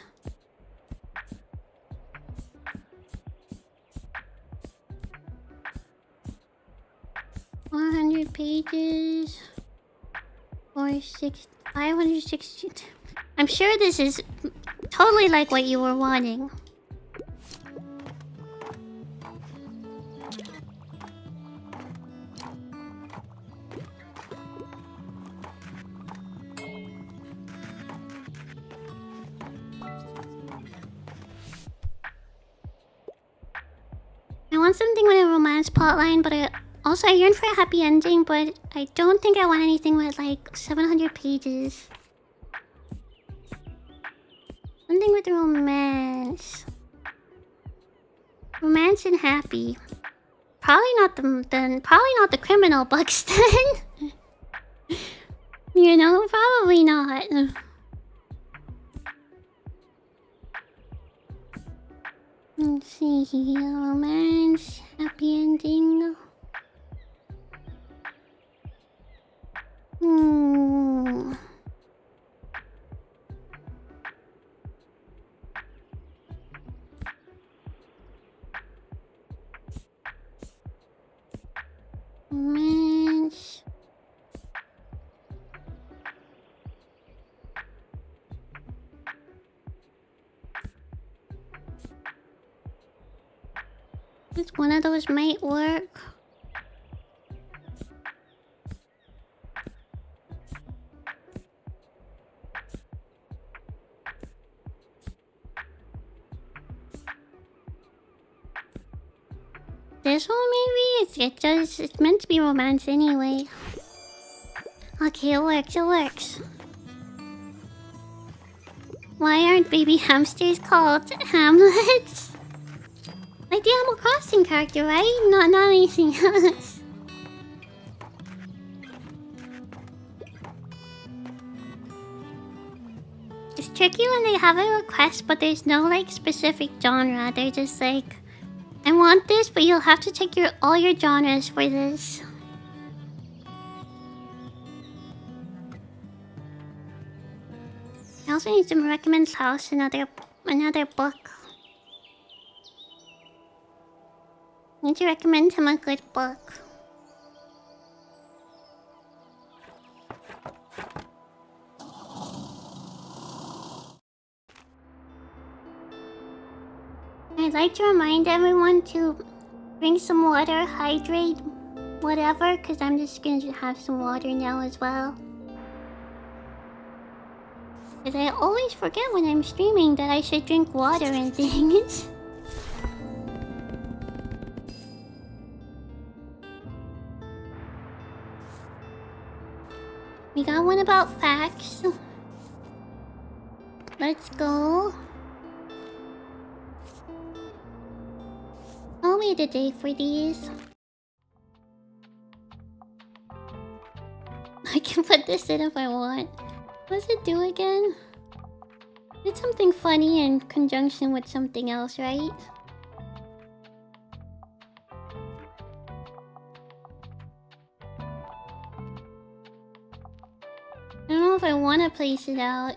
Pages. 560. I'm sure this is totally like what you were wanting. I want something with a romance plotline, but I yearn for a happy ending, but I don't think I want anything with like 700 pages. Something with romance. Romance and happy. Probably not the criminal books then. You know, probably not. Let's see here. Romance, happy ending. Romance. It's one of those might work. This one maybe? It's meant to be romance anyway. Okay, it works. Why aren't baby hamsters called Hamlets? Like the Animal Crossing character, right? Not anything else. It's tricky when they have a request, but there's no like specific genre. They're just like, I want this, but you'll have to check all your genres for this. I also need to recommend House another book. Need to recommend him a good book. I'd like to remind everyone to drink some water, hydrate, whatever, because I'm just gonna have some water now as well. Because I always forget when I'm streaming that I should drink water and things. We got one about facts. Let's go. I'll wait a day for these. I can put this in if I want. What does it do again? It's something funny in conjunction with something else, right? I don't know if I want to place it out.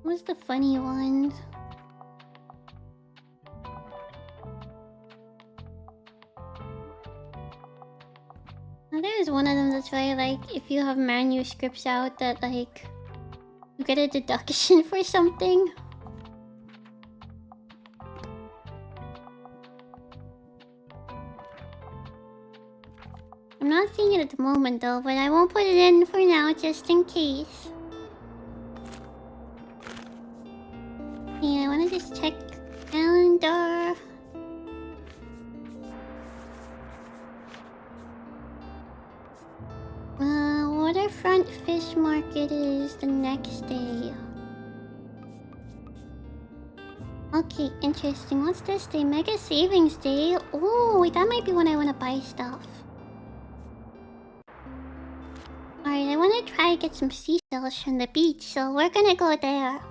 What's the funny one? Now there's one of them that's why, like, if you have manuscripts out that, like, you get a deduction for something. I'm not seeing it at the moment though, but I won't put it in for now just in case. Yeah, I wanna just check calendar. Waterfront Fish Market is the next day. Okay, interesting. What's this day? Mega Savings Day? Oh, wait, that might be when I want to buy stuff. Alright, I want to try to get some seashells from the beach, so we're gonna go there.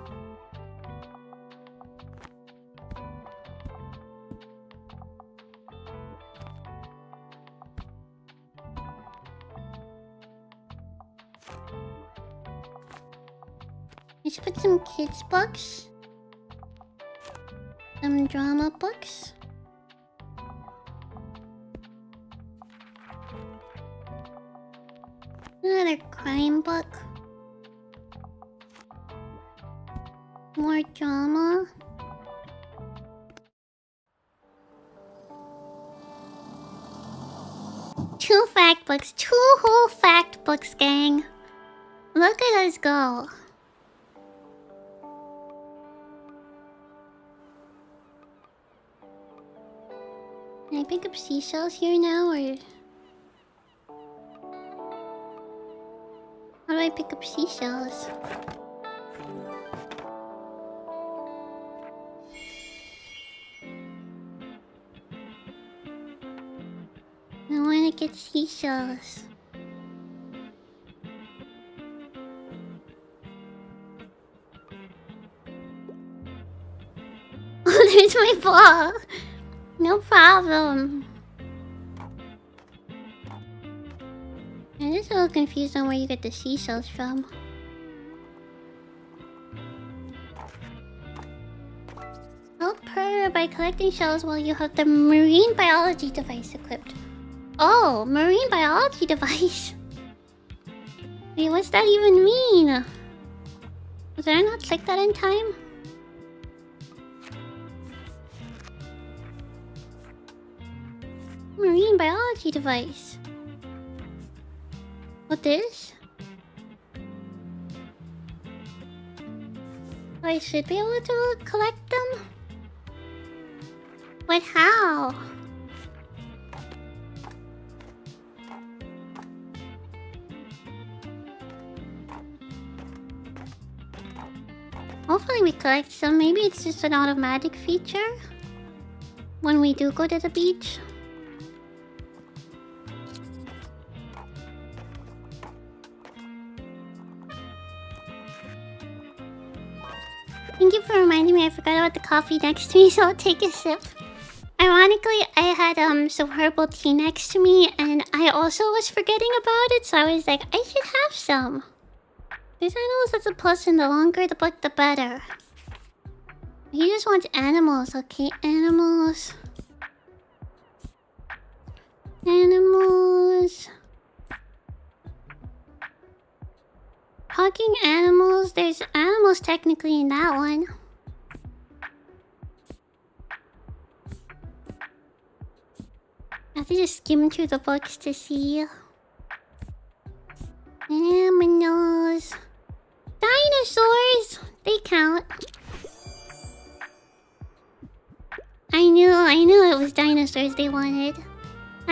Let's put some kids' books. Some drama books. Another crime book. More drama. Two fact books. Two whole fact books, gang. Look at us go. Can I pick up seashells here now, or... How do I pick up seashells? I wanna get seashells. Oh, there's my ball! No problem. I'm just a little confused on where you get the seashells from. Help her by collecting shells while you have the marine biology device equipped. Oh, marine biology device. Wait, what's that even mean? Did I not click that in time? Marine biology device. What this? I should be able to collect them? But how? Hopefully we collect some. Maybe it's just an automatic feature when we do go to the beach. Thank you for reminding me. I forgot about the coffee next to me, so I'll take a sip. Ironically, I had some herbal tea next to me, and I also was forgetting about it, so I was like, I should have some. There's animals that's a plus, and the longer the book, the better. He just wants animals, okay? Animals. Animals. Talking animals. There's animals technically in that one. I have to just skim through the books to see. Animals. Dinosaurs! They count. I knew it was dinosaurs they wanted.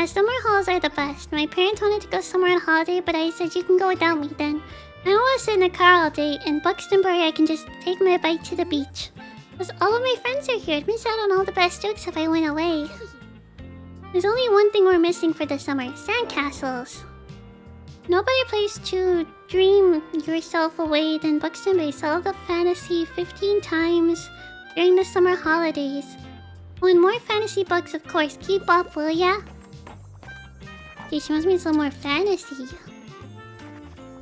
Summer halls are the best. My parents wanted to go somewhere on holiday, but I said you can go without me then. I don't want to sit in the car all day. In Buxtonbury, I can just take my bike to the beach. Because all of my friends are here. I'd miss out on all the best jokes if I went away. There's only one thing we're missing for the summer. Sandcastles. No better place to dream yourself away than Buxtonbury. Sell the fantasy 15 times during the summer holidays. Oh, and more fantasy books, of course. Keep up, will ya? Okay, she wants me some more fantasy.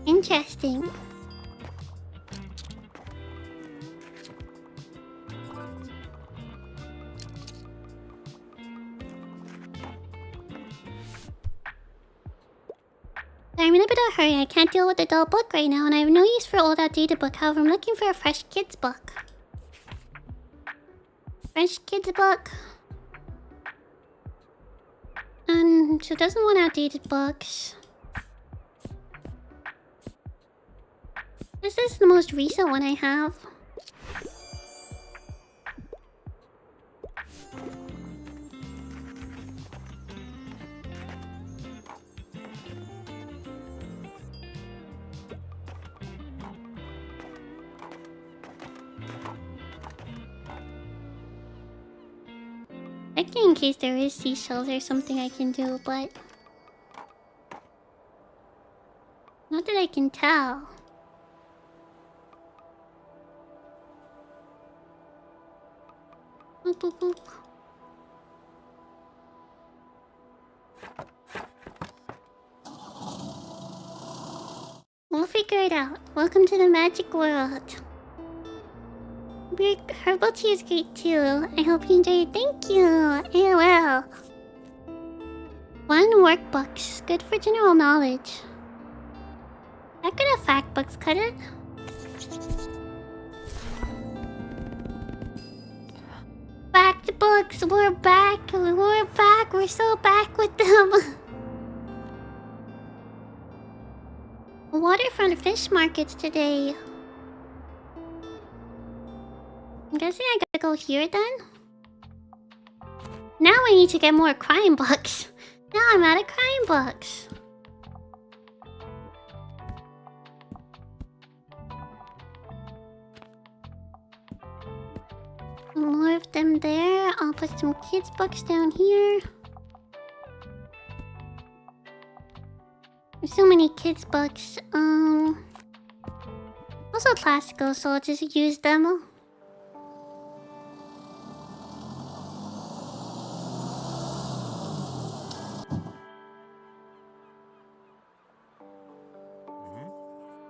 Interesting. I'm in a bit of a hurry. I can't deal with a dull book right now, and I have no use for an old outdated book. However, I'm looking for a fresh kids book. Fresh kids book. She doesn't want outdated books. This is the most recent one I have. Checking in case there is seashells or something I can do, but not that I can tell. Boop, boop, boop. We'll figure it out. Welcome to the magic world. Herbal tea is great too. I hope you enjoy it. Thank you. AOL. 1 workbooks. Good for general knowledge. I could have fact books, could it? Fact books. We're back. We're back. We're so back with them. Waterfront fish markets today. I'm guessing I gotta go here then? Now I need to get more crime books. Now I'm out of crime books. More of them there. I'll put some kids books down here. There's so many kids books. Also classical, so I'll just use them.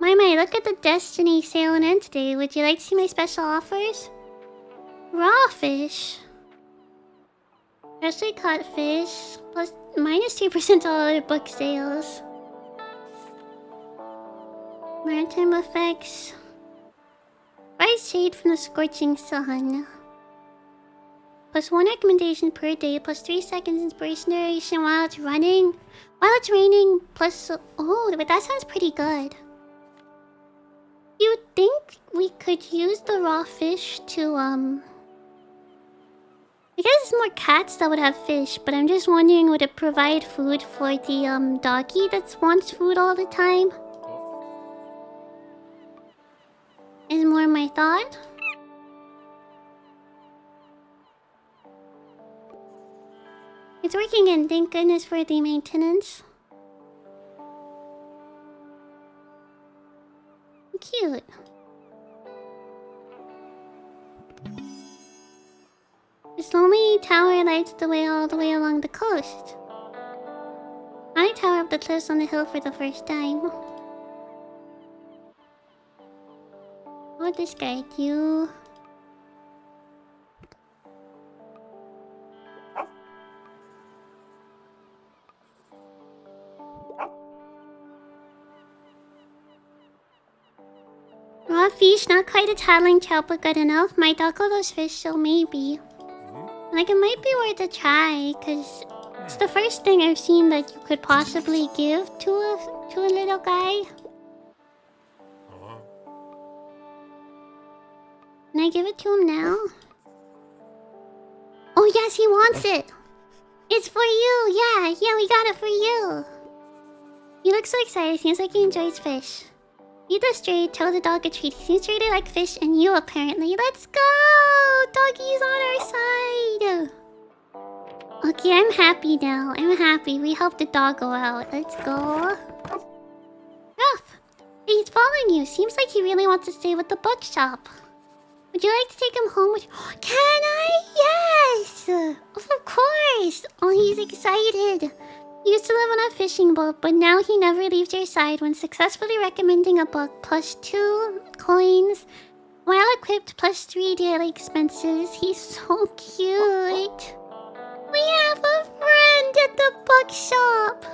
My, look at the Destiny sale and end today. Would you like to see my special offers? Raw fish. Freshly caught fish. Plus minus 2% all other book sales. Maritime effects. Bright shade from the scorching sun. Plus 1 recommendation per day. Plus 3 seconds inspiration while it's running. While it's raining. Plus... Oh, but that sounds pretty good. You think we could use the raw fish to, I guess it's more cats that would have fish, but I'm just wondering, would it provide food for the, doggy that wants food all the time? Is more my thought. It's working and thank goodness for the maintenance. Cute. This lonely tower lights the way all the way along the coast. I tower up the cliffs on the hill for the first time. What would this guy do? Raw fish, not quite a tattling trout, but good enough. Might tackle those fish, so maybe. Like, it might be worth a try, because it's the first thing I've seen that you could possibly give to a little guy. Can I give it to him now? Oh yes, he wants it! It's for you. Yeah, we got it for you. You look so excited. Seems like he enjoys fish. Feed the stray, tell the dog a treat. He seems to really like fish and you apparently. Let's go! Doggy's on our side. Okay, I'm happy now. I'm happy. We helped the doggo out. Let's go. Ruff! He's following you. Seems like he really wants to stay with the bookshop. Would you like to take him home with you? Can I? Yes! Of course! Oh, he's excited. He used to live on a fishing boat, but now he never leaves your side when successfully recommending a book plus 2 coins. While equipped plus 3 daily expenses. He's so cute. We have a friend at the bookshop.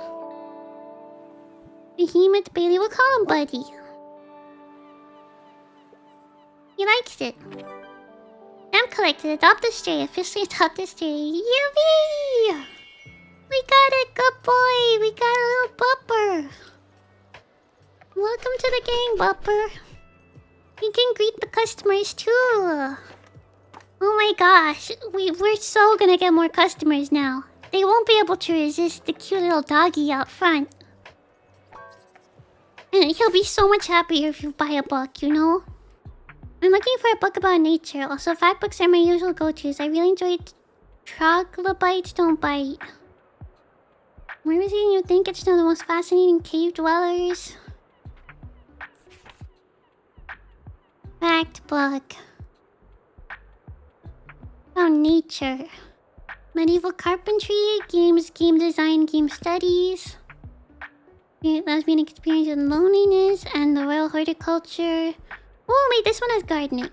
Behemoth Bailey, we'll call him Buddy. He likes it. I'm collected. Adopt a stray. Officially adopt a stray. Yippee! We got a good boy. We got a little bupper. Welcome to the gang, bupper. You can greet the customers too. Oh my gosh. We're so gonna get more customers now. They won't be able to resist the cute little doggy out front. And he'll be so much happier if you buy a book, you know? I'm looking for a book about nature. Also, 5 books are my usual go-tos. I really enjoyed Troglobites Don't Bite. Where is it? You think it's one of the most fascinating cave dwellers? Fact book. About nature. Medieval carpentry, games, game design, game studies. Lesbian experience with loneliness and the royal horticulture. Oh wait, this one has gardening.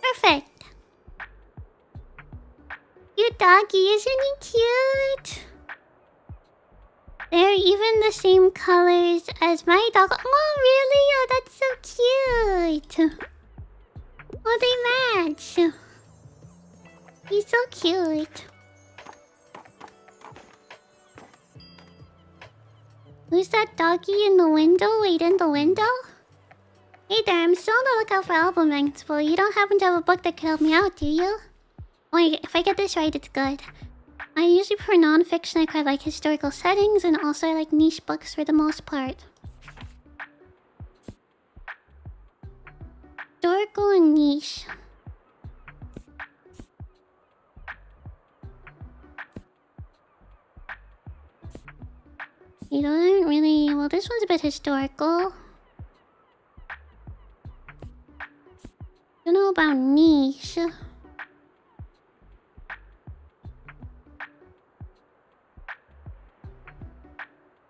Perfect. Cute doggy, isn't he cute? They're even the same colors as my dog. Oh really? Oh, that's so cute. Oh, they match. He's so cute. Who's that doggy in the window? Wait, in the window? Hey there, I'm still on the lookout for album expo. You don't happen to have a book that could help me out, do you? Wait, if I get this right, it's good. I usually prefer non-fiction. I quite like historical settings, and also I like niche books for the most part. Historical and niche. You don't really... Well, this one's a bit historical. Don't know about niche.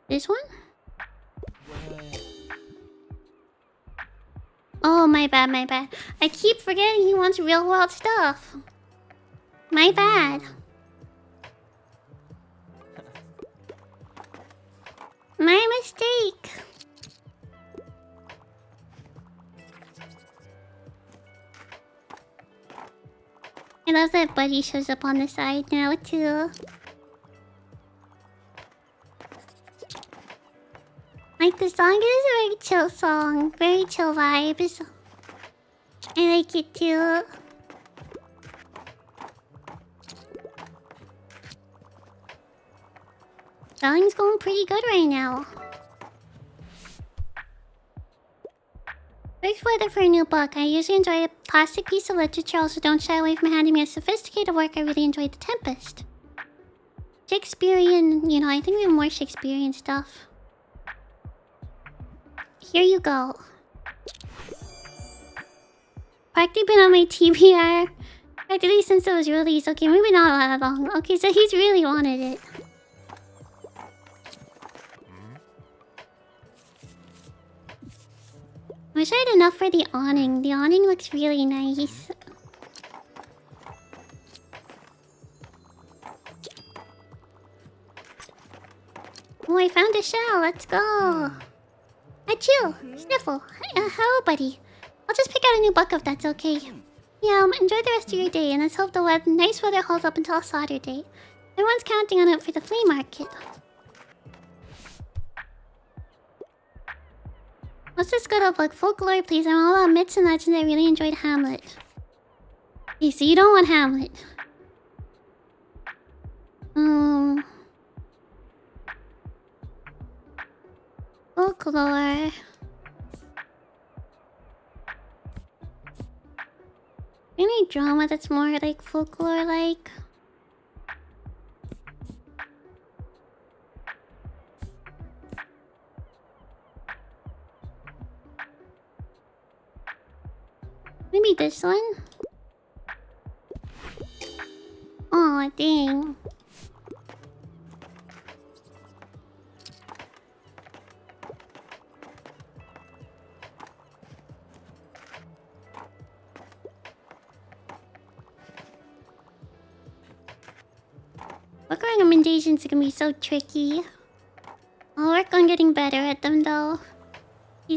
This one? Oh, my bad, my bad. I keep forgetting he wants real world stuff. My bad. My mistake. I love that Buddy shows up on the side now too. Like the song, it is a very chill song, very chill vibes. I like it too. Spelling's going pretty good right now. Perfect weather for a new book. I usually enjoy a classic piece of literature. Also, don't shy away from handing me a sophisticated work. I really enjoyed The Tempest. Shakespearean, you know, I think we have more Shakespearean stuff. Here you go. Practically been on my TBR practically since it was released. Okay, maybe not that long. Okay, so he's really wanted it. I wish I had enough for the awning. The awning looks really nice. Oh, I found a shell. Let's go. Achoo! Sniffle. Hello, buddy. I'll just pick out a new book if that's okay. Yeah, enjoy the rest of your day, and let's hope the nice weather holds up until Saturday. Everyone's counting on it for the flea market. What's this good old book? Folklore, please. I'm all about myths and legends. I really enjoyed Hamlet. Okay, so you don't want Hamlet. Folklore. Any drama that's more like folklore-like? Maybe this one? Aw, dang. Book recommendations can be so tricky. I'll work on getting better at them though.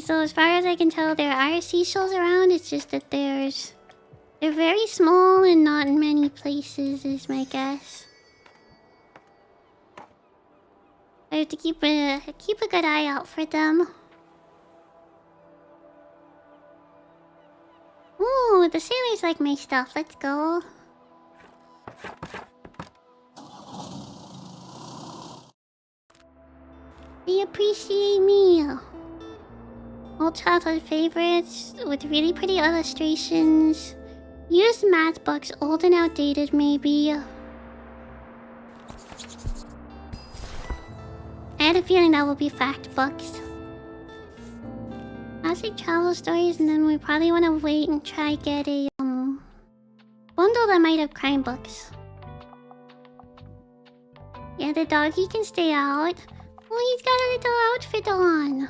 So as far as I can tell, there are seashells around. It's just that they're very small and not in many places, is my guess. I have to keep a good eye out for them. Ooh, the sailors like my stuff. Let's go. They appreciate me. Old childhood favorites with really pretty illustrations. Used math books, old and outdated maybe. I had a feeling that would be fact books. Classic travel stories, and then we probably want to wait and try get a bundle that might have crime books. Yeah, the doggy can stay out. Oh, he's got a little outfit on.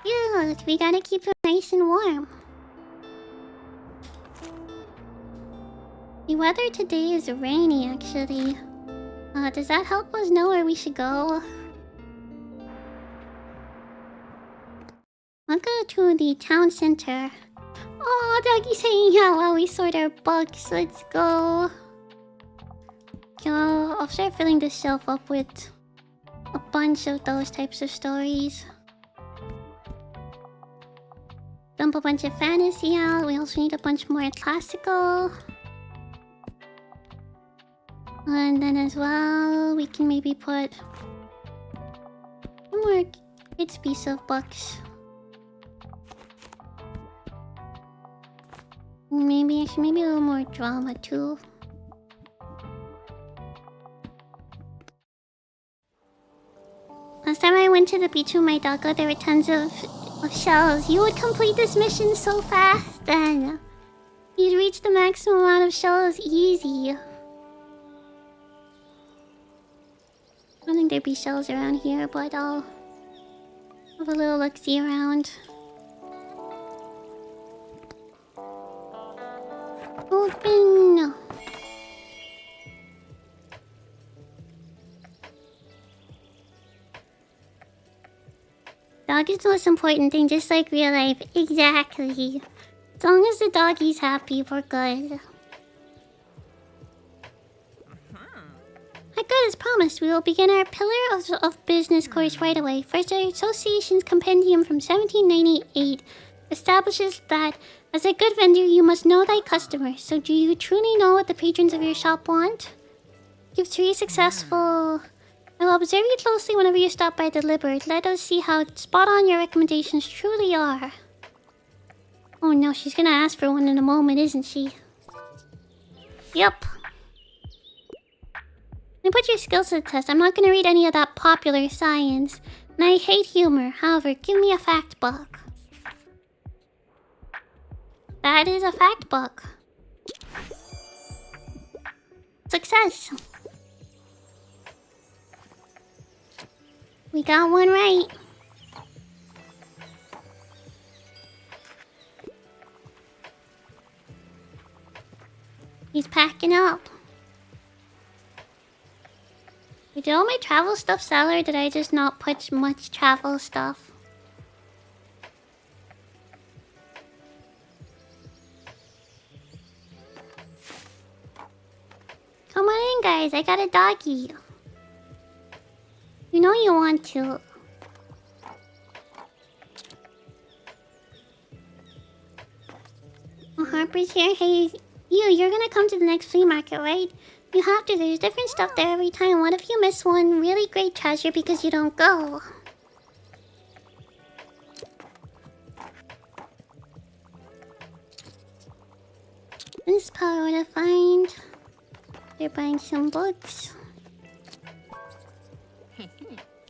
Yeah, we gotta keep him nice and warm. The weather today is rainy, actually. Does that help us know where we should go? I'll go to the town center. Oh, doggy's hanging out while we sort our books. Let's go. I'll start filling this shelf up with a bunch of those types of stories. Dump a bunch of fantasy out. We also need a bunch more classical. And then as well, we can maybe put one more kids' piece of books. Maybe a little more drama too. Last time I went to the beach with my doggo, there were tons of shells. You would complete this mission so fast then. You'd reach the maximum amount of shells easy. I don't think there'd be shells around here, but I'll have a little look-see around. Open! Dog is the most important thing, just like real life. Exactly. As long as the doggy's happy, we're good. Like good as promised, we will begin our Pillar of Business course right away. First, our association's compendium from 1798 establishes that as a good vendor, you must know thy customers. So do you truly know what the patrons of your shop want? If to be successful, I will observe you closely whenever you stop by Deliberate. Let us see how spot on your recommendations truly are. Oh no, she's gonna ask for one in a moment, isn't she? Yep. Let me put your skills to the test. I'm not gonna read any of that popular science. And I hate humor. However, give me a fact book. That is a fact book. Success. We got one right. He's packing up. Did all my travel stuff sell, or did I just not put much travel stuff? Come on in, guys. I got a doggy. You know you want to. Oh, Harper's here. Hey, you're gonna come to the next flea market, right? You have to. There's different stuff there every time. What if you miss one really great treasure because you don't go? This power to find. They're buying some books.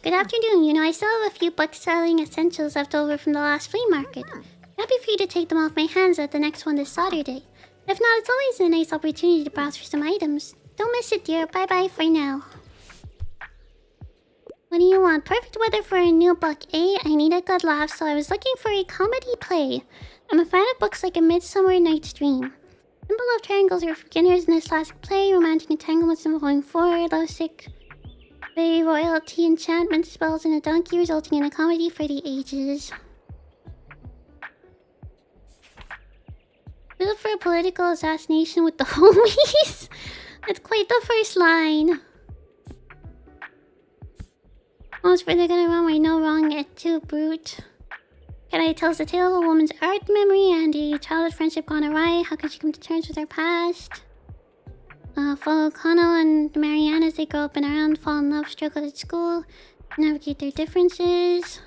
Good afternoon. You know, I still have a few book-selling essentials left over from the last flea market. Happy for you to take them off my hands at the next one this Saturday. If not, it's always a nice opportunity to browse for some items. Don't miss it, dear. Bye-bye for now. What do you want? Perfect weather for a new book, eh? I need a good laugh, so I was looking for a comedy play. I'm a fan of books like A Midsummer Night's Dream. Simple love triangles are for beginners in this classic play. Romantic entanglements involving four lovesick bay royalty, enchantment spells, and a donkey, resulting in a comedy for the ages. Built for a political assassination with the homies. That's quite the first line. Most further gonna run my no wrong et tu brute. Can tells the tale of a woman's art memory and a childhood friendship gone awry. How can she come to terms with her past? Follow Connell and Marianne as they grow up and around, fall in love, struggle at school, navigate their differences.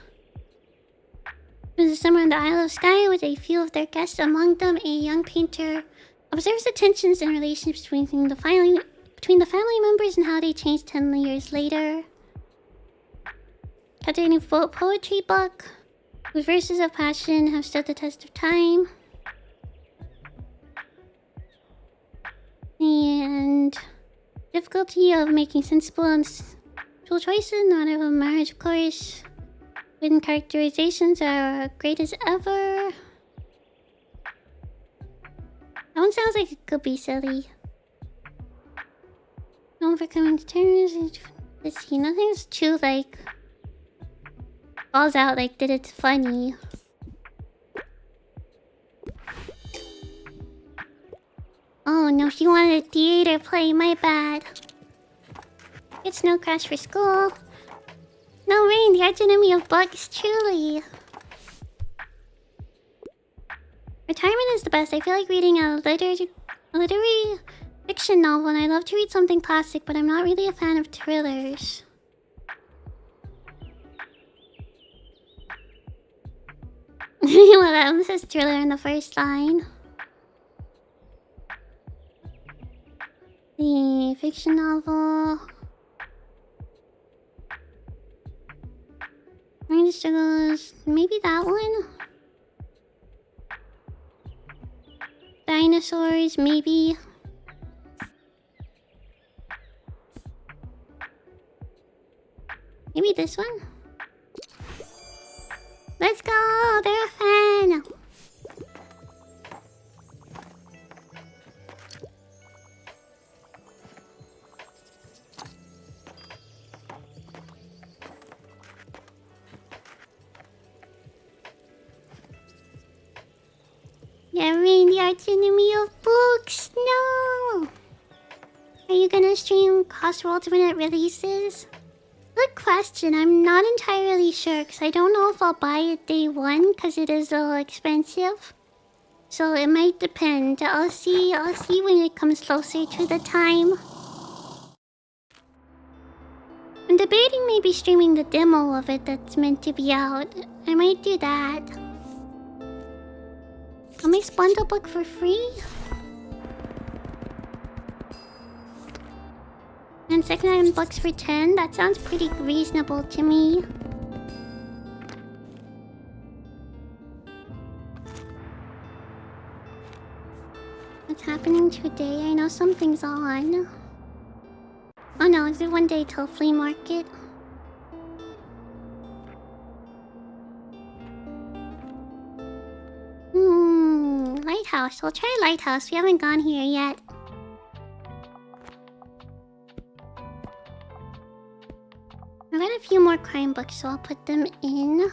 It was a summer on the Isle of Skye with a few of their guests among them. A young painter observes the tensions and relationships between the family members and how they changed 10 years later. Captivating poetry book whose verses of passion have stood the test of time. And difficulty of making sensible and spiritual choices, not of a marriage, of course. Written characterizations are great as ever. That one sounds like it could be silly. Known for coming to terms. Let's see, nothing's too like falls out like that it's funny. Oh no, she wanted a theater play, my bad. It's no crash for school. No rain, the arch enemy of books, truly. Retirement is the best. I feel like reading a literary fiction novel, and I love to read something classic, but I'm not really a fan of thrillers. Well, that says thriller in the first line. The fiction novel. Mind struggles. Maybe that one? Dinosaurs, maybe. Maybe this one? Let's go! They're a fan! Yeah, rain, the arch enemy of books! No! Are you gonna stream Cosy Ultimate releases? Good question. I'm not entirely sure because I don't know if I'll buy it day one because it is a little expensive. So it might depend. I'll see when it comes closer to the time. I'm debating maybe streaming the demo of it that's meant to be out. I might do that. I'll make bundle book for free. And second-hand books for 10. That sounds pretty reasonable to me. What's happening today? I know something's on. Oh no, is it one day till flea market? Lighthouse. We'll try Lighthouse. We haven't gone here yet. I've got a few more crime books, so I'll put them in.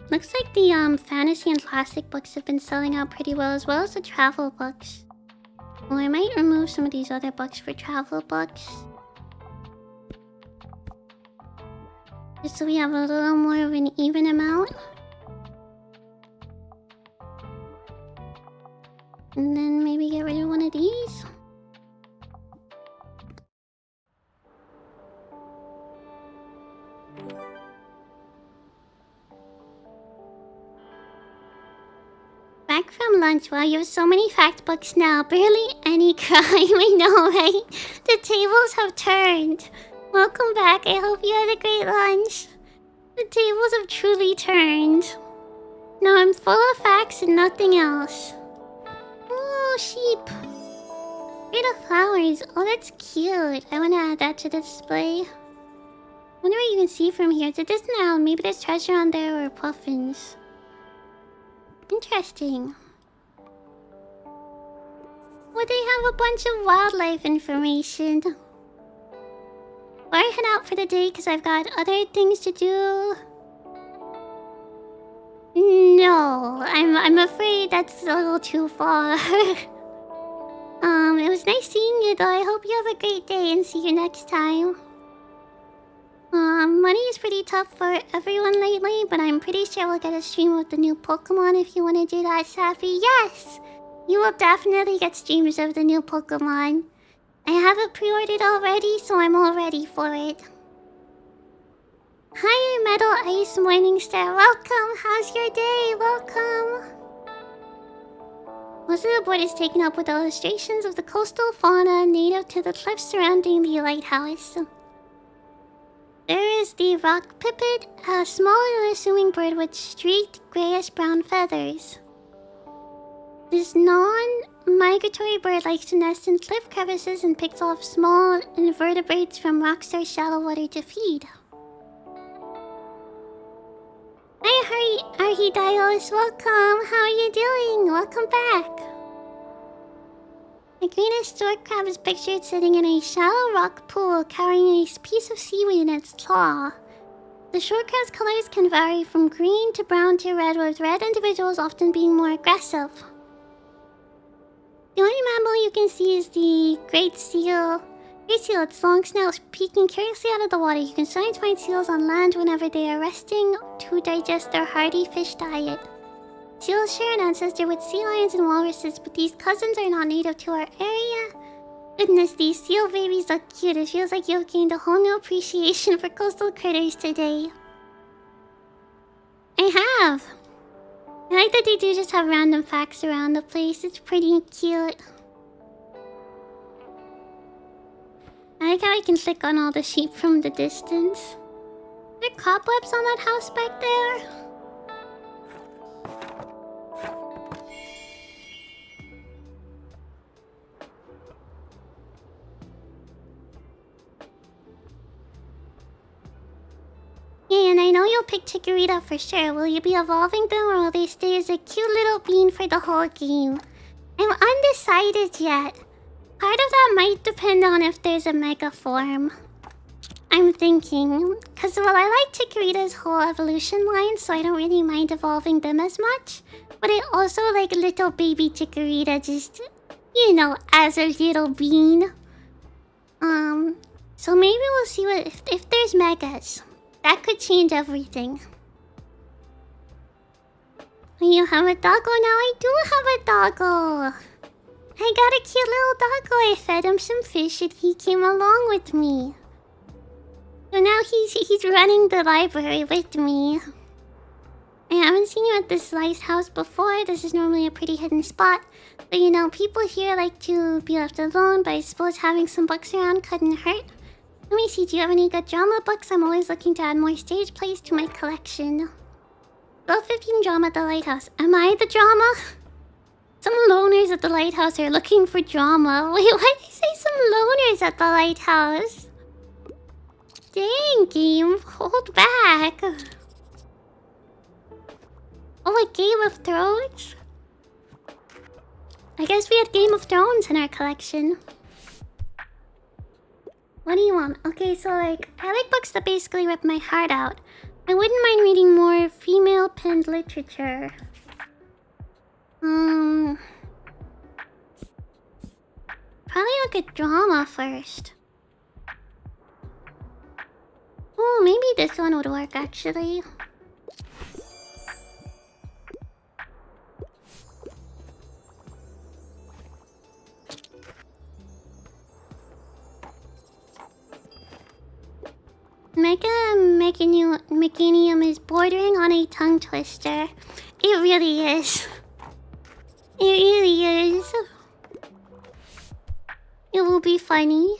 Looks like the fantasy and classic books have been selling out pretty well as the travel books. Well, I might remove some of these other books for travel books. Just so we have a little more of an even amount. And then maybe get rid of one of these. Back from lunch. Wow, you have so many fact books now. Barely any crime. I know, right? The tables have turned. Welcome back. I hope you had a great lunch. The tables have truly turned. Now I'm full of facts and nothing else. Oh, sheep. Little flowers. Oh, that's cute. I want to add that to the display. Wonder what you can see from here. It's a distant owl. Maybe there's treasure on there or puffins. Interesting. Well, they have a bunch of wildlife information. Or I head out for the day because I've got other things to do. No, I'm afraid that's a little too far. It was nice seeing you though. I hope you have a great day and see you next time. Money is pretty tough for everyone lately, but I'm pretty sure we'll get a stream with the new Pokemon if you want to do that, Safi. Yes! You will definitely get streams of the new Pokemon. I have it pre-ordered already, so I'm all ready for it. Hi, Metal Ice Morningstar. Welcome. How's your day? Welcome. Most of the board is taken up with illustrations of the coastal fauna native to the cliffs surrounding the lighthouse. There is the rock pipit, a small and unassuming bird with streaked grayish-brown feathers. This non-migratory bird likes to nest in cliff crevices and picks off small invertebrates from rocks or shallow water to feed. Hi, Arhidios. Welcome. How are you doing? Welcome back. A greenish sword crab is pictured sitting in a shallow rock pool carrying a piece of seaweed in its claw. The short crab's colors can vary from green to brown to red, with red individuals often being more aggressive. The only mammal you can see is the great seal. Great seal, its long snout peeking curiously out of the water. You can sometimes find seals on land whenever they are resting to digest their hearty fish diet. Seals share an ancestor with sea lions and walruses, but these cousins are not native to our area. Goodness, these seal babies look cute. It feels like you've gained a whole new appreciation for coastal critters today. I have. I like that they do just have random facts around the place. It's pretty cute. I like how I can click on all the sheep from the distance. Are there cobwebs on that house back there? Yeah, and I know you'll pick Chikorita for sure. Will you be evolving them or will they stay as a cute little bean for the whole game? I'm undecided yet. Part of that might depend on if there's a Mega form. I'm thinking, because well, I like Chikorita's whole evolution line, so I don't really mind evolving them as much. But I also like little baby Chikorita, just, you know, as a little bean. So maybe we'll see what if there's Megas. That could change everything. You have a doggo now? I do have a doggo. I got a cute little doggo. I fed him some fish and he came along with me. So now he's running the library with me. I haven't seen you at this lighthouse before. This is normally a pretty hidden spot. But you know, people here like to be left alone, but I suppose having some books around couldn't hurt. Let me see, do you have any good drama books? I'm always looking to add more stage plays to my collection. 12:15 drama at the lighthouse. Am I the drama? Some loners at the lighthouse are looking for drama. Wait, why did I say some loners at the lighthouse? Dang, game. Hold back. Oh, a Game of Thrones? I guess we had Game of Thrones in our collection. What do you want? Okay, so like, I like books that basically rip my heart out. I wouldn't mind reading more female-penned literature. Probably look at drama first. Ooh, Oh, maybe this one would work actually. Mega Mechanium is bordering on a tongue twister. It really is. It really is. It will be funny.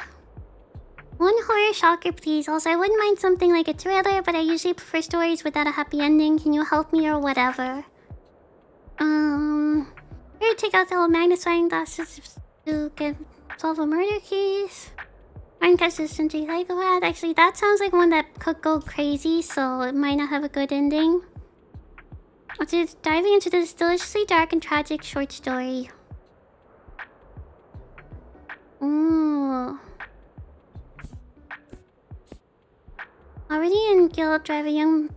One horror shocker, please. Also, I wouldn't mind something like a thriller, but I usually prefer stories without a happy ending. Can you help me or whatever? Here, take out the old magnifying glasses to solve a murder case. Find consistency psychopath. Actually, that sounds like one that could go crazy, so it might not have a good ending. After diving into this deliciously dark and tragic short story. Ooh. Already in guilt, drive a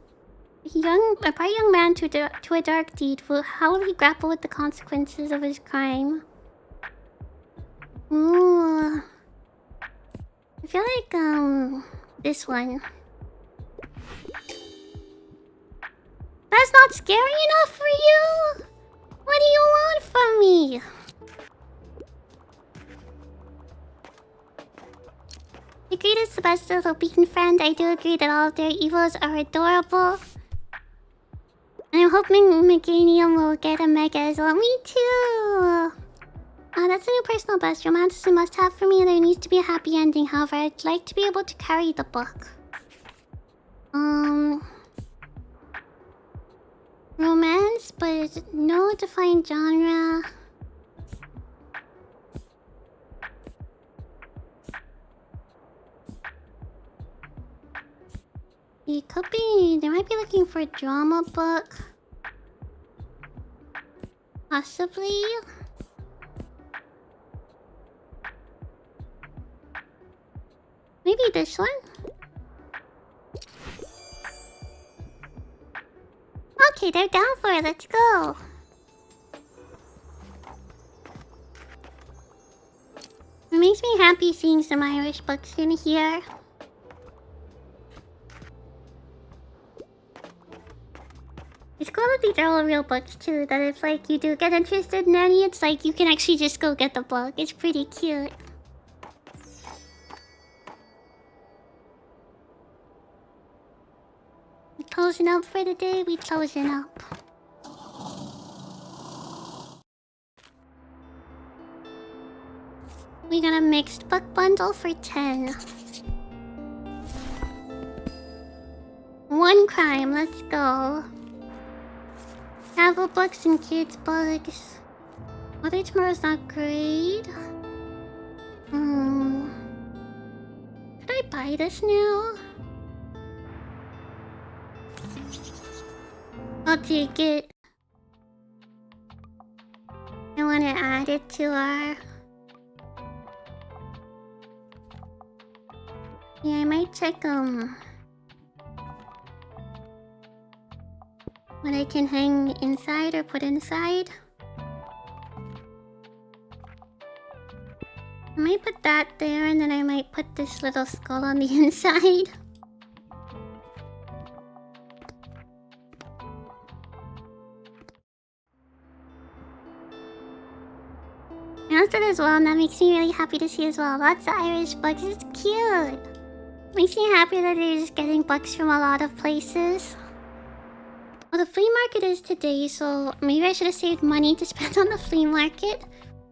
bright young man to a dark deed. How will he grapple with the consequences of his crime? Ooh. I feel like, this one. That's not scary enough for you? What do you want from me? The greatest, the best little beacon friend. I do agree that all of their evils are adorable. And I'm hoping Meganium will get a mega as well. Me too! That's a new personal best. Romance is a must-have for me, and there needs to be a happy ending. However, I'd like to be able to carry the book. Romance, but no defined genre. It could be... They might be looking for a drama book. Possibly. Maybe this one? Okay, they're down for it. Let's go. It makes me happy seeing some Irish books in here. It's cool that these are all real books too, that if like you do get interested in any, it's like you can actually just go get the book. It's pretty cute. We closing up for the day, we closing up. We got a mixed book bundle for 10. One crime, let's go. Travel books and kids books. Mother Tomorrow's not great. Should I buy this now? I'll take it. I want to add it to our... Yeah, I might check, what I can hang inside or put inside. I might put that there, and then I might put this little skull on the inside. I also as well, and that makes me really happy to see as well. Lots of Irish books, it's cute. Makes me happy that they're just getting books from a lot of places. Well, the flea market is today, so maybe I should have saved money to spend on the flea market.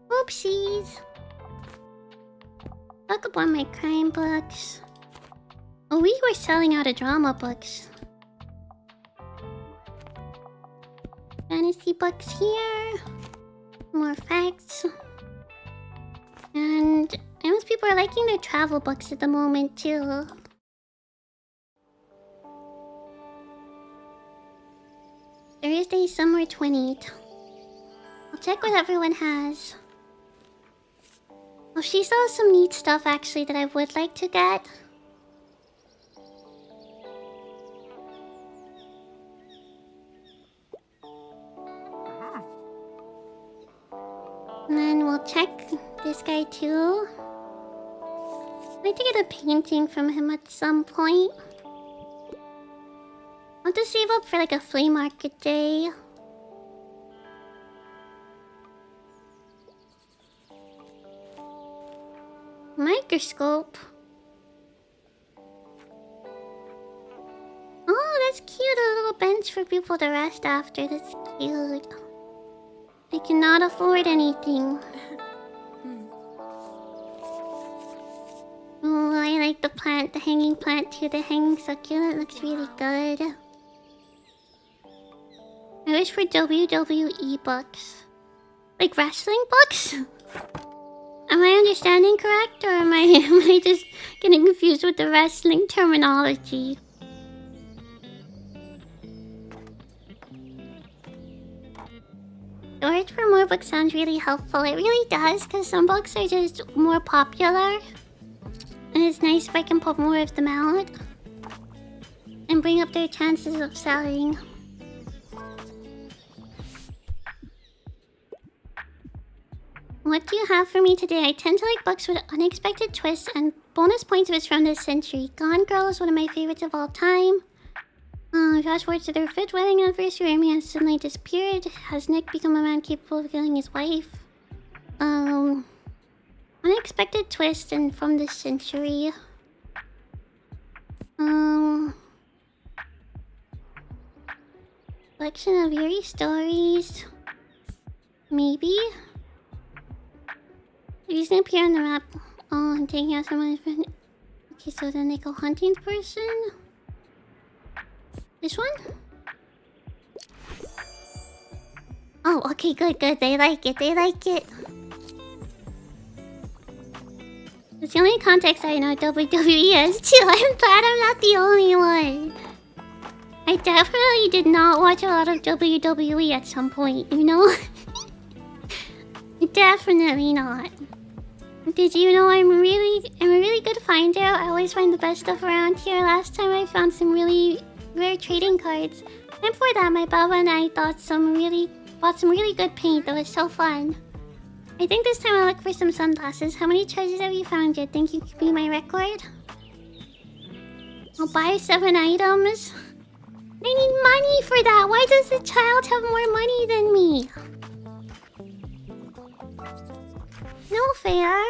Oopsies. Look up on my crime books. Oh, we were selling out of drama books. Fantasy books here. More facts. And most people are liking their travel books at the moment too. Thursday, summer 20th. I'll check what everyone has. Oh, she sells some neat stuff actually that I would like to get. And then we'll check this guy too. I'd like to get a painting from him at some point. want to save up for like a flea market day. Microscope. Oh, that's cute. A little bench for people to rest after. That's cute. I cannot afford anything. Oh, I like the plant, the hanging plant too. The hanging succulent looks really good. I wish for WWE books. Like wrestling books? Am I understanding correct, or am I just getting confused with the wrestling terminology? Storage for more books sounds really helpful. It really does, because some books are just more popular. And it's nice if I can put more of them out. And bring up their chances of selling. What do you have for me today? I tend to like books with unexpected twists and bonus points if it's from this century. Gone Girl is one of my favorites of all time. Fast forward to their 5th wedding anniversary, Amy has suddenly disappeared. Has Nick become a man capable of killing his wife? Unexpected twist and from this century. Collection of eerie stories. Maybe? It doesn't appear on the map. Oh, I'm taking out someone's friend. Okay, so then they go hunting person. This one? Oh, okay, good. They like it. It's the only context I know WWE is too. I'm glad I'm not the only one. I definitely did not watch a lot of WWE at some point, you know? Definitely not. Did you know I'm a really good finder? I always find the best stuff around here. Last time I found some really rare trading cards. And for that, my Baba and I bought some really good paint. That was so fun. I think this time I'll look for some sunglasses. How many treasures have you found yet? Think you could be my record? I'll buy 7 items. I need money for that. Why does the child have more money than me? No fair.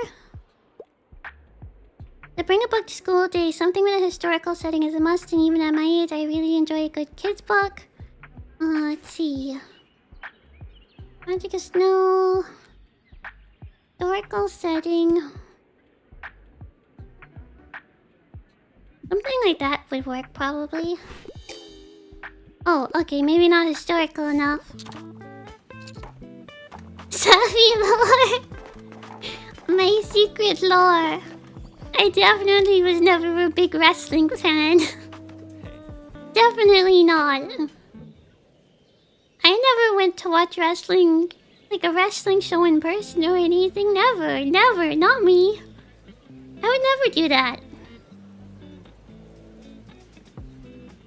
To bring a book to school day, something with a historical setting is a must, and even at my age, I really enjoy a good kids book. Let's see. Magic of Snow. Historical setting. Something like that would work, probably. Oh, okay, maybe not historical enough. Savvy lore! My secret lore. I definitely was never a big wrestling fan. Definitely not. I never went to watch wrestling, like a wrestling show in person or anything. Never, not me. I would never do that.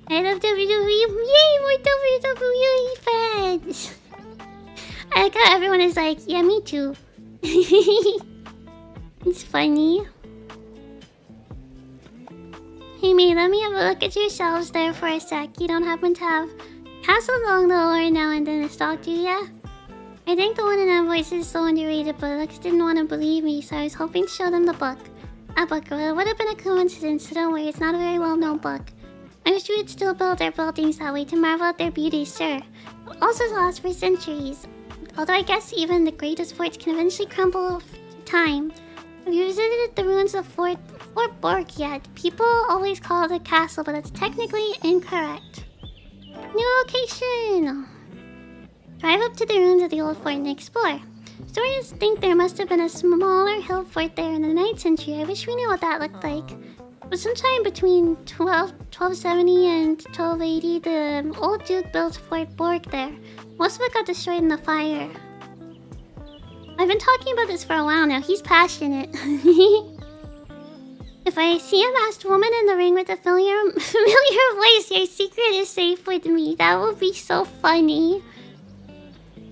I love WWE. Yay, more WWE fans. I like how everyone is like, yeah, me too. It's funny. Hey, me, let me have a look at your shelves there for a sec. You don't happen to have Castles Along the Lore Now and Then installed, do ya? I think the one in Emotes is so underrated, but Lux didn't want to believe me, so I was hoping to show them the book. A book, well, it would have been a coincidence, so don't worry, it's not a very well-known book. I wish we would still build their buildings that way to marvel at their beauty, sure. Also lost for centuries. Although I guess even the greatest forts can eventually crumble to time. Have you visited the ruins of Fort Borg yet? People always call it a castle, but that's technically incorrect. New location! Drive up to the ruins of the old fort and explore. Stories think there must have been a smaller hill fort there in the 9th century. I wish we knew what that looked like. But sometime between 1270 and 1280, the old duke built Fort Borg there. Most of it got destroyed in the fire. I've been talking about this for a while now. He's passionate. If I see a masked woman in the ring with a familiar voice, your secret is safe with me. That would be so funny.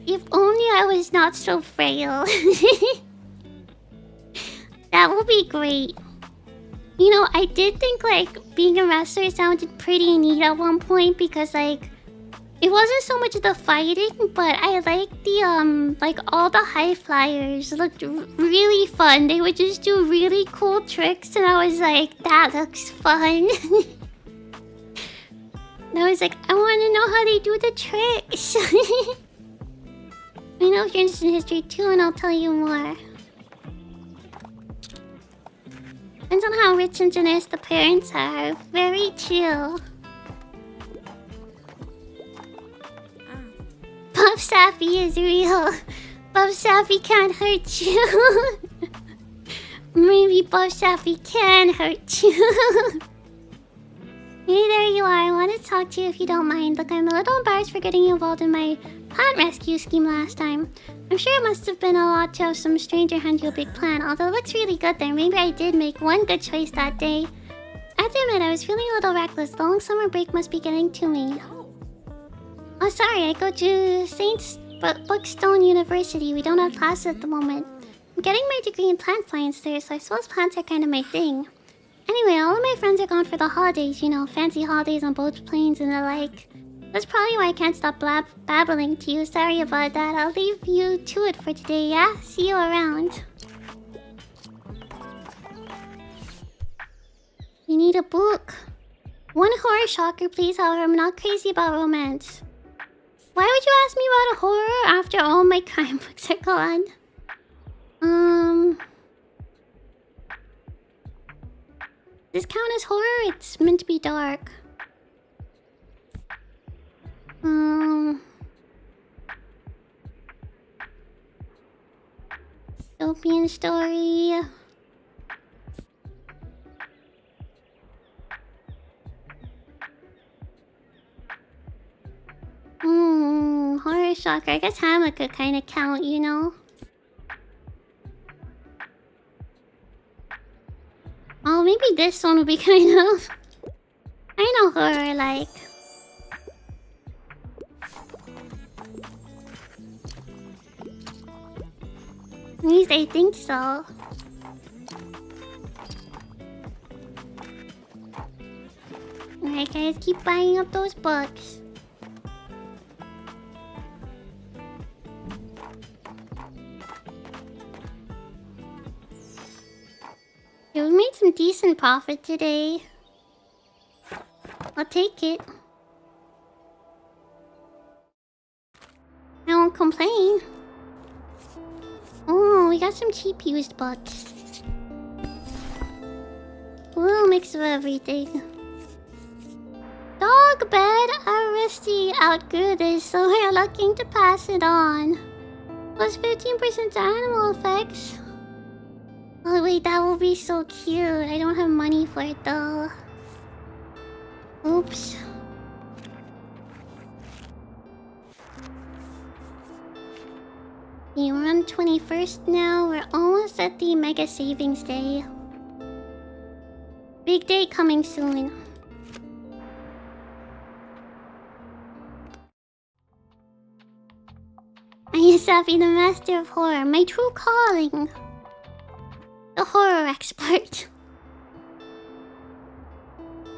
If only I was not so frail. That would be great. You know, I did think like being a wrestler sounded pretty neat at one point because like it wasn't so much the fighting, but I liked the like all the high flyers looked really fun. They would just do really cool tricks, and I was like, that looks fun. And I was like, I want to know how they do the tricks. I know if you're interested in history too, and I'll tell you more. Depends on how rich and generous the parents are. Very chill. Buff Sappy is real. Buff Sappy can't hurt you. Maybe Buff Sappy can hurt you. Hey, there you are. I want to talk to you if you don't mind. Look, I'm a little embarrassed for getting you involved in my plant rescue scheme last time. I'm sure it must have been a lot to have some stranger hand you a big plan, although it looks really good there. Maybe I did make one good choice that day. I have to admit, I was feeling a little reckless. The long summer break must be getting to me. Oh, sorry. I go to St. Bookstone University. We don't have classes at the moment. I'm getting my degree in plant science there, so I suppose plants are kind of my thing. Anyway, all of my friends are gone for the holidays, you know, fancy holidays on boat planes and the like. That's probably why I can't stop babbling to you. Sorry about that. I'll leave you to it for today, yeah? See you around. We need a book. One horror shocker, please. However, I'm not crazy about romance. Why would you ask me about a horror after all my crime books are gone? Does this count as horror? It's meant to be dark. Dystopian story. Horror shocker. I guess Hamlet could kind of count, you know? Oh, maybe this one would be kind of... I know horror like. At least I think so. Alright guys, keep buying up those books. We made some decent profit today. I'll take it. I won't complain. Oh, we got some cheap used books. A little mix of everything. Dog bed, our Rusty outgrew this, so we're looking to pass it on. Plus 15% to animal effects. Oh wait, that will be so cute. I don't have money for it though. Oops. Okay, we're on 21st now. We're almost at the Mega Savings Day. Big day coming soon. I am Sappy, the master of horror. My true calling. The horror expert.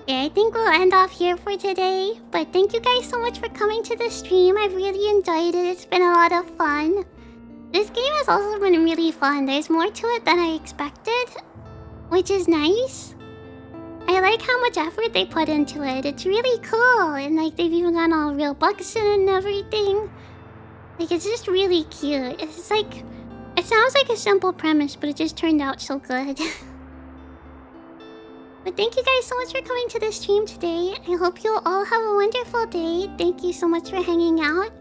Okay, I think we'll end off here for today. But thank you guys so much for coming to the stream. I've really enjoyed it. It's been a lot of fun. This game has also been really fun. There's more to it than I expected, which is nice. I like how much effort they put into it. It's really cool. And like they've even got all real bugs in it and everything. Like it's just really cute. It's like... It sounds like a simple premise, but it just turned out so good. But thank you guys so much for coming to the stream today. I hope you'll all have a wonderful day. Thank you so much for hanging out.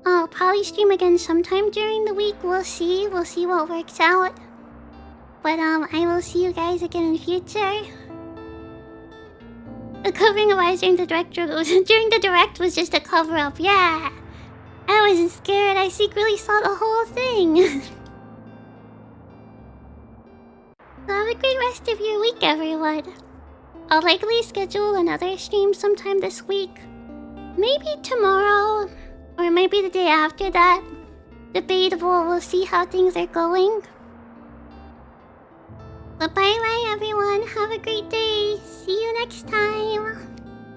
I'll probably stream again sometime during the week. We'll see. We'll see what works out. But I will see you guys again in the future. The covering of eyes during the direct was just a cover-up. Yeah. I wasn't scared. I secretly saw the whole thing. So have a great rest of your week, everyone. I'll likely schedule another stream sometime this week. Maybe tomorrow, or maybe the day after that. Debatable, we'll see how things are going. But bye bye everyone. Have a great day. See you next time.